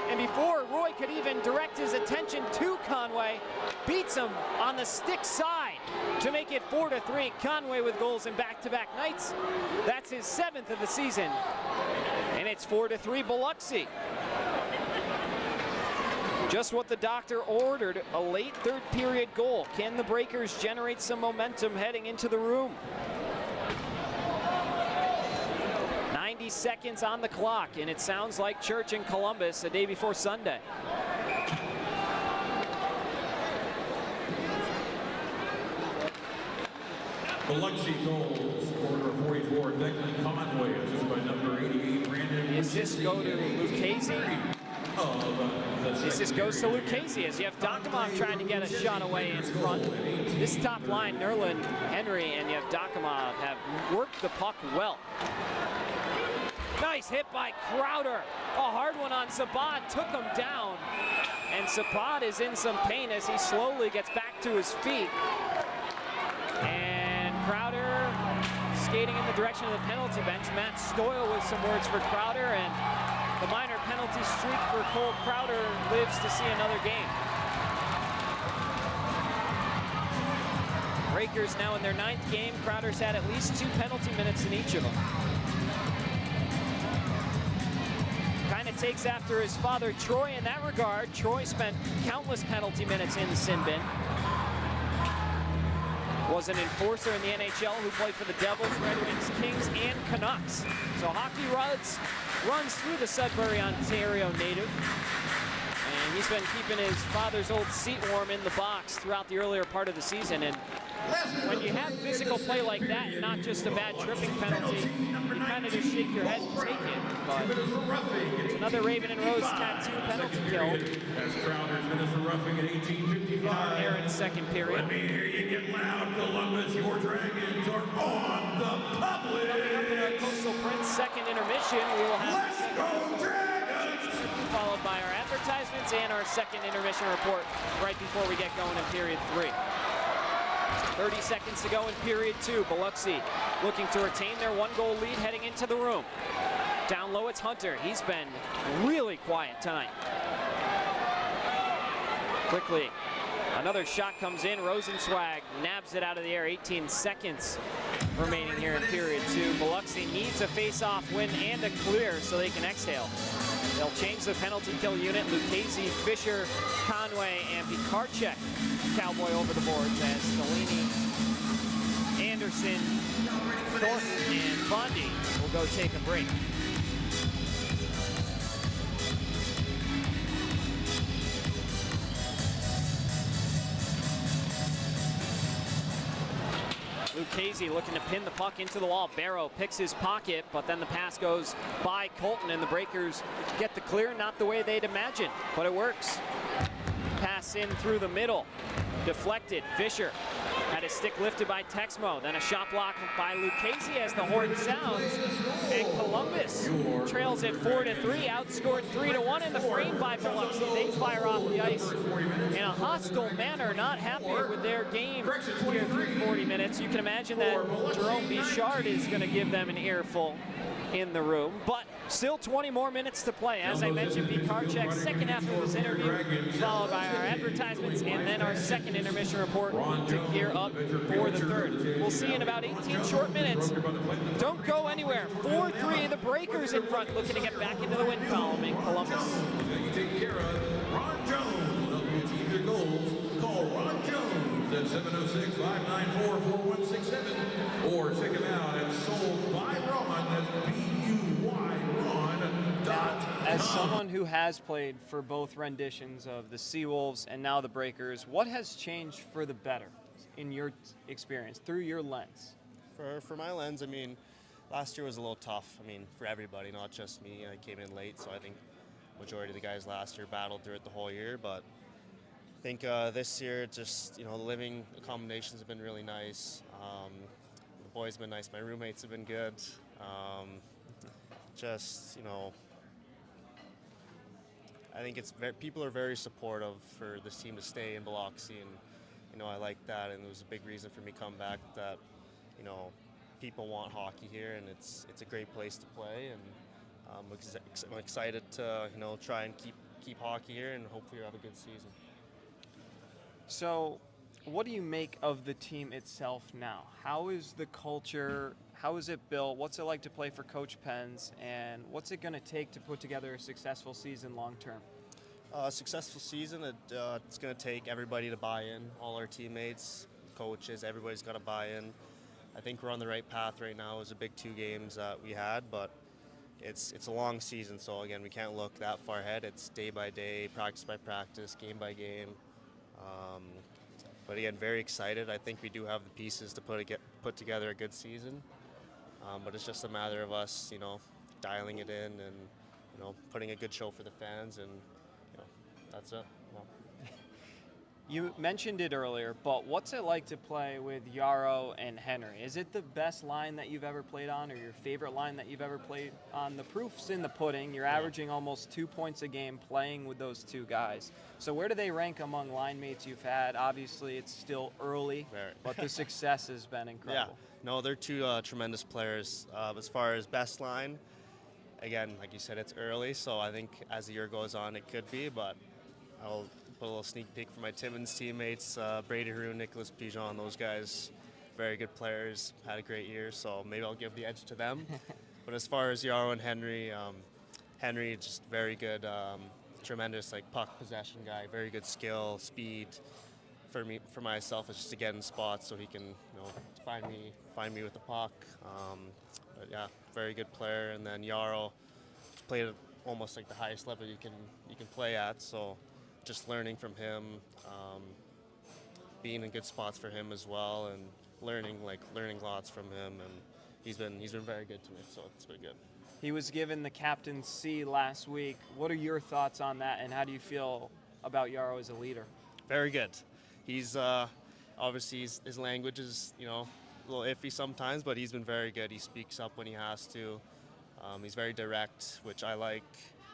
And before Roy could even direct his attention to Conway, beats him on the stick side to make it 4-3. Conway with goals in back-to-back nights. That's his 7th of the season. And it's 4-3 Biloxi. Just what the doctor ordered, a late third period goal. Can the Breakers generate some momentum heading into the room? 90 seconds on the clock, and it sounds like church in Columbus a day before Sunday. Biloxi goals, quarter 44, Declan Conway, assisted by number 88, Brandon. Does this go to Lucchese? This goes to Lucchese as you have Yevdokimov trying to get a shot away in front. This top line, Nerlin, Henry, and Yevdokimov have worked the puck well. Nice hit by Crowder. A hard one on Sabat, took him down. And Sabat is in some pain as he slowly gets back to his feet. And Crowder skating in the direction of the penalty bench. Matt Stoyle with some words for Crowder, and the minor penalty streak for Cole Crowder lives to see another game. Breakers now in their 9th game. Crowder's had at least 2 penalty minutes in each of them. Kind of takes after his father Troy in that regard. Troy spent countless penalty minutes in the sin bin. Was an enforcer in the NHL who played for the Devils, Red Wings, Kings, and Canucks. So hockey runs through the Sudbury, Ontario native. And he's been keeping his father's old seat warm in the box throughout the earlier part of the season. And when you have physical play like that and not just a bad tripping penalty, you kind of just shake your head and take it. But it's another Raven and Rose tattoo penalty kill. As Crowder's minutes for roughing at 18:55. Here in second period. Let me hear you get loud, Columbus. Your Dragons are on the public. Coming up in our Coastal Prince second intermission, we will have Let's go Dragons! followed by our advertisements and our second intermission report right before we get going in period 3. 30 seconds to go in period 2. Biloxi looking to retain their 1-goal lead heading into the room. Down low, it's Hunter. He's been really quiet tonight. Quickly, another shot comes in. Rosenzweig nabs it out of the air. 18 seconds remaining here in period 2. Biloxi needs a face-off win and a clear so they can exhale. They'll change the penalty kill unit. Lucchese, Fisher, Conway, and Pikarczyk cowboy over the boards as Delaney, Anderson, Thornton, and Bondi will go take a break. Lucchese looking to pin the puck into the wall. Barrow picks his pocket, but then the pass goes by Colton, and the Breakers get the clear, not the way they'd imagined, but it works. Pass in through the middle, deflected. Fisher had his stick lifted by Texmo, then a shot block by Lucchese as the horn sounds, and Columbus trails at 4-3, outscored 3-1 in the frame by Biloxi. They fire off the ice in a hostile manner, not happy with their game here through 40 minutes. You can imagine that Jerome Bichard is going to give them an earful in the room, but still 20 more minutes to play. As I mentioned, Pete Karchek's second half of this interview, followed by our advertisements, and then our second intermission report to gear up for the third. We'll see in about 18 short minutes. Don't go anywhere. 4-3, the Breakers in front, looking to get back into the win column in Columbus. Take care of Ron Jones. Help you achieve your goals. Call Ron Jones at 706-594-4167 or check him out at Sold by Ron. That's BUYRon.com. As someone who has played for both renditions of the Seawolves and now the Breakers, what has changed for the better in your experience, through your lens? For my lens, I mean, last year was a little tough. I mean, for everybody, not just me. I came in late, so I think majority of the guys last year battled through it the whole year. But I think this year, just, the living accommodations have been really nice. The boys have been nice. My roommates have been good. I think people are very supportive for this team to stay in Biloxi, and I like that, and it was a big reason for me coming back, that people want hockey here, and it's a great place to play, and I'm excited to try and keep hockey here, and hopefully have a good season. So, what do you make of the team itself now? How is the culture? How is it built? What's it like to play for Coach Pens? And what's it going to take to put together a successful season long term? A successful season, it's going to take everybody to buy in. All our teammates, coaches, everybody's got to buy in. I think we're on the right path right now. It was a big 2 games that we had, but it's a long season. So again, we can't look that far ahead. It's day by day, practice by practice, game by game. But again, very excited. I think we do have the pieces to put together a good season. But it's just a matter of us, dialing it in and, putting a good show for the fans, and, that's it. Well. You mentioned it earlier, but what's it like to play with Yarrow and Henry? Is it the best line that you've ever played on, or your favorite line that you've ever played on? The proof's in the pudding. You're averaging almost 2 points a game playing with those 2 guys. So where do they rank among line mates you've had? Obviously, it's still early, but the success has been incredible. Yeah, no, they're 2 tremendous players. As far as best line, again, like you said, it's early, so I think as the year goes on, it could be, but I'll put a little sneak peek for my Timmins teammates, Brady Haroon, Nicholas Pigeon, those guys, very good players, had a great year, so maybe I'll give the edge to them. But as far as Yarrow and Henry, Henry just very good, tremendous puck possession guy, very good skill, speed. For myself, it's just to get in spots so he can find me with the puck. But yeah, very good player. And then Yarrow played at almost the highest level you can play at, so just learning from him, being in good spots for him as well, and learning lots from him, and he's been very good to me, so it's been good. He was given the captain's C last week. What are your thoughts on that, and how do you feel about Yarrow as a leader? Very good. He's obviously his language is a little iffy sometimes, but he's been very good. He speaks up when he has to. He's very direct, which I like.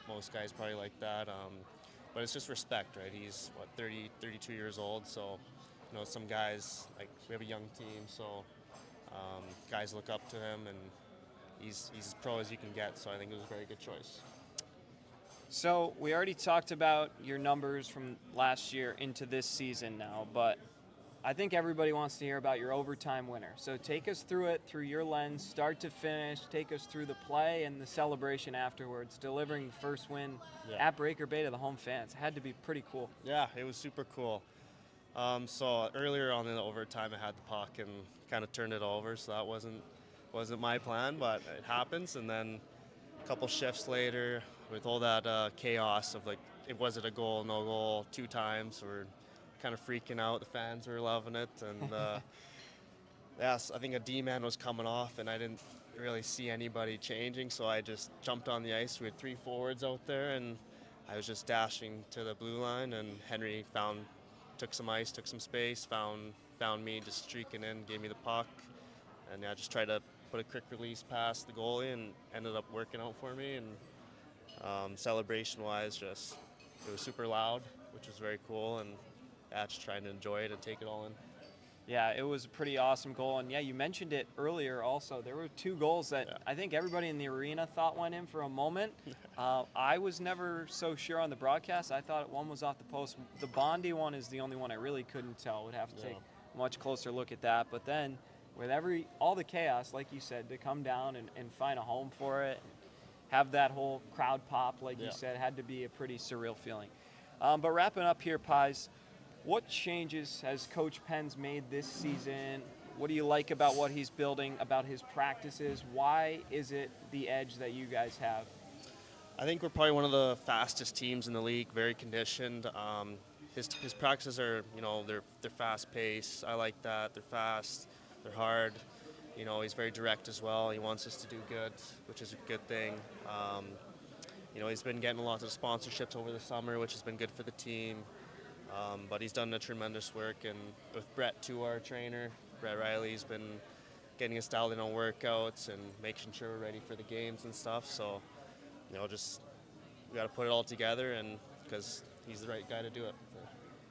Most guys probably like that. But it's just respect, right? He's 32 years old, so some guys, we have a young team, so guys look up to him, and he's as pro as you can get, so I think it was a very good choice. So we already talked about your numbers from last year into this season now, but I think everybody wants to hear about your overtime winner. So take us through it, through your lens, start to finish. Take us through the play and the celebration afterwards, delivering the first win at Breaker Bay to the home fans. It had to be pretty cool. Yeah, it was super cool. So earlier on in the overtime, I had the puck and kind of turned it over, so that wasn't my plan, but it happens. And then a couple shifts later, with all that chaos of was it a goal, no goal, 2 times, we're kind of freaking out. The fans were loving it, and Yes, I think a D-man was coming off, and I didn't really see anybody changing, so I just jumped on the ice. We had 3 forwards out there, and I was just dashing to the blue line, and Henry took some ice, took some space, found me just streaking in, gave me the puck, and I just tried to put a quick release past the goalie, and ended up working out for me. And celebration-wise, just it was super loud, which was very cool, and just trying to enjoy it and take it all in. Yeah, it was a pretty awesome goal. And yeah, you mentioned it earlier also. There were 2 goals that I think everybody in the arena thought went in for a moment. I was never so sure on the broadcast. I thought one was off the post. The Bondi one is the only one I really couldn't tell. Would have to take a much closer look at that. But then with all the chaos, like you said, to come down and find a home for it, have that whole crowd pop, like you said, had to be a pretty surreal feeling. But wrapping up here, Pies, what changes has Coach Penn's made this season? What do you like about what he's building, about his practices? Why is it the edge that you guys have? I think we're probably one of the fastest teams in the league, very conditioned. His practices are, they're fast-paced. I like that. They're fast. They're hard. He's very direct as well. He wants us to do good, which is a good thing. He's been getting a lot of sponsorships over the summer, which has been good for the team. But he's done a tremendous work, and with Brett too, our trainer, Brett Riley's been getting us dialed in on workouts and making sure we're ready for the games and stuff. So, we got to put it all together, and because he's the right guy to do it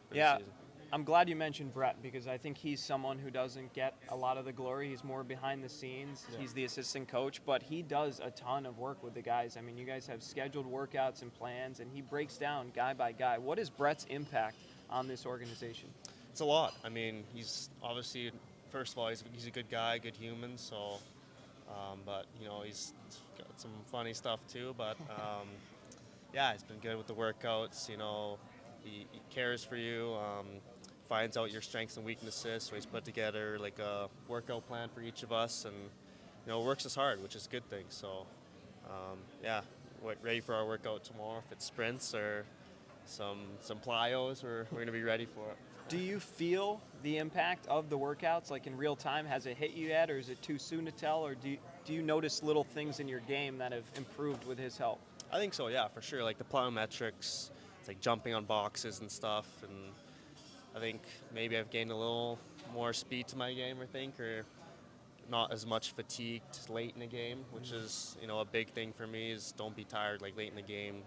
for the season. I'm glad you mentioned Brett, because I think he's someone who doesn't get a lot of the glory. He's more behind the scenes. Yeah. He's the assistant coach, but he does a ton of work with the guys. I mean, you guys have scheduled workouts and plans, and he breaks down guy by guy. What is Brett's impact on this organization? It's a lot. I mean, he's obviously, first of all, he's a good guy, good human. So, but he's got some funny stuff too. But he's been good with the workouts. He cares for you. Finds out your strengths and weaknesses. So he's put together like a workout plan for each of us, and works us hard, which is a good thing. So, ready for our workout tomorrow. If it's sprints or some plyos, we're going to be ready for it. Do you feel the impact of the workouts, like in real time? Has it hit you yet, or is it too soon to tell? Or do you notice little things in your game that have improved with his help? I think so, yeah, for sure. Like the plyometrics, it's like jumping on boxes and stuff. And I think maybe I've gained a little more speed to my game, or not as much fatigued late in the game, which is, a big thing for me is don't be tired like late in the game.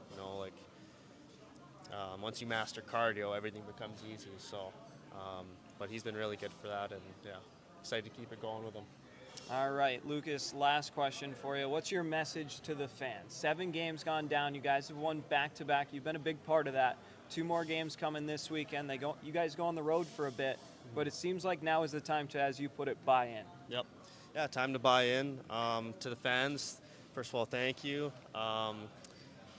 Once you master cardio, everything becomes easy. So, but he's been really good for that, and excited to keep it going with him. All right, Lucas, last question for you. What's your message to the fans? 7 games gone down. You guys have won back-to-back. You've been a big part of that. 2 more games coming this weekend. You guys go on the road for a bit, but it seems like now is the time to, as you put it, buy in. Yep. Yeah, time to buy in. To the fans, first of all, thank you.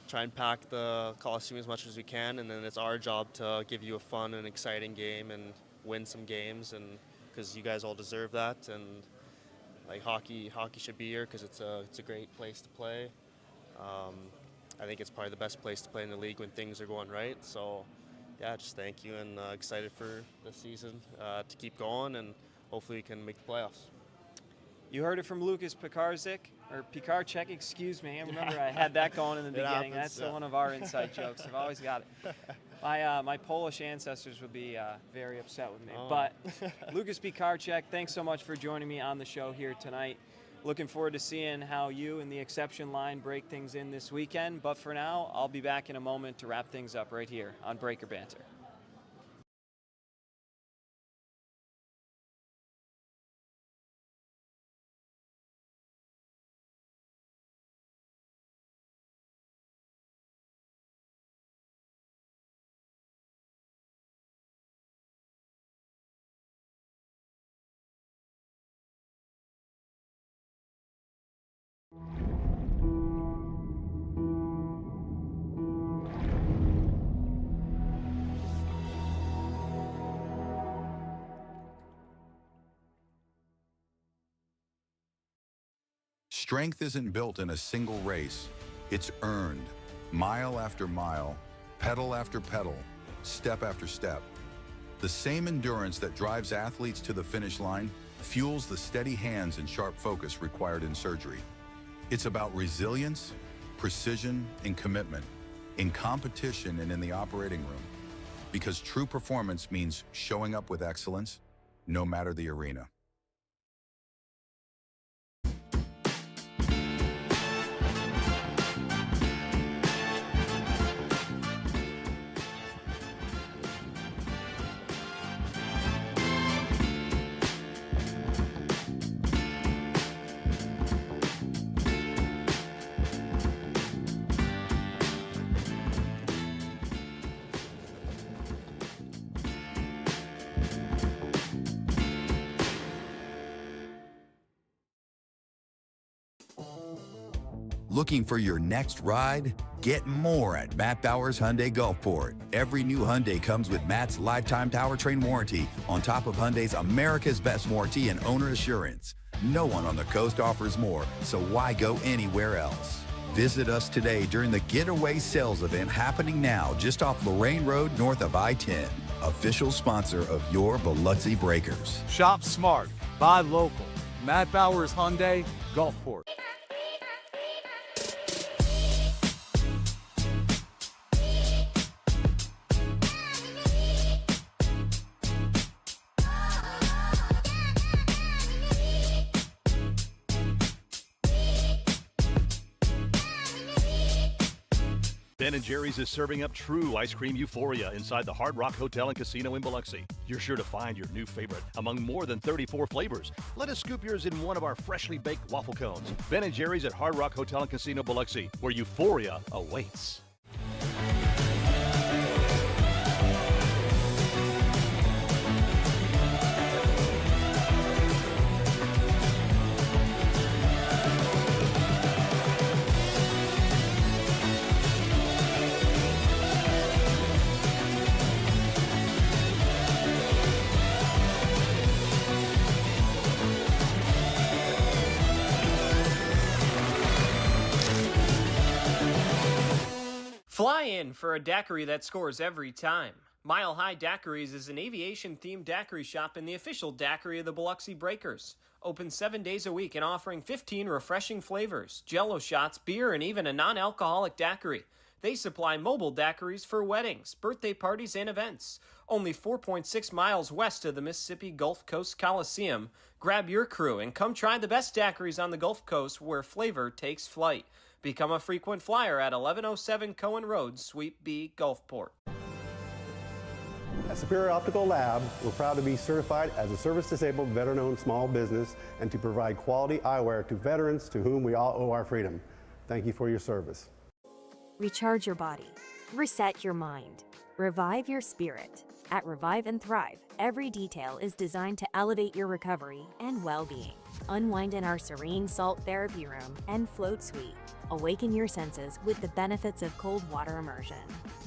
Try and pack the Coliseum as much as we can, and then it's our job to give you a fun and exciting game and win some games, and because you guys all deserve that. And like hockey should be here because it's a great place to play. I think it's probably the best place to play in the league when things are going right. So, just thank you, and excited for the season to keep going, and hopefully we can make the playoffs. You heard it from Lucas Pikarczyk, excuse me. I remember I had that going in the beginning. Happens, That's one of our inside jokes. I've always got it. My Polish ancestors would be very upset with me. Oh. But Lucas Pikarczyk, thanks so much for joining me on the show here tonight. Looking forward to seeing how you and the exception line break things in this weekend. But for now, I'll be back in a moment to wrap things up right here on Breaker Banter. Strength isn't built in a single race. It's earned, mile after mile, pedal after pedal, step after step. The same endurance that drives athletes to the finish line fuels the steady hands and sharp focus required in surgery. It's about resilience, precision, and commitment in competition and in the operating room. Because true performance means showing up with excellence, no matter the arena. Looking for your next ride? Get more at Matt Bowers Hyundai Gulfport. Every new Hyundai comes with Matt's lifetime powertrain warranty on top of Hyundai's America's Best warranty and owner assurance. No one on the coast offers more, so why go anywhere else? Visit us today during the Getaway Sales event happening now just off Lorraine Road north of I-10. Official sponsor of your Biloxi Breakers. Shop smart, buy local. Matt Bowers Hyundai, Gulfport. Ben & Jerry's is serving up true ice cream euphoria inside the Hard Rock Hotel and Casino in Biloxi. You're sure to find your new favorite among more than 34 flavors. Let us scoop yours in one of our freshly baked waffle cones. Ben & Jerry's at Hard Rock Hotel and Casino Biloxi, where euphoria awaits. Fly in for a daiquiri that scores every time. Mile High Daiquiris is an aviation-themed daiquiri shop and the official daiquiri of the Biloxi Breakers. Open 7 days a week and offering 15 refreshing flavors, Jell-O shots, beer, and even a non-alcoholic daiquiri. They supply mobile daiquiris for weddings, birthday parties, and events. Only 4.6 miles west of the Mississippi Gulf Coast Coliseum. Grab your crew and come try the best daiquiris on the Gulf Coast where flavor takes flight. Become a frequent flyer at 1107 Cohen Road, Suite B, Gulfport. At Superior Optical Lab, we're proud to be certified as a service-disabled, veteran-owned small business and to provide quality eyewear to veterans to whom we all owe our freedom. Thank you for your service. Recharge your body. Reset your mind. Revive your spirit. At Revive and Thrive, every detail is designed to elevate your recovery and well-being. Unwind in our serene salt therapy room and float suite. Awaken your senses with the benefits of cold water immersion.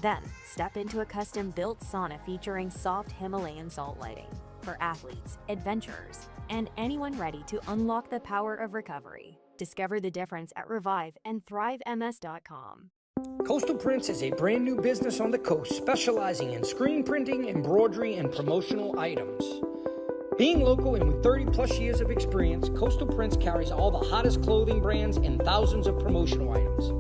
Then, step into a custom-built sauna featuring soft Himalayan salt lighting for athletes, adventurers, and anyone ready to unlock the power of recovery. Discover the difference at reviveandthrivems.com. Coastal Prints is a brand new business on the coast specializing in screen printing, embroidery, and promotional items. Being local and with 30 plus years of experience, Coastal Prints carries all the hottest clothing brands and thousands of promotional items.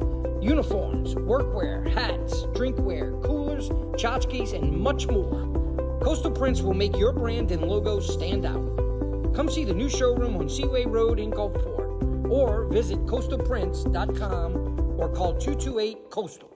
Uniforms, workwear, hats, drinkware, coolers, tchotchkes, and much more. Coastal Prints will make your brand and logo stand out. Come see the new showroom on Seaway Road in Gulfport or visit coastalprints.com or call 228-COASTAL.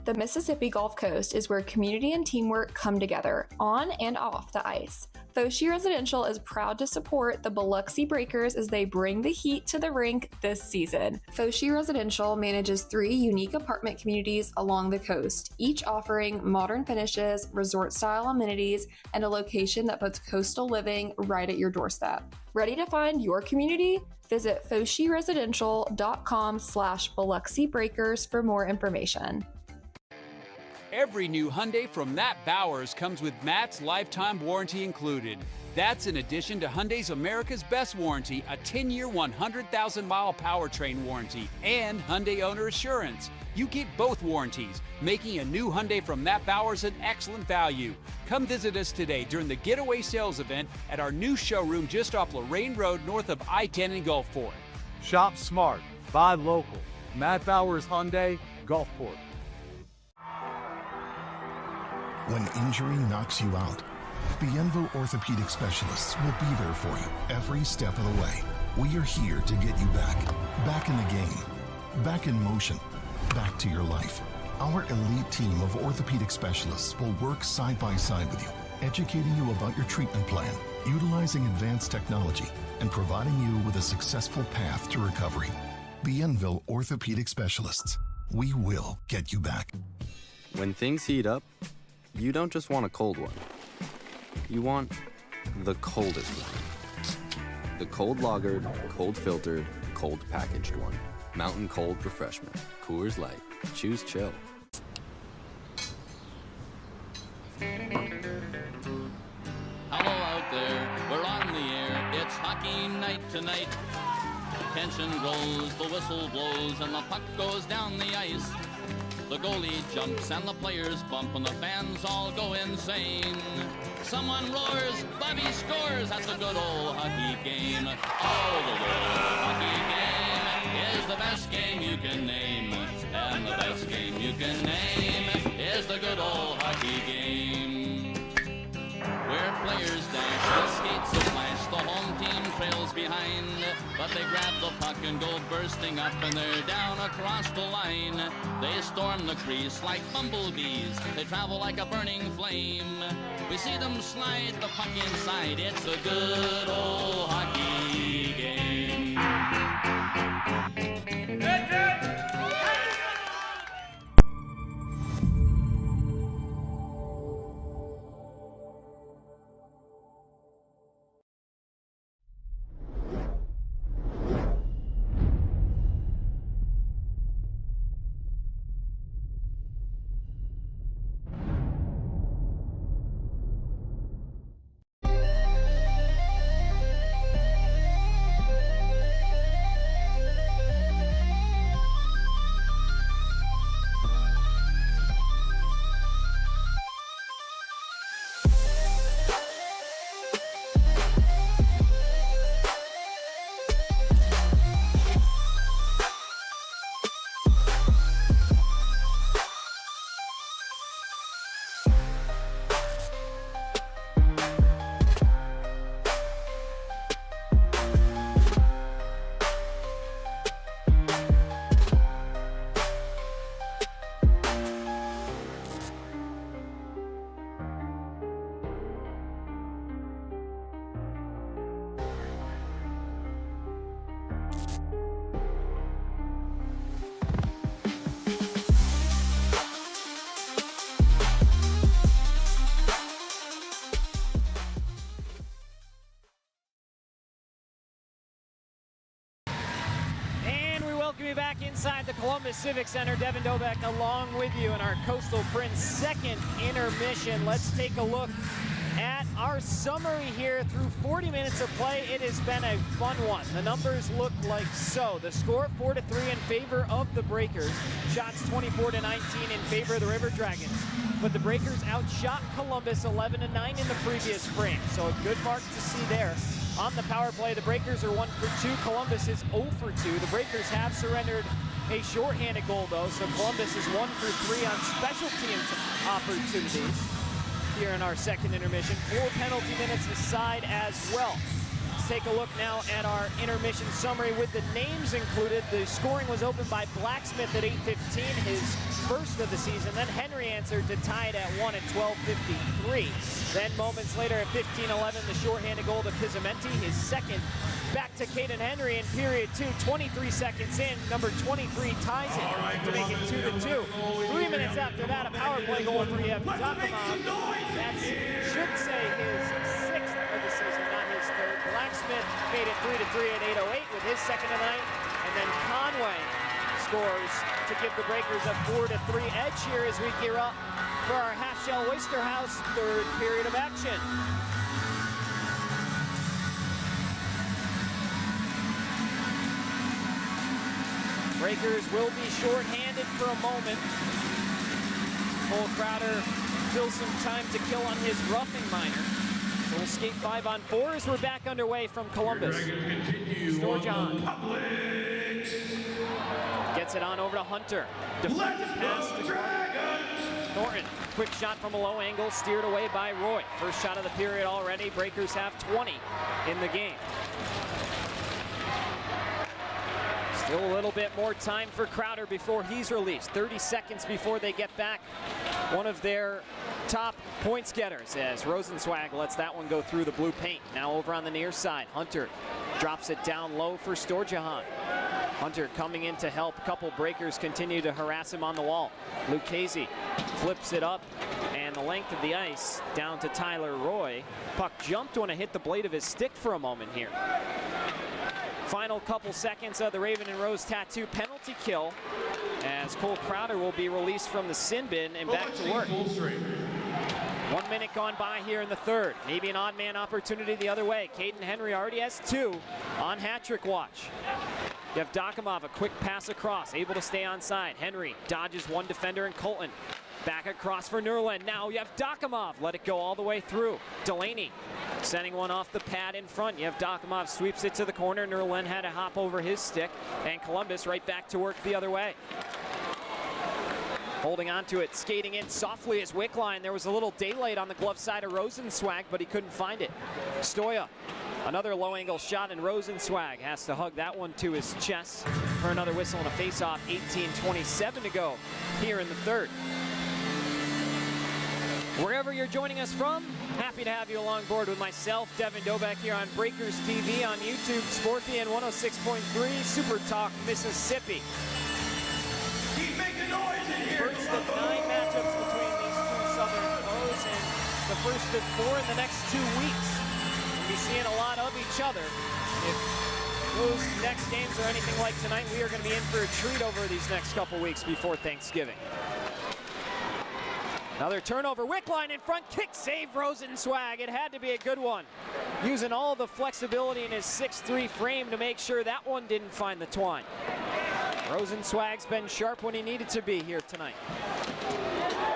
The Mississippi Gulf Coast is where community and teamwork come together, on and off the ice. Fosi Residential is proud to support the Biloxi Breakers as they bring the heat to the rink this season. Fosi Residential manages 3 unique apartment communities along the coast, each offering modern finishes, resort-style amenities, and a location that puts coastal living right at your doorstep. Ready to find your community? Visit foshiresidential.com/Biloxi Breakers for more information. Every new Hyundai from Matt Bowers comes with Matt's lifetime warranty included. That's in addition to Hyundai's America's Best Warranty, a 10-year, 100,000-mile powertrain warranty, and Hyundai Owner Assurance. You get both warranties, making a new Hyundai from Matt Bowers an excellent value. Come visit us today during the Getaway Sales event at our new showroom just off Lorraine Road north of I-10 in Gulfport. Shop smart, buy local. Matt Bowers Hyundai, Gulfport. When injury knocks you out, Bienville Orthopedic Specialists will be there for you every step of the way. We are here to get you back in the game, back in motion, back to your life. Our elite team of orthopedic specialists will work side by side with you, educating you about your treatment plan, utilizing advanced technology, and providing you with a successful path to recovery. Bienville Orthopedic Specialists. We will get you back. When things heat up, you don't just want a cold one. You want the coldest one. The cold lagered, cold filtered, cold packaged one. Mountain Cold Refreshment. Coors Light. Choose chill. Hello out there, we're on the air. It's hockey night tonight. Tension grows, the whistle blows, and the puck goes down the ice. The goalie jumps and the players bump and the fans all go insane. Someone roars, Bobby scores, that's a good old hockey game. Oh, the good old hockey game is the best game you can name. And the best game you can name is the good old hockey game. Where players dash and skates a flash, the home team trails behind. But they grab the puck and go bursting up and they're down across the line. They storm the crease like bumblebees, they travel like a burning flame. We see them slide the puck inside, it's a good old hockey game. Back inside the Columbus Civic Center. Devin Dobek along with you in our Coastal Prince second intermission. Let's take a look at our summary here through 40 minutes of play. It has been a fun one. The numbers look like so. The score 4-3 in favor of the Breakers. Shots 24-19 in favor of the River Dragons. But the Breakers outshot Columbus 11-9 in the previous frame. So a good mark to see there. On the power play, the Breakers are 1 for 2. Columbus is 0 for 2. The Breakers have surrendered a shorthanded goal, though, so Columbus is 1 for 3 on special teams opportunities here in our second intermission. 4 penalty minutes aside as well. Let's take a look now at our intermission summary with the names included. The scoring was opened by Blacksmith at 8:15, his first of the season. Then Henry answered to tie it at 1 at 12:53. Then moments later at 15:11, the shorthanded goal to Pizzamenti, his second. Back to Caden Henry in period 2, 23 seconds in. Number 23 ties it to make it 2-2. 3 minutes after that, a power play goal for Yev Dakamov. That should say his 6th of the season, not his 3rd. Blacksmith made it 3-3 at 8:08 with his second of the night. And then Conway scores to give the Breakers a 4-3 edge here as we gear up for our half-shell Oyster House third period of action. Breakers will be short-handed for a moment. Cole Crowder still some time to kill on his roughing minor. So we'll skate 5-on-4 as we're back underway from Columbus. Storjohn gets it on over to Hunter. Deflected pass to Thornton. Quick shot from a low angle, steered away by Roy. First shot of the period already. Breakers have 20 in the game. Still a little bit more time for Crowder before he's released. 30 seconds before they get back one of their top points getters as Rosenzweig lets that one go through the blue paint. Now over on the near side, Hunter drops it down low for Storjohn. Hunter coming in to help. A couple Breakers continue to harass him on the wall. Lucchese flips it up and the length of the ice down to Tyler Roy. Puck jumped when it hit the blade of his stick for a moment here. Final couple seconds of the Raven and Rose tattoo penalty kill as Cole Crowder will be released from the sin bin and back to work. 1 minute gone by here in the third. Maybe an odd man opportunity the other way. Caden Henry already has 2 on hat-trick watch. You have Dokimov, a quick pass across, able to stay onside. Henry dodges one defender in Colton. Back across for Nerlin. Now you have Dokimov. Let it go all the way through. Delaney sending one off the pad in front. You have Dokimov sweeps it to the corner. Nerlin had to hop over his stick. And Columbus right back to work the other way. Holding on to it, skating in softly as Wickline. There was a little daylight on the glove side of Rosenzweig, but he couldn't find it. Stoya, another low angle shot, and Rosenzweig has to hug that one to his chest for another whistle and a face-off. 18:27 to go here in the third. Wherever you're joining us from, happy to have you along board with myself, Devin Dobek, here on Breakers TV on YouTube, Sporthy and 106.3 Super Talk Mississippi. Keep making noise in here. First of 9 matchups between these two Southern foes, and the first of 4 in the next 2 weeks. We'll be seeing a lot of each other. If those next games are anything like tonight, we are going to be in for a treat over these next couple weeks before Thanksgiving. Another turnover, Wickline in front, kick save Rosenzweig. It had to be a good one. Using all the flexibility in his 6'3" frame to make sure that one didn't find the twine. Rosenzweig's been sharp when he needed to be here tonight.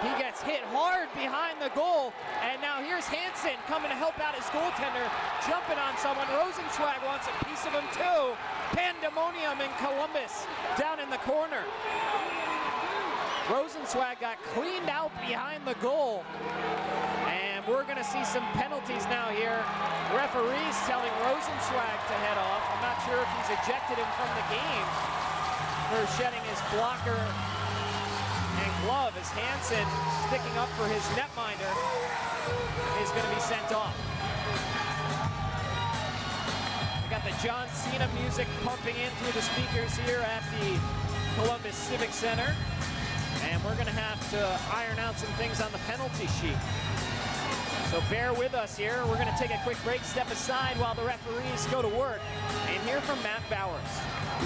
He gets hit hard behind the goal, and now here's Hansen coming to help out his goaltender, jumping on someone. Rosenzweig wants a piece of him too. Pandemonium in Columbus, down in the corner. Rosenzweig got cleaned out behind the goal, and we're going to see some penalties now here. Referees telling Rosenzweig to head off. I'm not sure if he's ejected him from the game for shedding his blocker and glove, as Hansen, sticking up for his netminder, is going to be sent off. We got the John Cena music pumping in through the speakers here at the Columbus Civic Center. And we're going to have to iron out some things on the penalty sheet. So bear with us here. We're going to take a quick break, step aside while the referees go to work, and hear from Matt Bowers.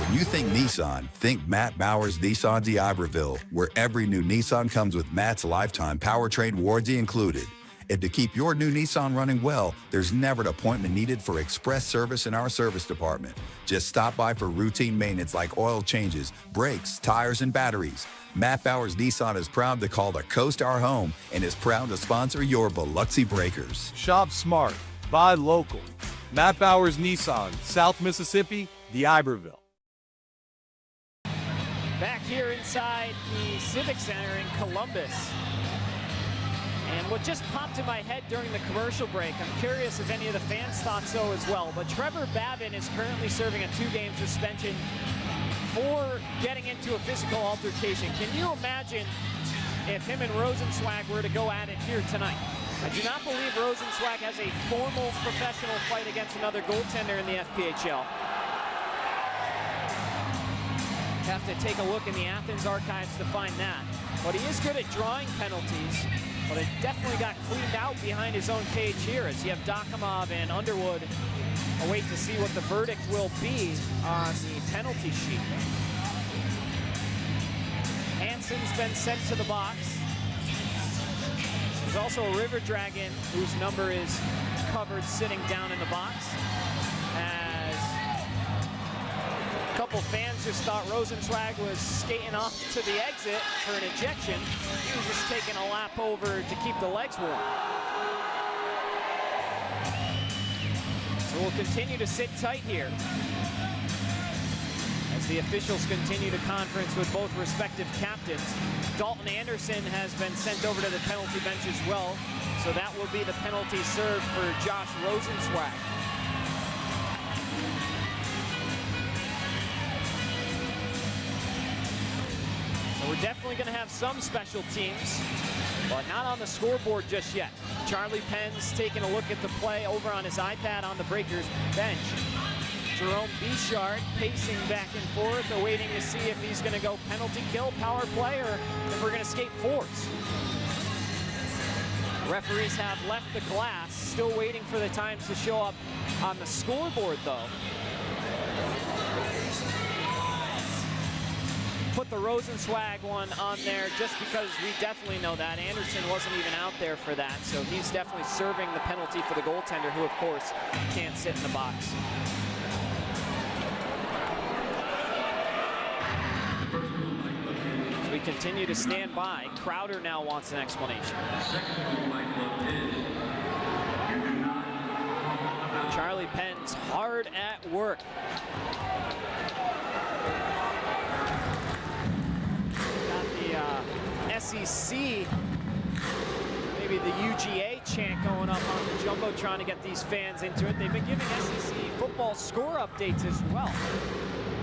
When you think Nissan, think Matt Bowers Nissan d'Iberville, where every new Nissan comes with Matt's lifetime powertrain warranty included. And to keep your new Nissan running well, there's never an appointment needed for express service in our service department. Just stop by for routine maintenance like oil changes, brakes, tires, and batteries. Matt Bowers Nissan is proud to call the coast our home and is proud to sponsor your Biloxi Breakers. Shop smart, buy local. Matt Bowers Nissan, South Mississippi, d'Iberville. Back here inside the Civic Center in Columbus. And what just popped in my head during the commercial break, I'm curious if any of the fans thought so as well, but Trevor Babin is currently serving a 2-game suspension for getting into a physical altercation. Can you imagine if him and Rosenzweig were to go at it here tonight? I do not believe Rosenzweig has a formal professional fight against another goaltender in the FPHL. Have to take a look in the Athens archives to find that. But he is good at drawing penalties, but it definitely got cleaned out behind his own cage here as you have Dokimov and Underwood await to see what the verdict will be on the penalty sheet. Anderson's been sent to the box. There's also a River Dragon whose number is covered sitting down in the box. As a couple fans just thought Rosenzweig was skating off to the exit for an ejection. He was just taking a lap over to keep the legs warm. So we'll continue to sit tight here as the officials continue to conference with both respective captains. Dalton Anderson has been sent over to the penalty bench as well, so that will be the penalty served for Josh Rosenzweig. So we're definitely going to have some special teams, but not on the scoreboard just yet. Charlie Penn's taking a look at the play over on his iPad on the Breakers bench. Jerome Bichard pacing back and forth, awaiting to see if he's going to go penalty kill, power play, or if we're going to skate forwards. Referees have left the glass, still waiting for the times to show up on the scoreboard, though. Put the Rosenzweig one on there just because we definitely know that. Anderson wasn't even out there for that, so he's definitely serving the penalty for the goaltender, who, of course, can't sit in the box. So we continue to stand by. Crowder now wants an explanation. Charlie Penn's hard at work. SEC, maybe the UGA chant going up on the jumbo, trying to get these fans into it. They've been giving SEC football score updates as well.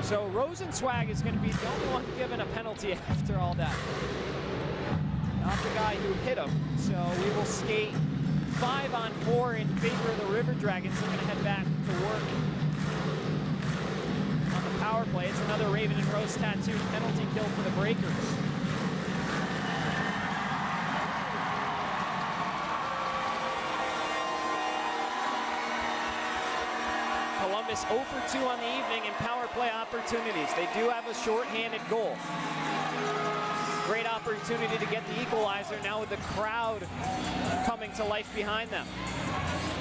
So Rosenzweig is going to be the only one given a penalty after all that. Not the guy who hit him. So we will skate 5-on-4 in favor of the River Dragons. They're going to head back to work on the power play. It's another Raven and Rose tattoo penalty kill for the Breakers. Columbus 0 for 2 on the evening in power play opportunities. They do have a shorthanded goal. Great opportunity to get the equalizer now with the crowd coming to life behind them.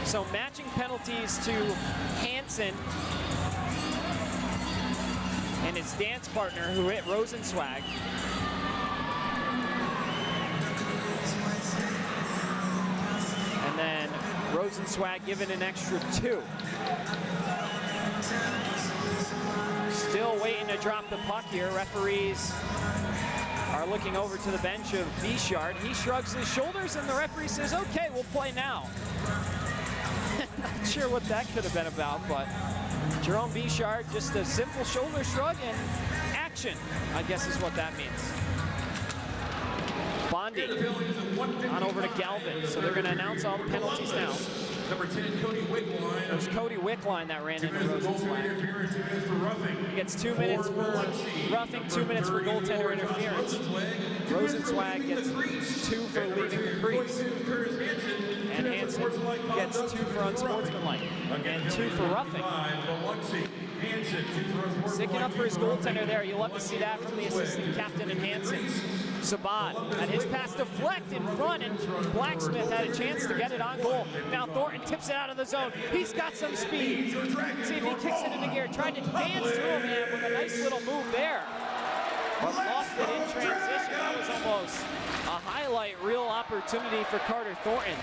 So matching penalties to Hansen and his dance partner who hit Rosenzweig. And then Rosenzweig given an extra 2. Still waiting to drop the puck here. Referees are looking over to the bench of Bichard. He shrugs his shoulders and the referee says, okay, we'll play now. Not sure what that could have been about, but Jerome Bichard, just a simple shoulder shrug and action, I guess is what that means. Bondi on over to Galvin. So they're going to announce all the penalties now. Number 10, Cody Wickline. It was Cody Wickline that ran into Rosenzweig. He gets 2 minutes for roughing, 2 minutes for goaltender interference. Rosenzweig gets 2 for leaving the crease. And Hansen gets 2 for unsportsmanlike and 2 for roughing. Sticking up for his goaltender there. You'll love to see that from the assistant captain in Hansen. Sabat had his pass deflect in front, and Blacksmith had a chance to get it on goal. Now Thornton tips it out of the zone. He's got some speed. See if he kicks it into gear. Tried to dance through him, man, with a nice little move there. But lost it in transition. That was almost a highlight reel opportunity for Carter Thornton.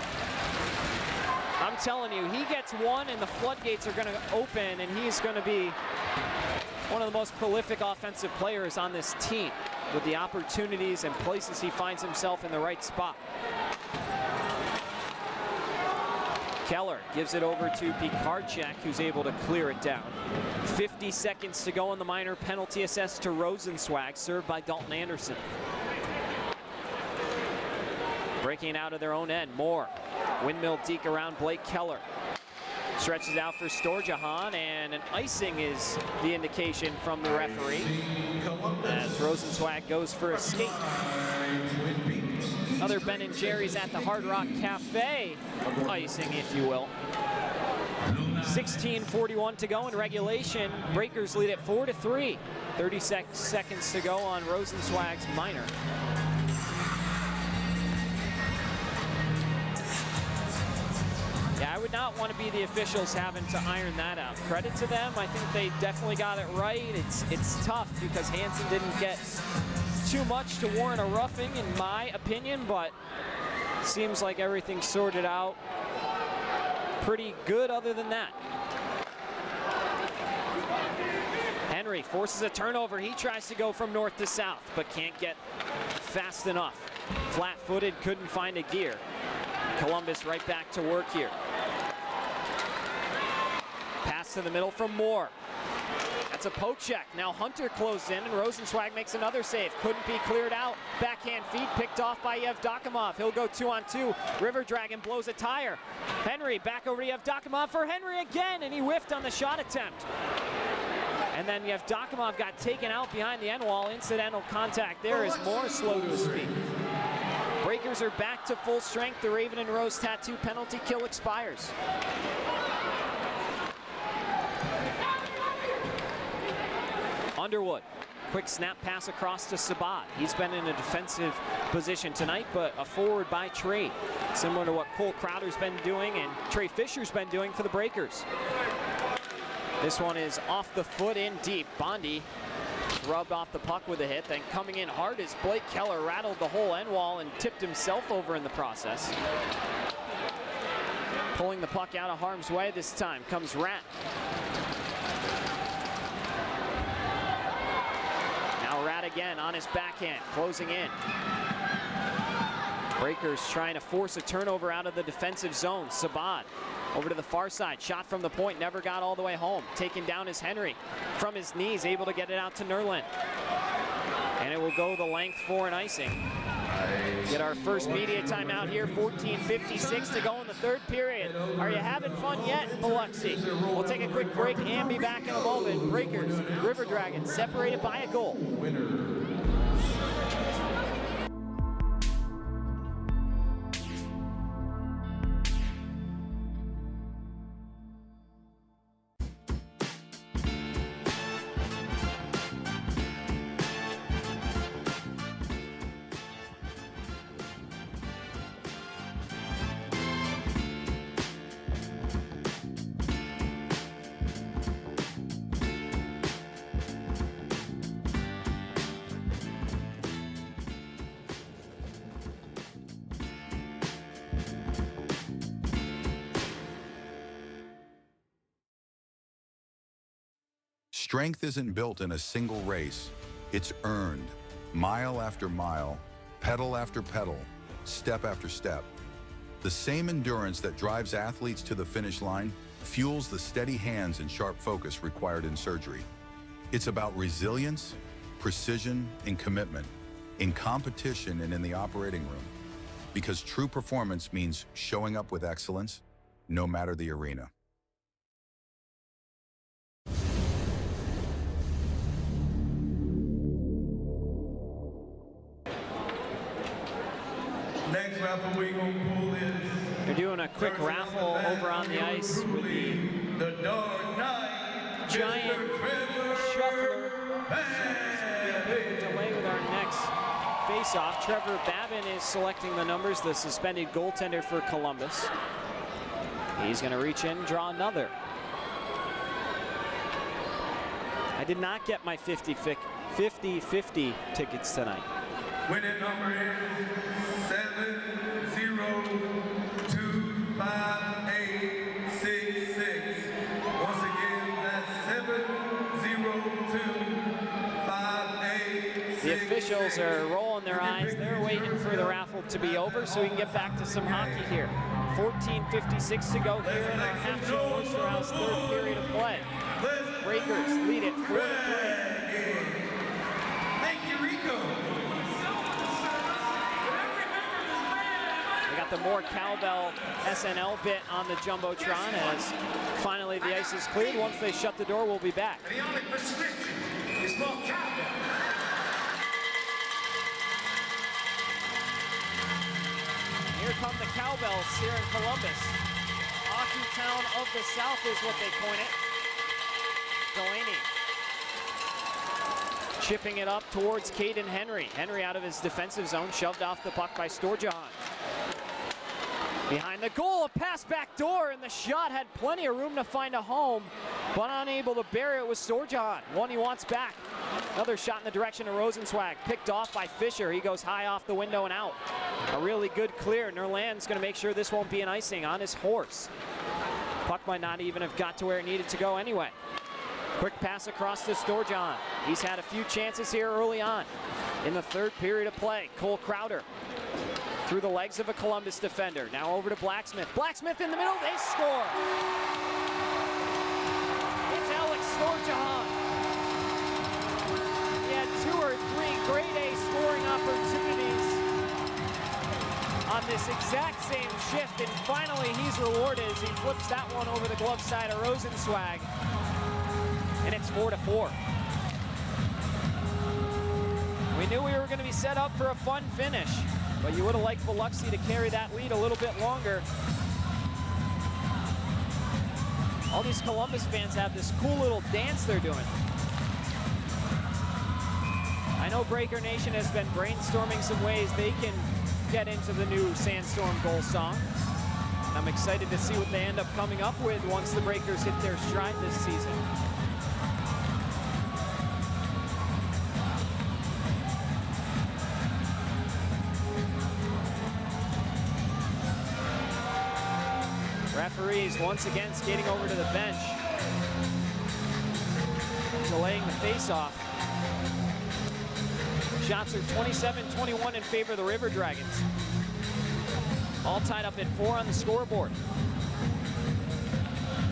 I'm telling you, he gets one and the floodgates are going to open, and he's going to be one of the most prolific offensive players on this team with the opportunities and places he finds himself in the right spot. Keller gives it over to Pikarczyk, who's able to clear it down. 50 seconds to go on the minor penalty assessed to Rosenzweig, served by Dalton Anderson. Breaking out of their own end, Moore. Windmill deke around Blake Keller. Stretches out for Storjahan, and an icing is the indication from the referee as Rosenzweig goes for a skate. Another Ben & Jerry's at the Hard Rock Cafe icing, if you will. 16:41 to go in regulation. Breakers lead at 4-3. 36 seconds to go on Rosenzweig's minor. Yeah, I would not want to be the officials having to iron that out. Credit to them. I think they definitely got it right. It's tough because Hansen didn't get too much to warrant a roughing, in my opinion, but seems like everything's sorted out pretty good other than that. Henry forces a turnover. He tries to go from north to south, but can't get fast enough. Flat-footed, couldn't find a gear. Columbus right back to work here. Pass to the middle from Moore. That's a poke check. Now Hunter closed in, and Rosenzweig makes another save. Couldn't be cleared out. Backhand feed picked off by Yevdokimov. He'll go 2-on-2. River Dragon blows a tire. Henry back over to Yevdokimov for Henry again, and he whiffed on the shot attempt. And then Yevdokimov got taken out behind the end wall. Incidental contact there as Moore slow to his feet. Breakers are back to full strength. The Raven and Rose tattoo penalty kill expires. Underwood, quick snap pass across to Sabat. He's been in a defensive position tonight, but a forward by trade, similar to what Cole Crowder's been doing and Trey Fisher's been doing for the Breakers. This one is off the foot in deep. Bondi rubbed off the puck with a hit, then coming in hard as Blake Keller rattled the whole end wall and tipped himself over in the process. Pulling the puck out of harm's way this time comes Rat. Now Rat again on his backhand, closing in. Breakers trying to force a turnover out of the defensive zone. Sabat over to the far side, shot from the point, never got all the way home. Taken down is Henry from his knees, able to get it out to Nerlin. And it will go the length for an icing. Get our first media timeout here, 14:56 to go in the third period. Are you having fun yet, Biloxi? We'll take a quick break and be back in a moment. Breakers, River Dragons separated by a goal. Strength isn't built in a single race. It's earned, mile after mile, pedal after pedal, step after step. The same endurance that drives athletes to the finish line fuels the steady hands and sharp focus required in surgery. It's about resilience, precision, and commitment in competition and in the operating room. Because true performance means showing up with excellence, no matter the arena. Next raffle we gonna pull is. They're doing a quick raffle over on the ice with the Dark Knight giant shuffler. So it's going to be a bit of a delay with our next face-off. Trevor Babin is selecting the numbers, the suspended goaltender for Columbus. He's going to reach in, draw another. I did not get my 50-50 tickets tonight. Winning number is 7025866. Once again, that's 7025866. The officials are rolling their eyes. They're waiting for the raffle to be over so we can get back to some hockey here. 14:56 to go here in our half-show Oyster House third period of play. Breakers lead it 4-3. Thank you, Rico. We got the more cowbell SNL bit on the Jumbotron as finally the ice is cleared. Once they shut the door, we'll be back. The only prescription is more cowbell. Here come the cowbells here in Columbus. hockey town of the South is what they coin it. Delaney chipping it up towards Caden Henry. Henry out of his defensive zone, shoved off the puck by Storjohn. Behind the goal, a pass back door, and the shot had plenty of room to find a home, but unable to bury it was Storjohn. One he wants back. Another shot in the direction of Rosenzweig, picked off by Fisher. He goes high off the window and out. A really good clear. Nerland's going to make sure this won't be an icing on his horse. Puck might not even have got to where it needed to go anyway. Quick pass across to Storjohn. He's had a few chances here early on in the third period of play. Cole Crowder through the legs of a Columbus defender. Now over to Blacksmith. Blacksmith in the middle, they score! It's Alex Storjohn. He had 2 or 3 grade A scoring opportunities on this exact same shift, and finally he's rewarded as he flips that one over the glove side of Rosenzweig. And it's 4-4. We knew we were going to be set up for a fun finish, but you would have liked Biloxi to carry that lead a little bit longer. All these Columbus fans have this cool little dance they're doing. I know Breaker Nation has been brainstorming some ways they can get into the new Sandstorm goal song. And I'm excited to see what they end up coming up with once the Breakers hit their stride this season. Referees once again skating over to the bench, delaying the face-off. Shots are 27-21 in favor of the River Dragons. All tied up at 4 on the scoreboard.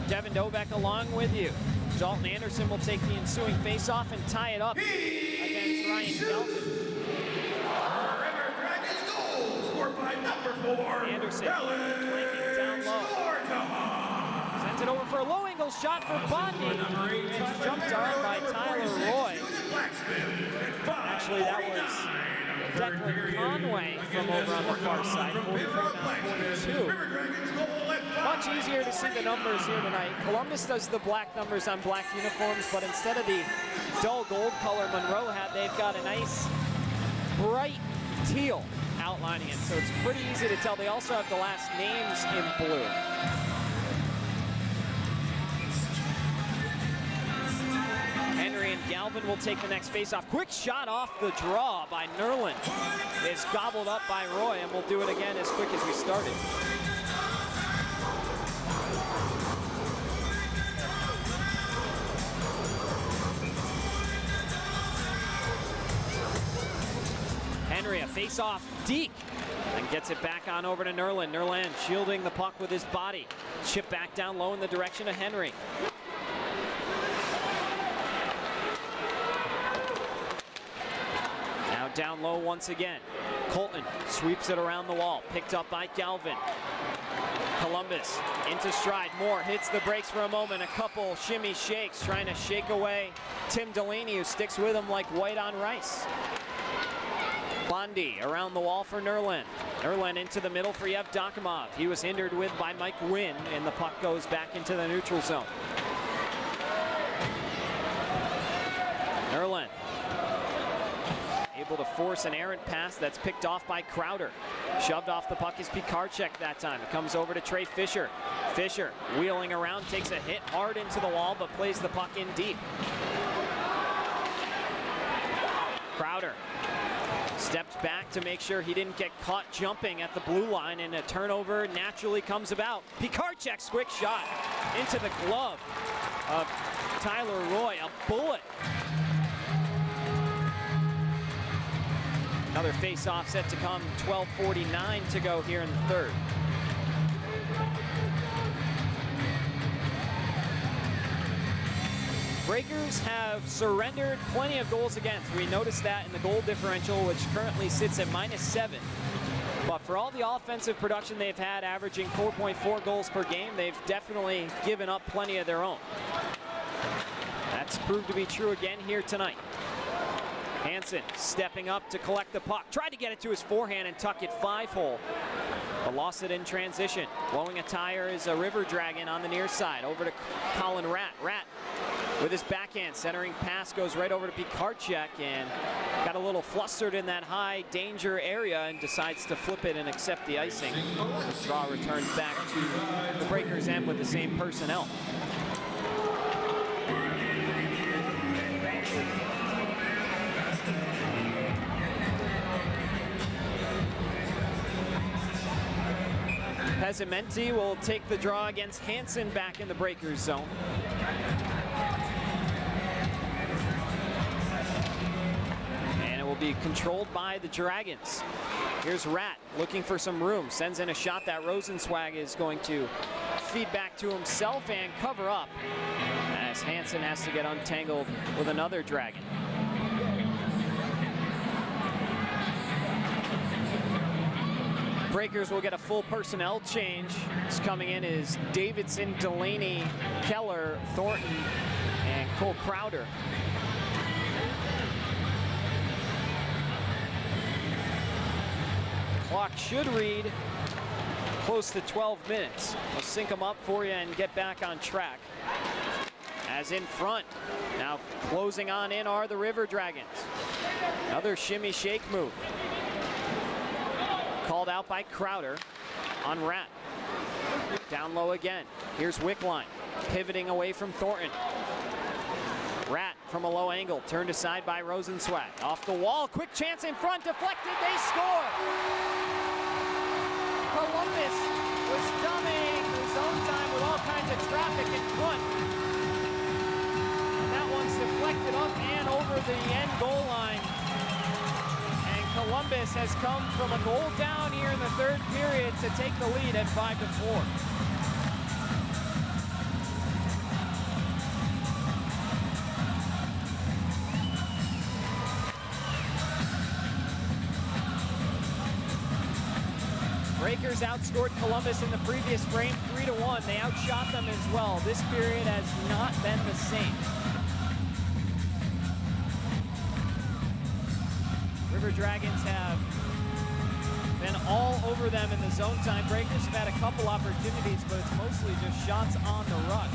Devin Dobeck along with you. Dalton Anderson will take the ensuing face-off and tie it up against Ryan Kelton. River Dragons goal scored by number 4. Anderson flanking down low. Sends it over for a low angle shot for Bondi. And jumped on by Tyler Roy. Actually, that was Declan Conway from over on the far side, 44-42. Much easier to see the numbers here tonight. Columbus does the black numbers on black uniforms, but instead of the dull gold color Monroe had, they've got a nice bright teal outlining it, so it's pretty easy to tell. They also have the last names in blue. Henry and Galvin will take the next faceoff. Quick shot off the draw by Nerland. It's gobbled up by Roy, and we'll do it again as quick as we started. Henry, a face-off, Deke, and gets it back on over to Nerland. Nerland shielding the puck with his body. Chip back down low in the direction of Henry. Now down low once again. Colton sweeps it around the wall, picked up by Galvin. Columbus into stride. Moore hits the brakes for a moment. A couple shimmy shakes, trying to shake away Tim Delaney, who sticks with him like white on rice. Bondi around the wall for Nerland. Nerland into the middle for Yevdokimov. He was hindered with by Mike Wynn, and the puck goes back into the neutral zone. Nerland able to force an errant pass that's picked off by Crowder. Shoved off the puck is Pikarczyk that time. It comes over to Trey Fisher. Fisher wheeling around, takes a hit hard into the wall, but plays the puck in deep. Crowder stepped back to make sure he didn't get caught jumping at the blue line, and a turnover naturally comes about. Pikarczyk's quick shot into the glove of Tyler Roy, a bullet. Another face-off set to come, 12:49 to go here in the third. Breakers have surrendered plenty of goals against. We noticed that in the goal differential, which currently sits at -7. But for all the offensive production they've had, averaging 4.4 goals per game, they've definitely given up plenty of their own. That's proved to be true again here tonight. Hansen stepping up to collect the puck. Tried to get it to his forehand and tuck it 5-hole. but lost it in transition. Blowing a tire is a River Dragon on the near side. Over to Colin Rat. Rat with his backhand. Centering pass goes right over to Pikarczyk and got a little flustered in that high danger area and decides to flip it and accept the icing. The draw returns back to the Breakers' end with the same personnel. Pesimenti will take the draw against Hansen back in the Breakers zone. And it will be controlled by the Dragons. Here's Rat looking for some room. Sends in a shot that Rosenzweig is going to feed back to himself and cover up as Hansen has to get untangled with another Dragon. Breakers will get a full personnel change. Coming in is Davidson, Delaney, Keller, Thornton, and Cole Crowder. Clock should read close to 12 minutes. We'll sync them up for you and get back on track. As in front, now closing on in are the River Dragons. Another shimmy shake move. Called out by Crowder on Rat. Down low again. Here's Wickline pivoting away from Thornton. Rat from a low angle, turned aside by Rosenzweig. Off the wall, quick chance in front, deflected, they score! Columbus was dominating the zone time with all kinds of traffic in front. And that one's deflected up and over the end goal line. Columbus has come from a goal down here in the third period to take the lead at 5-4. Breakers outscored Columbus in the previous frame 3-1. They outshot them as well. This period has not been the same. River Dragons have been all over them in the zone time. Breakers have had a couple opportunities, but it's mostly just shots on the rush.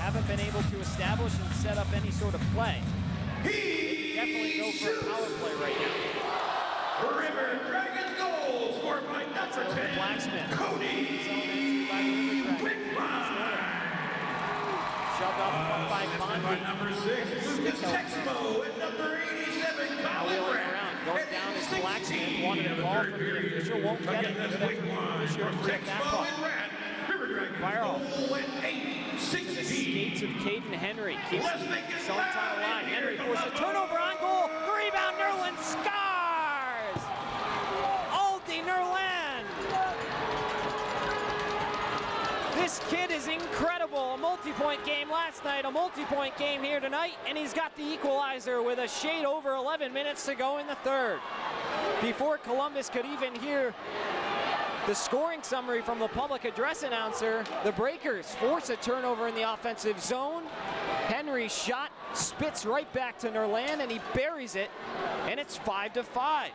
Haven't been able to establish and set up any sort of play. Definitely go for a power play right now. River Dragons goal scored by number 10, Blacksmith. Cody Shoved off by Bondi. number 6, Lucas Texmo, and number 87, Colin Rat. Going down is Blacksmith, wanted a ball from the official, won't get it. Good effort from the official to get that ball. Viral. To the skates of Caden Henry. Keeps zone time alive. Henry forces a turnover on goal. The rebound, Nerland scars! Aldi Nerland! This kid is incredible. A multi-point game last night, a multi-point game here tonight, and he's got the equalizer with a shade over 11 minutes to go in the third. Before Columbus could even hear the scoring summary from the public address announcer, the Breakers force a turnover in the offensive zone. Henry's shot spits right back to Nerland, and he buries it, and it's 5-5.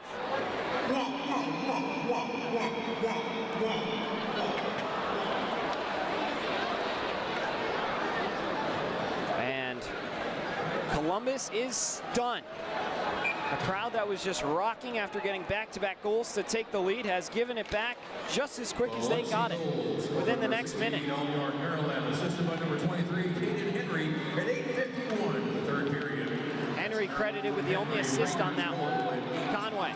And Columbus is stunned. A crowd that was just rocking after getting back-to-back goals to take the lead has given it back just as quick as they got it within the next minute. Assisted by number 23, Caden Henry, at 8:51, third period. Henry credited with the only assist on that one. Conway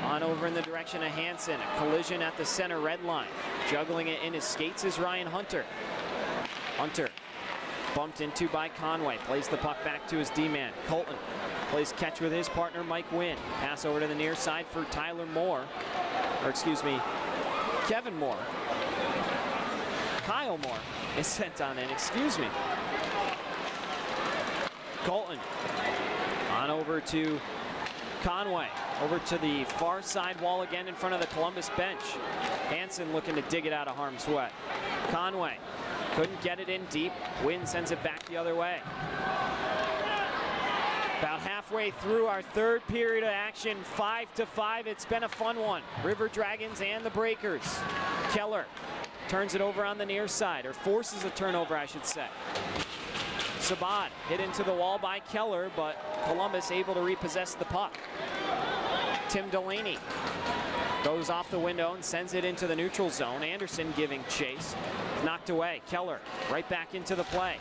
on over in the direction of Hansen. A collision at the center red line. Juggling it in his skates is Ryan Hunter. Hunter bumped into by Conway. Plays the puck back to his D-man. Colton plays catch with his partner Mike Wynn. Pass over to the near side for Tyler Moore. Or excuse me, Kevin Moore. Kyle Moore is sent on in, excuse me. Colton on over to Conway. Over to the far side wall again in front of the Columbus bench. Hansen looking to dig it out of harm's way. Conway couldn't get it in deep. Wynn sends it back the other way. About half halfway through our third period of action, 5-5. It's been a fun one. River Dragons and the Breakers. Keller turns it over on the near side, or forces a turnover, I should say. Sabat hit into the wall by Keller, but Columbus able to repossess the puck. Tim Delaney goes off the window and sends it into the neutral zone. Anderson giving chase. Knocked away. Keller right back into the play.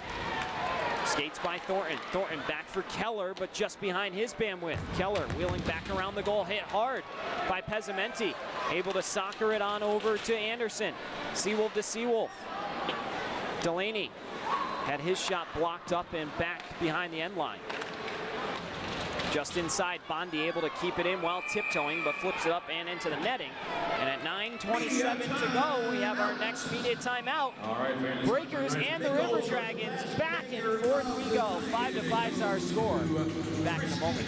Skates by Thornton. Thornton back for Keller, but just behind his bandwidth. Keller wheeling back around the goal, hit hard by Pezzamenti. Able to soccer it on over to Anderson. Seawolf to Seawolf. Delaney had his shot blocked up and back behind the end line. Just inside, Bondi able to keep it in while tiptoeing, but flips it up and into the netting. And at 9:27 to go, we have our next media timeout. Breakers and the River Dragons back and forth we go. 5-5 is our score. Back in a moment.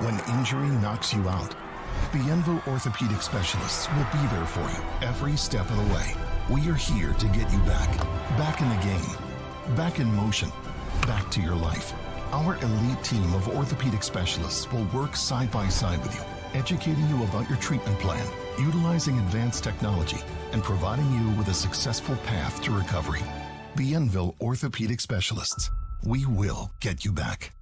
When injury knocks you out, Bienville Orthopedic Specialists will be there for you every step of the way. We are here to get you back in the game, back in motion, back to your life. Our elite team of orthopedic specialists will work side by side with you, educating you about your treatment plan, utilizing advanced technology, and providing you with a successful path to recovery. Bienville Orthopedic Specialists. We will get you back.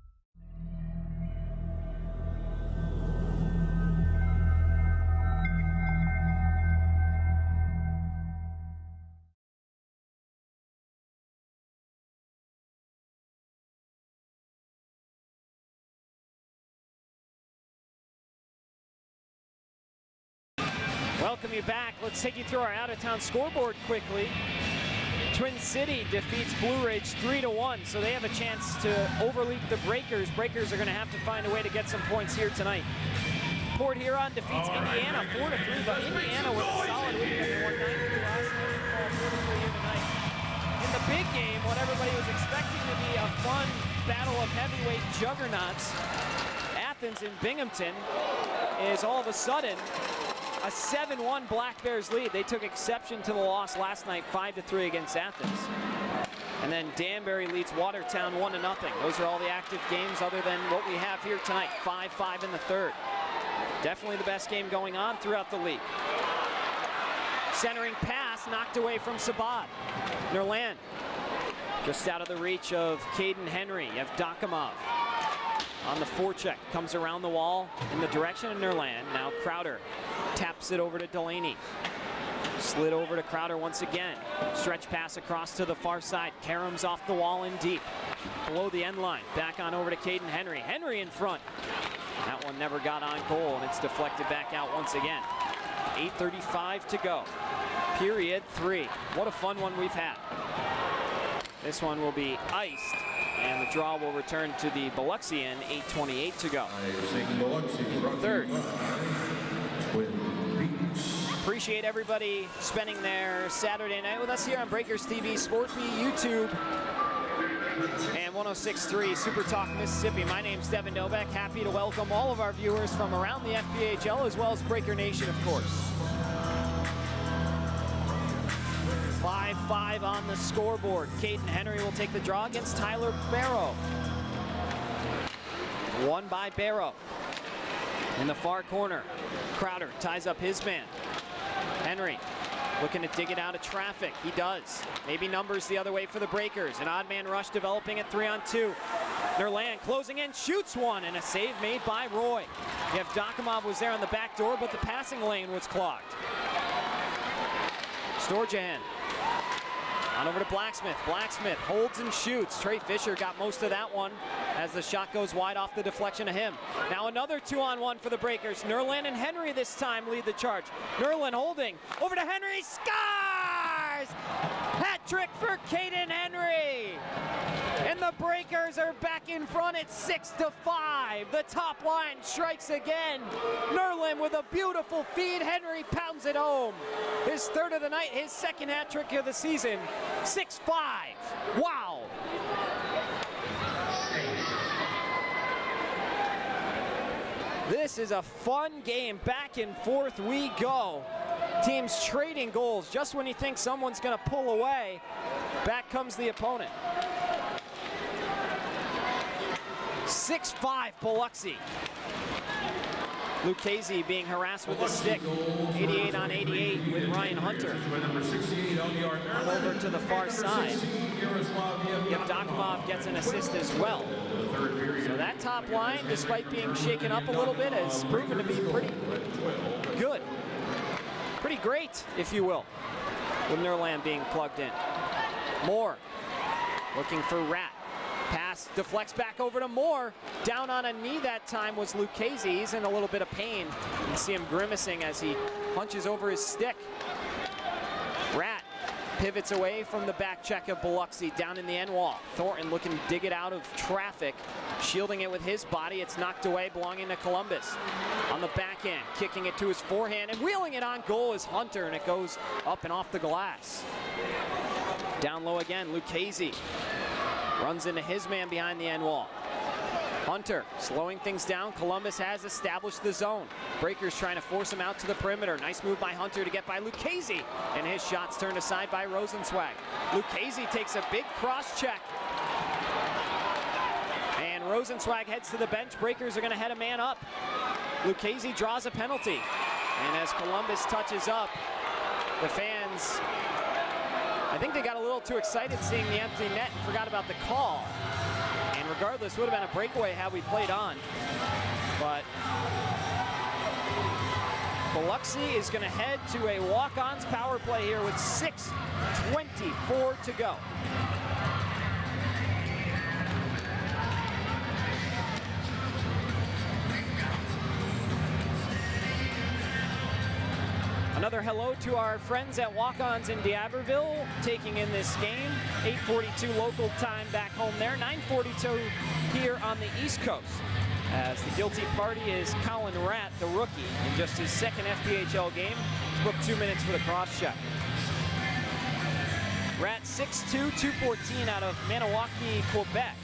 Welcome you back. Let's take you through our out-of-town scoreboard quickly. Twin City defeats Blue Ridge 3-1, so they have a chance to overleap the Breakers. Breakers are going to have to find a way to get some points here tonight. Port Huron defeats Indiana 4-3, but Indiana with a solid weekend. They won 9-3 last night and fall 4-3 here tonight. In the big game, what everybody was expecting to be a fun battle of heavyweight juggernauts, Athens and Binghamton is all of a sudden a 7-1 Black Bears lead. They took exception to the loss last night, 5-3 against Athens. And then Danbury leads Watertown 1-0. Those are all the active games other than what we have here tonight, 5-5 in the third. Definitely the best game going on throughout the league. Centering pass knocked away from Sabat. Nerland just out of the reach of Caden Henry. You have Dakamov on the forecheck, comes around the wall in the direction of Nerland. Now Crowder taps it over to Delaney. Slid over to Crowder once again. Stretch pass across to the far side. Karam's off the wall in deep. Below the end line. Back on over to Caden Henry. Henry in front. That one never got on goal, and it's deflected back out once again. 8:35 to go. Period 3. What a fun one we've had. This one will be iced, and the draw will return to the Biloxian. 8:28 to go. Third. Appreciate everybody spending their Saturday night with us here on Breakers TV, Sportfeed, YouTube, and 106.3 Super Talk Mississippi. My name's Devin Novak. Happy to welcome all of our viewers from around the FPHL as well as Breaker Nation, of course. 5-5 on the scoreboard. Caden Henry will take the draw against Tyler Barrow. Won by Barrow. In the far corner, Crowder ties up his man. Henry looking to dig it out of traffic. He does. Maybe numbers the other way for the Breakers. An odd man rush developing at 3-on-2. Nerland closing in, shoots one, and a save made by Roy. You have Dakamov was there on the back door, but the passing lane was clogged. Storjahan on over to Blacksmith. Blacksmith holds and shoots. Trey Fisher got most of that one as the shot goes wide off the deflection of him. Now another 2-on-1 for the Breakers. Nerland and Henry this time lead the charge. Nerland holding over to Henry, scores! Hat trick for Caden Henry. And And the Breakers are back in front at 6-5. The top line strikes again. Nerlin with a beautiful feed. Henry pounds it home. His third of the night, his second hat trick of the season. 6-5. Wow. This is a fun game. Back and forth we go. Teams trading goals. Just when you think someone's going to pull away, back comes the opponent. 6-5 Biloxi. Lucchese being harassed with the stick. 88 on 88 with Ryan Hunter. Over to the far side. Yevdokimov gets an assist as well. So that top line, despite being shaken up a little bit, has proven to be pretty good. Pretty great, if you will, with Nerland being plugged in. Moore looking for Rat. Pass deflects back over to Moore. Down on a knee that time was Lucchese. He's in a little bit of pain. You can see him grimacing as he punches over his stick. Rat pivots away from the back check of Biloxi down in the end wall. Thornton looking to dig it out of traffic, shielding it with his body. It's knocked away, belonging to Columbus. On the back end, kicking it to his forehand and wheeling it on goal is Hunter, and it goes up and off the glass. Down low again, Lucchese runs into his man behind the end wall. Hunter slowing things down. Columbus has established the zone. Breakers trying to force him out to the perimeter. Nice move by Hunter to get by Lucchese. And his shot's turned aside by Rosenzweig. Lucchese takes a big cross check. And Rosenzweig heads to the bench. Breakers are going to head a man up. Lucchese draws a penalty. And as Columbus touches up, the fans, I think they got a little too excited seeing the empty net and forgot about the call. And regardless, would have been a breakaway had we played on. But Biloxi is going to head to a walk-ons power play here with 6:24 to go. Another hello to our friends at Walk-Ons in D'Iberville taking in this game. 8:42 local time back home there. 9:42 here on the East Coast. As the guilty party is Colin Ratt, the rookie, in just his second FPHL game. He's booked 2 minutes for the cross check. Ratt 6'2", 214 out of Maniwaki, Quebec.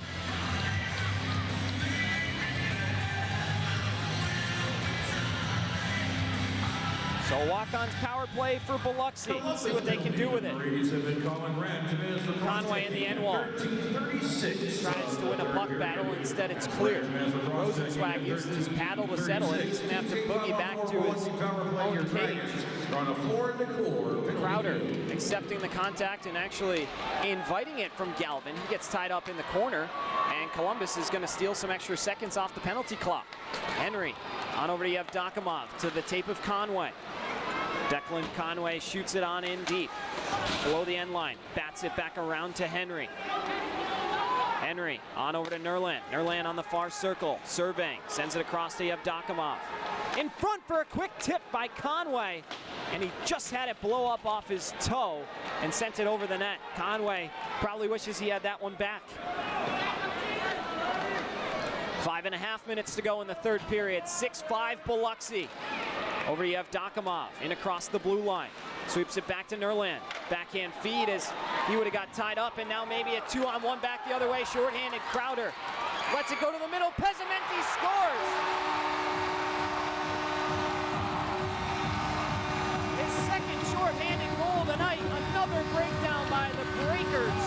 So walk-ons power play for Biloxi. Let's see what they can do with it. Conway in the end wall. Tries to win a puck battle, instead it's cleared. Rosenzweig uses his paddle to settle it. He's gonna have to boogie back to his own cage. Crowder accepting the contact and actually inviting it from Galvin. He gets tied up in the corner, and Columbus is gonna steal some extra seconds off the penalty clock. Henry on over to Yevdokimov to the tape of Conway. Declan Conway shoots it on in deep. Below the end line, bats it back around to Henry. Henry on over to Nerland. Nerland on the far circle, surveying, sends it across to Yevdokimov. In front for a quick tip by Conway, and he just had it blow up off his toe and sent it over the net. Conway probably wishes he had that one back. 5.5 minutes to go in the third period. 6-5 Biloxi. Over to Yevdokimov, in across the blue line. Sweeps it back to Nerland. Backhand feed as he would have got tied up, and now maybe a 2-on-1 back the other way. Shorthanded Crowder. Lets it go to the middle. Pezzamenti scores! His second shorthanded goal of the night. Another breakdown by the Breakers.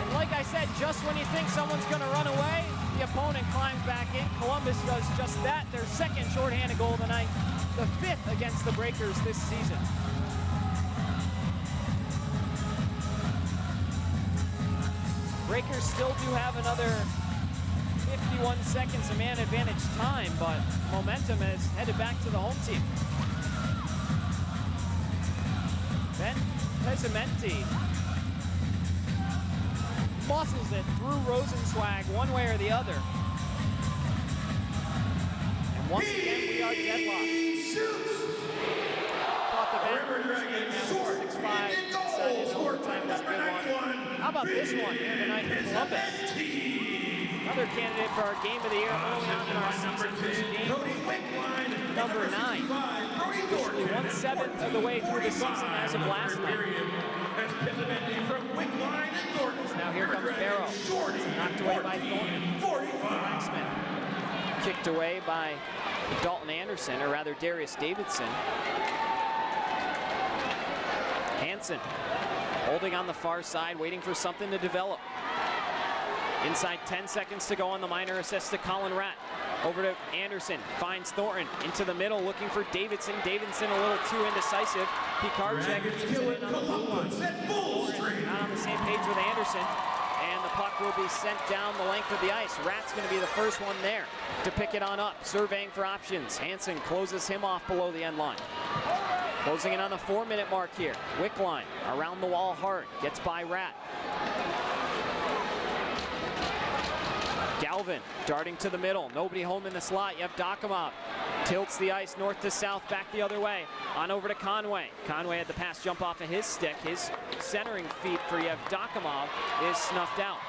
And like I said, just when you think someone's going to run away, the opponent climbs back in. Columbus does just that. Their second shorthanded goal of the night. The 5th against the Breakers this season. Breakers still do have another 51 seconds of man advantage time, but momentum has headed back to the home team. Ben Pezzamenti muscles it through Rosenzweig one way or the other. And once again, we are deadlocked. Thought the Ben 6-5 inside in overtime was a good one. How about this one here tonight in Columbus? Another candidate for our game of the year early on in our season. This game, number 9. Officially 1/7 of the way through the season as of last night. Now here comes Barrow. Knocked away by Thornton. Blacksmith. Kicked away by Dalton Anderson, or rather Darius Davidson. Hansen holding on the far side, waiting for something to develop. Inside 10 seconds to go on the minor assist to Colin Ratt. Over to Anderson, finds Thornton into the middle, looking for Davidson. Davidson a little too indecisive. Pikarczyk leaves it in on the blue line. Thornton not on the same page with Anderson, and the puck will be sent down the length of the ice. Ratt's going to be the first one there to pick it on up, surveying for options. Hansen closes him off below the end line. Closing in on the 4-minute mark here. Wickline around the wall hard, gets by Ratt. Galvin darting to the middle, nobody home in the slot. Yevdokimov tilts the ice north to south, back the other way. On over to Conway. Conway had the pass jump off of his stick. His centering feat for Yevdokimov is snuffed out.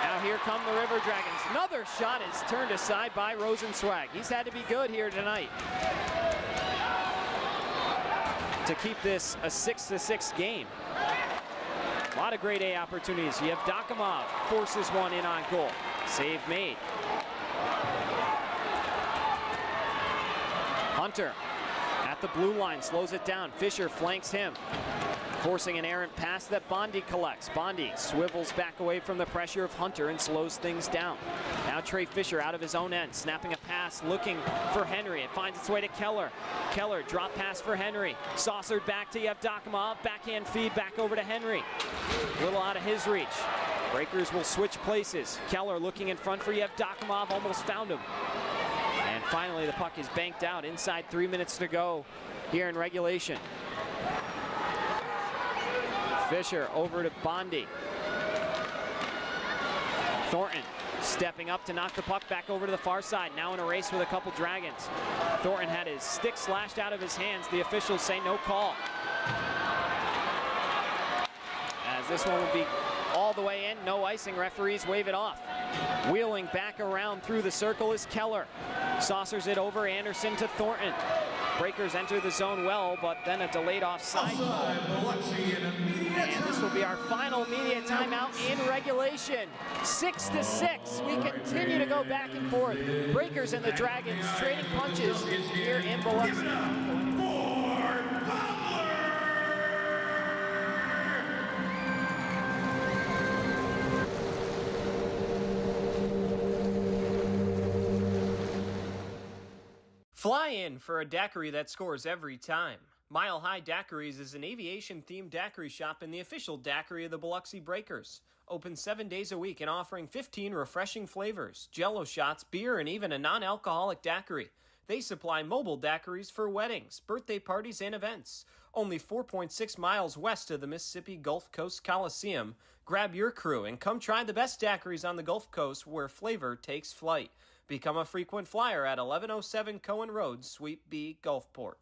Now here come the River Dragons. Another shot is turned aside by Rosenzweig. He's had to be good here tonight to keep this a 6-6 game. A lot of grade A opportunities. Yevdokimov forces one in on goal. Save made. Hunter at the blue line, slows it down. Fisher flanks him, forcing an errant pass that Bondi collects. Bondi swivels back away from the pressure of Hunter and slows things down. Now Trey Fisher out of his own end, snapping a pass, looking for Henry. It finds its way to Keller. Keller, drop pass for Henry. Saucered back to Yevdokimov. Backhand feed back over to Henry. A little out of his reach. Breakers will switch places. Keller looking in front for Yevdokimov, almost found him. And finally the puck is banked out inside 3 minutes to go here in regulation. Fisher over to Bondi. Thornton stepping up to knock the puck back over to the far side. Now in a race with a couple Dragons. Thornton had his stick slashed out of his hands. The officials say no call. As this one will be all the way in, no icing. Referees wave it off. Wheeling back around through the circle is Keller. Saucers it over Anderson to Thornton. Breakers enter the zone well, but then a delayed offside call. And this will be our final media timeout in regulation. 6-6. We continue to go back and forth. Breakers and the Dragons trading punches here in Biloxi. Fly in for a daiquiri that scores every time. Mile High Daiquiris is an aviation-themed daiquiri shop and the official daiquiri of the Biloxi Breakers. Open 7 days a week and offering 15 refreshing flavors, Jello shots, beer, and even a non-alcoholic daiquiri. They supply mobile daiquiris for weddings, birthday parties, and events. Only 4.6 miles west of the Mississippi Gulf Coast Coliseum. Grab your crew and come try the best daiquiris on the Gulf Coast where flavor takes flight. Become a frequent flyer at 1107 Cohen Road, Suite B, Gulfport.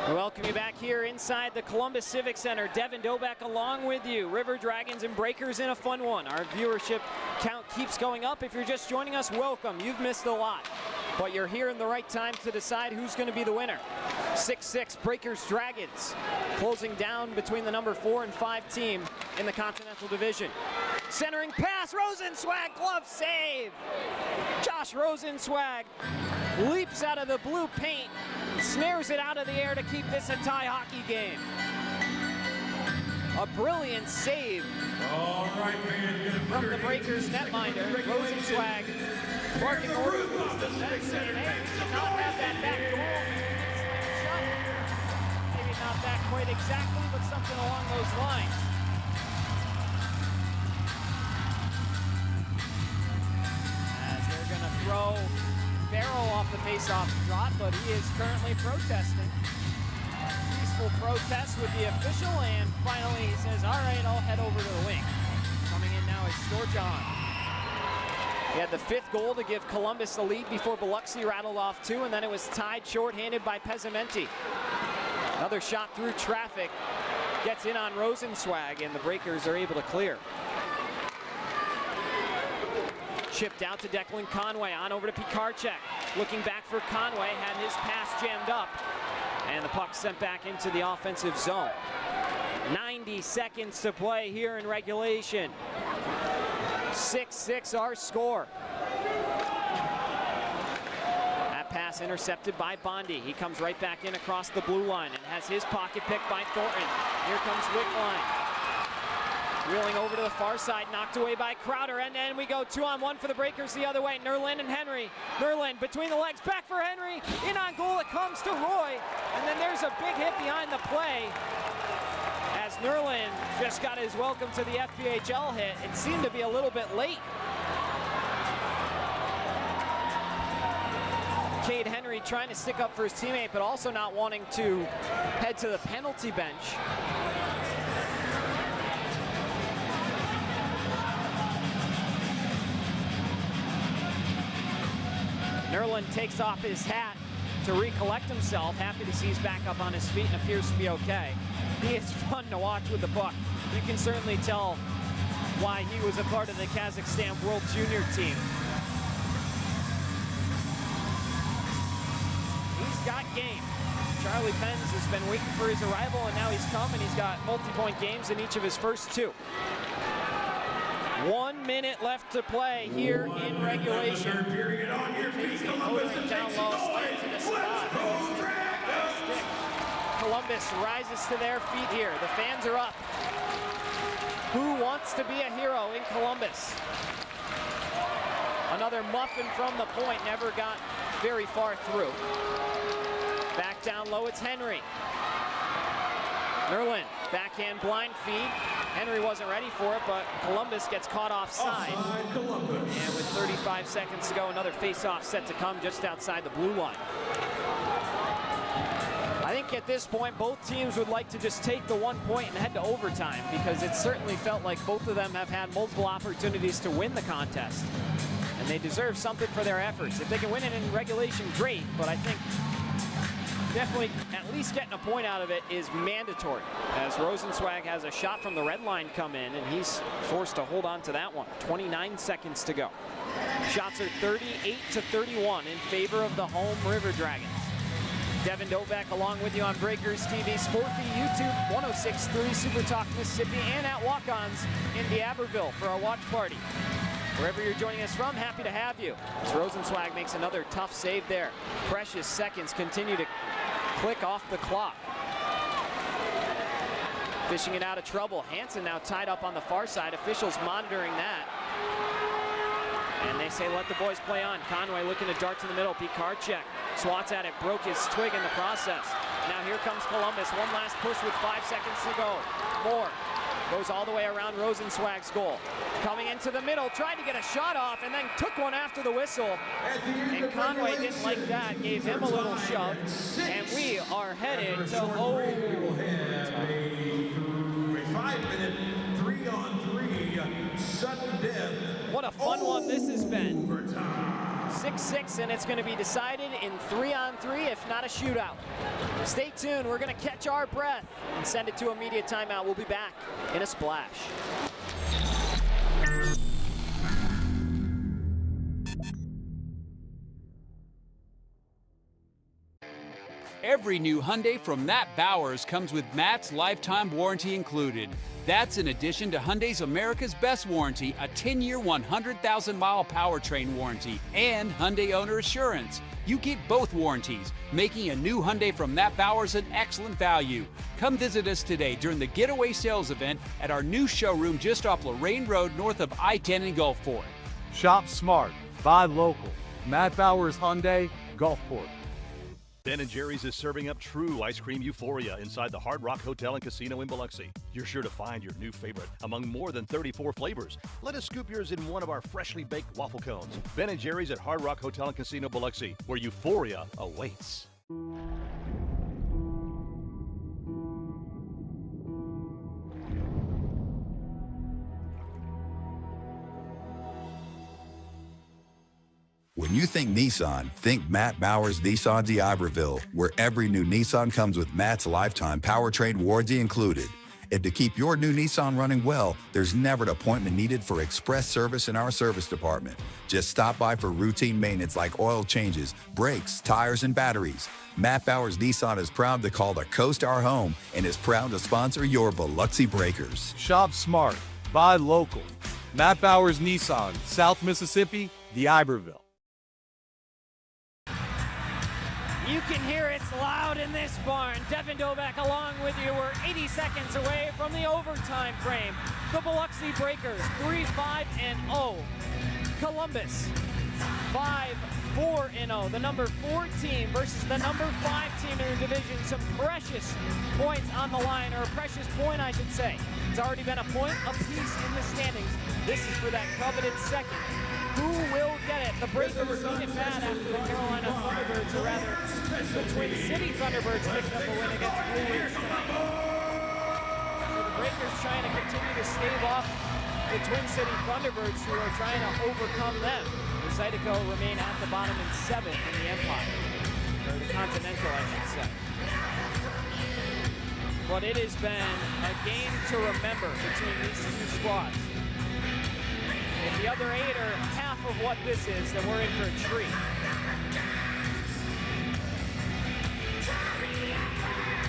Welcome you back here inside the Columbus Civic Center. Devin Doback along with you. River Dragons and Breakers in a fun one. Our viewership count keeps going up. If you're just joining us, welcome. You've missed a lot, but you're here in the right time to decide who's going to be the winner. 6-6 Breakers Dragons closing down between the number 4 and 5 team in the Continental Division. Centering pass, Rosenzweig, glove save. Josh Rosenzweig leaps out of the blue paint, snares it out of the air to keep this a tie hockey game. A brilliant save from the Breakers netminder, Rosenzweig. Barking orders to his defense saying, hey, we did not have that back goal. Maybe not that quite exactly, but something along those lines. As they're going to throw Farrell off the face-off drop, but he is currently protesting. Peaceful protest with the official, and finally he says, all right, I'll head over to the wing. Coming in now is Storjohn. He had the 5th goal to give Columbus the lead before Biloxi rattled off 2, and then it was tied shorthanded by Pezzamenti. Another shot through traffic gets in on Rosenzweig, and the Breakers are able to clear. Chipped out to Declan Conway, on over to Pikarczyk. Looking back for Conway, had his pass jammed up, and the puck sent back into the offensive zone. 90 seconds to play here in regulation. 6-6 our score. That pass intercepted by Bondi. He comes right back in across the blue line and has his pocket picked by Thornton. Here comes Wickline. Wheeling over to the far side, knocked away by Crowder, and then we go 2-on-1 for the Breakers the other way. Nerlin and Henry. Nerlin between the legs, back for Henry. In on goal, it comes to Roy, and then there's a big hit behind the play. As Nerlin just got his welcome to the FPHL hit, it seemed to be a little bit late. Cade Henry trying to stick up for his teammate, but also not wanting to head to the penalty bench. Nerlin takes off his hat to recollect himself. Happy to see he's back up on his feet and appears to be okay. He is fun to watch with the puck. You can certainly tell why he was a part of the Kazakhstan World Junior team. He's got game. Charlie Penz has been waiting for his arrival, and now he's come, and he's got multi-point games in each of his first 2. 1 minute left to play here in regulation. Down low, slams in the spot. Columbus rises to their feet here. The fans are up. Who wants to be a hero in Columbus? Another muffin from the point, never got very far through. Back down low, it's Henry. Nerlin, backhand blind feed. Henry wasn't ready for it, but Columbus gets caught offside. And with 35 seconds to go, another face-off set to come just outside the blue line. I think at this point, both teams would like to just take the 1 point and head to overtime, because it certainly felt like both of them have had multiple opportunities to win the contest. And they deserve something for their efforts. If they can win it in regulation, great, but I think definitely at least getting a point out of it is mandatory, as Rosenzweig has a shot from the red line come in, and he's forced to hold on to that one. 29 seconds to go. Shots are 38-31 in favor of the home River Dragons. Devin Dovek along with you on Breakers TV, Sportfeed, YouTube, 106.3 Super Talk Mississippi, and at Walk-Ons in D'Aberville for our watch party. Wherever you're joining us from, happy to have you. As Rosenzweig makes another tough save there. Precious seconds continue to click off the clock. Fishing it out of trouble. Hansen now tied up on the far side. Officials monitoring that. And they say let the boys play on. Conway looking to dart to the middle. Pikarczyk swats at it, broke his twig in the process. Now here comes Columbus. One last push with 5 seconds to go. Moore goes all the way around Rosenzweig's goal. Coming into the middle, tried to get a shot off, and then took one after the whistle. And Conway didn't like that, gave him a little shove. And we are headed to overtime. A 5-minute 3-on-3 sudden death. What a fun one this has been. 6-6, and it's going to be decided in 3-on-3, if not a shootout. Stay tuned. We're going to catch our breath and send it to immediate timeout. We'll be back in a splash. Every new Hyundai from Matt Bowers comes with Matt's lifetime warranty included. That's in addition to Hyundai's America's Best Warranty, a 10-year, 100,000-mile powertrain warranty, and Hyundai Owner Assurance. You get both warranties, making a new Hyundai from Matt Bowers an excellent value. Come visit us today during the Getaway Sales event at our new showroom just off Lorraine Road north of I-10 in Gulfport. Shop smart, buy local. Matt Bowers Hyundai, Gulfport. Ben & Jerry's is serving up true ice cream euphoria inside the Hard Rock Hotel and Casino in Biloxi. You're sure to find your new favorite among more than 34 flavors. Let us scoop yours in one of our freshly baked waffle cones. Ben & Jerry's at Hard Rock Hotel and Casino Biloxi, where euphoria awaits. When you think Nissan, think Matt Bowers Nissan d'Iberville, where every new Nissan comes with Matt's lifetime powertrain warranty included. And to keep your new Nissan running well, there's never an appointment needed for express service in our service department. Just stop by for routine maintenance like oil changes, brakes, tires, and batteries. Matt Bowers Nissan is proud to call the coast our home and is proud to sponsor your Biloxi Breakers. Shop smart, buy local. Matt Bowers Nissan, South Mississippi, d'Iberville. You can hear it's loud in this barn. Devin Doback along with you. We're 80 seconds away from the overtime frame. The Biloxi Breakers 3-5-0. Columbus 5-4-0. The number 4 team versus the number 5 team in the division. Some precious points on the line, or a precious point I should say. It's already been a point apiece in the standings. This is for that coveted second. Who will get it? The Breakers need it bad after the Carolina Thunderbirds, or rather, the Twin City Thunderbirds picked up a win against Blue Ridge tonight. So the Breakers trying to continue to stave off the Twin City Thunderbirds, who are trying to overcome them. The Zydeco remain at the bottom in 7th in the Empire, or the Continental, I should say. But it has been a game to remember between these two squads. If the other 8 are half of what this is, then we're in for a treat.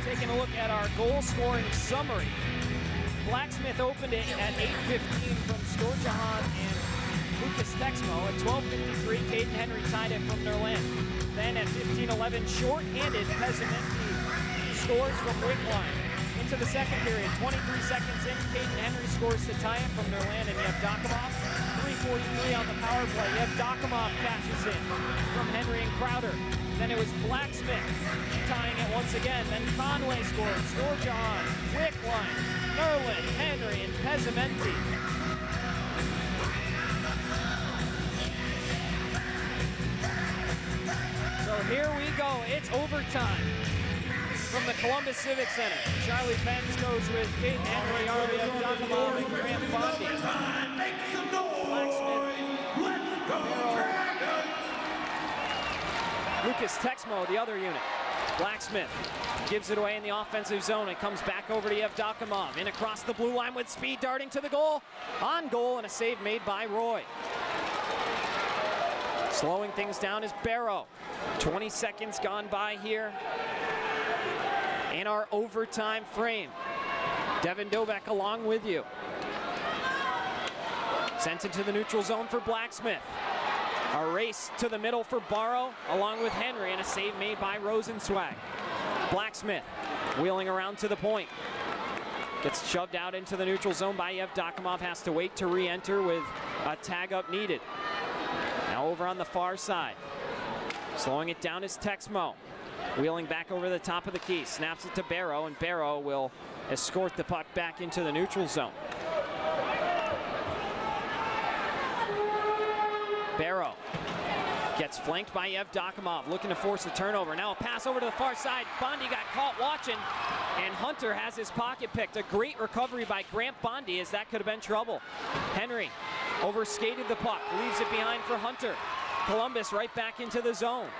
Taking a look at our goal scoring summary. Blacksmith opened it at 8:15 from Storjahan and Lucas Texmo. At 12:53, Caden Henry tied it from Nerland. Then at 15:11, short-handed, Pezzamenti scores from Wickline. Into the second period, 23 seconds in, Caden Henry scores to tie it from Nerland and Yevdokimov. 3:43 on the power play. Yevdokimov cashes in from Henry and Crowder. Then it was Blacksmith tying it once again. Then Conway scored. Storjahan, Wickline, Nerland, Henry, and Pezzamenti. So here we go. It's overtime. From the Columbus Civic Center, Charlie Benz goes with Caden Henry, Arlie Yevdokimov, and Graham Bondi. Blacksmith, Lucas Texmo, the other unit. Blacksmith gives it away in the offensive zone. It comes back over to Yevdokimov. In across the blue line with speed, darting to the goal. On goal, and a save made by Roy. Slowing things down is Barrow. 20 seconds gone by here in our overtime frame. Devin Doback along with you. Sent into the neutral zone for Blacksmith. A race to the middle for Barrow, along with Henry, and a save made by Rosenzweig. Blacksmith wheeling around to the point. Gets shoved out into the neutral zone by Yevdokimov, has to wait to re-enter with a tag up needed. Now over on the far side. Slowing it down is Texmo. Wheeling back over the top of the key, snaps it to Barrow, and Barrow will escort the puck back into the neutral zone. Barrow gets flanked by Yevdokimov, looking to force a turnover. Now a pass over to the far side. Bondi got caught watching, and Hunter has his pocket picked. A great recovery by Grant Bondi, as that could have been trouble. Henry overskated the puck, leaves it behind for Hunter. Columbus right back into the zone.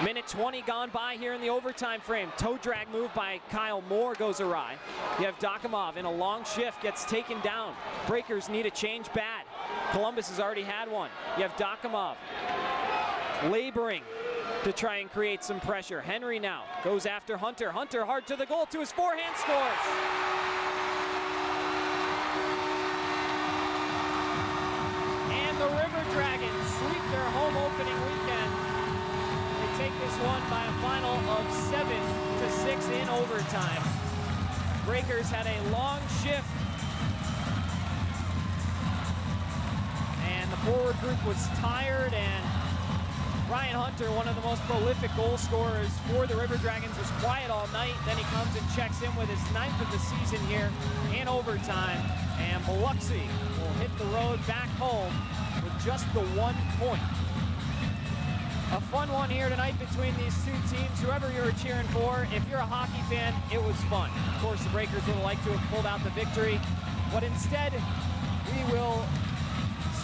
Minute 20 gone by here in the overtime frame. Toe drag move by Kyle Moore goes awry. Yevdokimov in a long shift gets taken down. Breakers need a change bad. Columbus has already had one. Yevdokimov laboring to try and create some pressure. Henry now goes after Hunter. Hunter hard to the goal, to his forehand, scores. And the River Dragons sweep their home opening weekend. They take this one by a final of 7-6 in overtime. Breakers had a long shift. And the forward group was tired, and Ryan Hunter, one of the most prolific goal scorers for the River Dragons, was quiet all night. Then he comes and checks in with his 9th of the season here in overtime. And Biloxi will hit the road back home with just the 1 point. A fun one here tonight between these two teams. Whoever you were cheering for, if you're a hockey fan, it was fun. Of course, the Breakers would have liked to have pulled out the victory, but instead, we will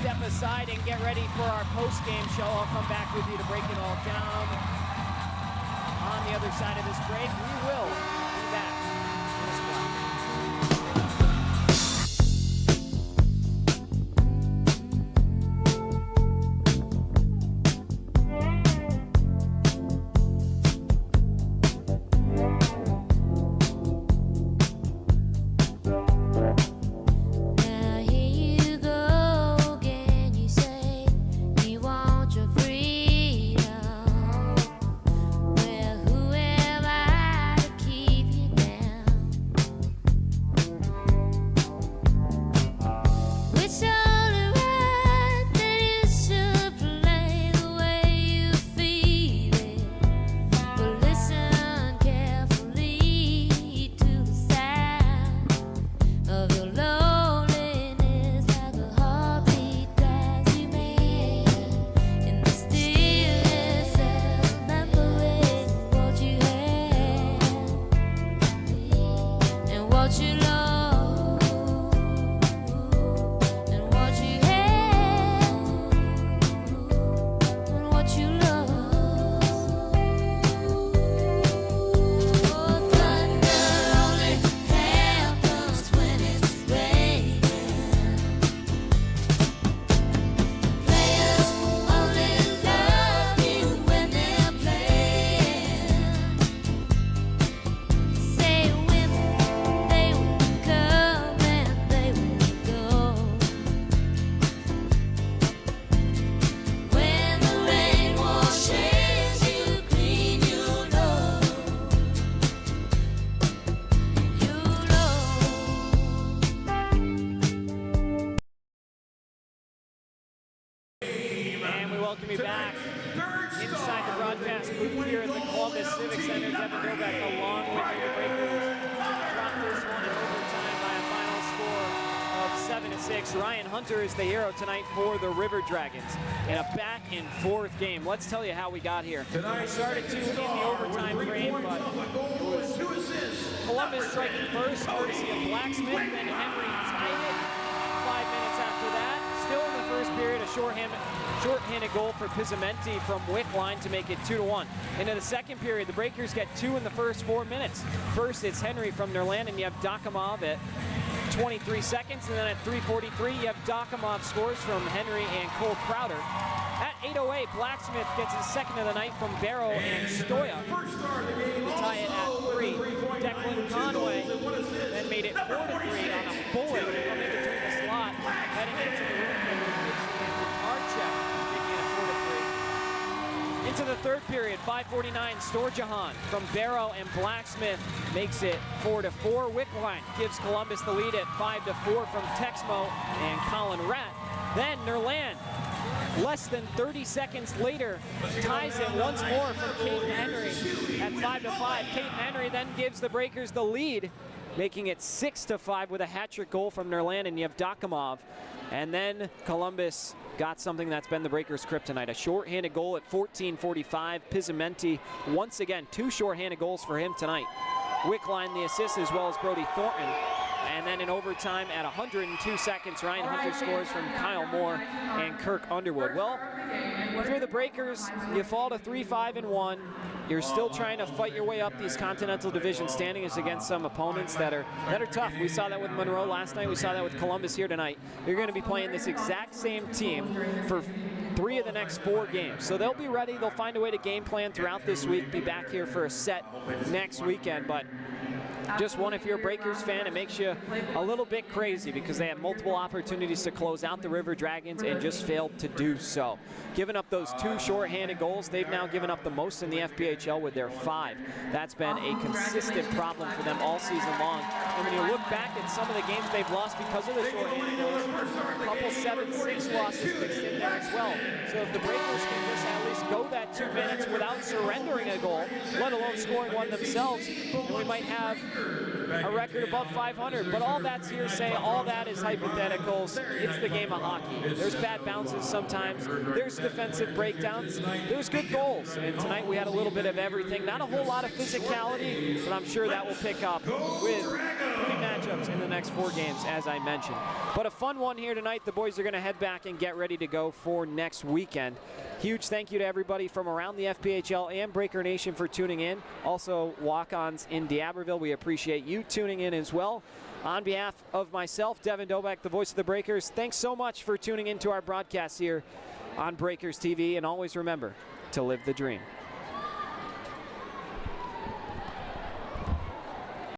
step aside and get ready for our post-game show. I'll come back with you to break it all down. On the other side of this break, we will be back in a spot. Welcome you back inside the broadcast booth here at the Columbus Civic Center. Devin Dobek along with you. The Breakers dropped this one in overtime by a final score of 7-6. Ryan Hunter is the hero tonight for the River Dragons in a back-and-forth game. Let's tell you how we got here. We started two in the overtime frame, but it was Columbus striking first, courtesy of Blacksmith, and Henry tied it 5 minutes after that. Still in the first period, a shorthanded goal for Pizzamenti from Wickline to make it 2-1. Into the second period, the Breakers get 2 in the first 4 minutes. First, it's Henry from Nerland, and you have Dakamov at 23 seconds, and then at 3:43, you have Dakamov scores from Henry and Cole Crowder. At 8:08, Blacksmith gets his second of the night from Barrow and Stoya to tie it at 3. Declan Conway then made it 4-3 on a bullet from in between the slot, heading into the room for Archek, making it 4-3. Into the third period, 5:49, Storjahan from Barrow and Blacksmith makes it 4-4. Wickline gives Columbus the lead at 5-4 from Texmo and Colin Ratt. Then Nerland, less than 30 seconds later, ties it once more from Caden Henry at 5-5. Caden Henry then gives the Breakers the lead, making it 6-5 with a hat-trick goal from Nerland and Yevdokimov. And then Columbus got something that's been the Breakers' kryptonite, a shorthanded goal at 14:45. Pizzamenti, once again, 2 shorthanded goals for him tonight. Wickline the assist, as well as Brody Thornton. And then in overtime at 102 seconds, Ryan Hunter scores from Kyle Moore and Kirk Underwood. Well, if you're the Breakers, you fall to 3-5-1. You're still trying to fight your way up these Continental Division standings against some opponents that are tough. We saw that with Monroe last night. We saw that with Columbus here tonight. You're going to be playing this exact same team for 3 of the next 4 games. So they'll be ready. They'll find a way to game plan throughout this week, be back here for a set next weekend. But just one, if you're a Breakers fan, it makes you a little bit crazy because they have multiple opportunities to close out the River Dragons and just failed to do so. Giving up those 2 shorthanded goals, they've now given up the most in the FPHL with their 5. That's been a consistent problem for them all season long. And when you look back at some of the games they've lost because of the shorthanded goals, a couple 7-6 losses mixed in there as well. So if the Breakers can just at least go that 2 minutes without surrendering a goal, let alone scoring one themselves, then we might have a record above 500, but all that's hearsay, all that is hypotheticals. It's the game of hockey. There's bad bounces sometimes, there's defensive breakdowns, there's good goals, and tonight we had a little bit of everything. Not a whole lot of physicality, but I'm sure that will pick up with 3 matchups in the next 4 games, as I mentioned. But a fun one here tonight. The boys are going to head back and get ready to go for next weekend. Huge thank you to everybody from around the FPHL and Breaker Nation for tuning in. Also, walk-ons in D'Aberville, we appreciate you tuning in as well. On behalf of myself, Devin Dobak, the voice of the Breakers, thanks so much for tuning into our broadcast here on Breakers TV, and always remember to live the dream.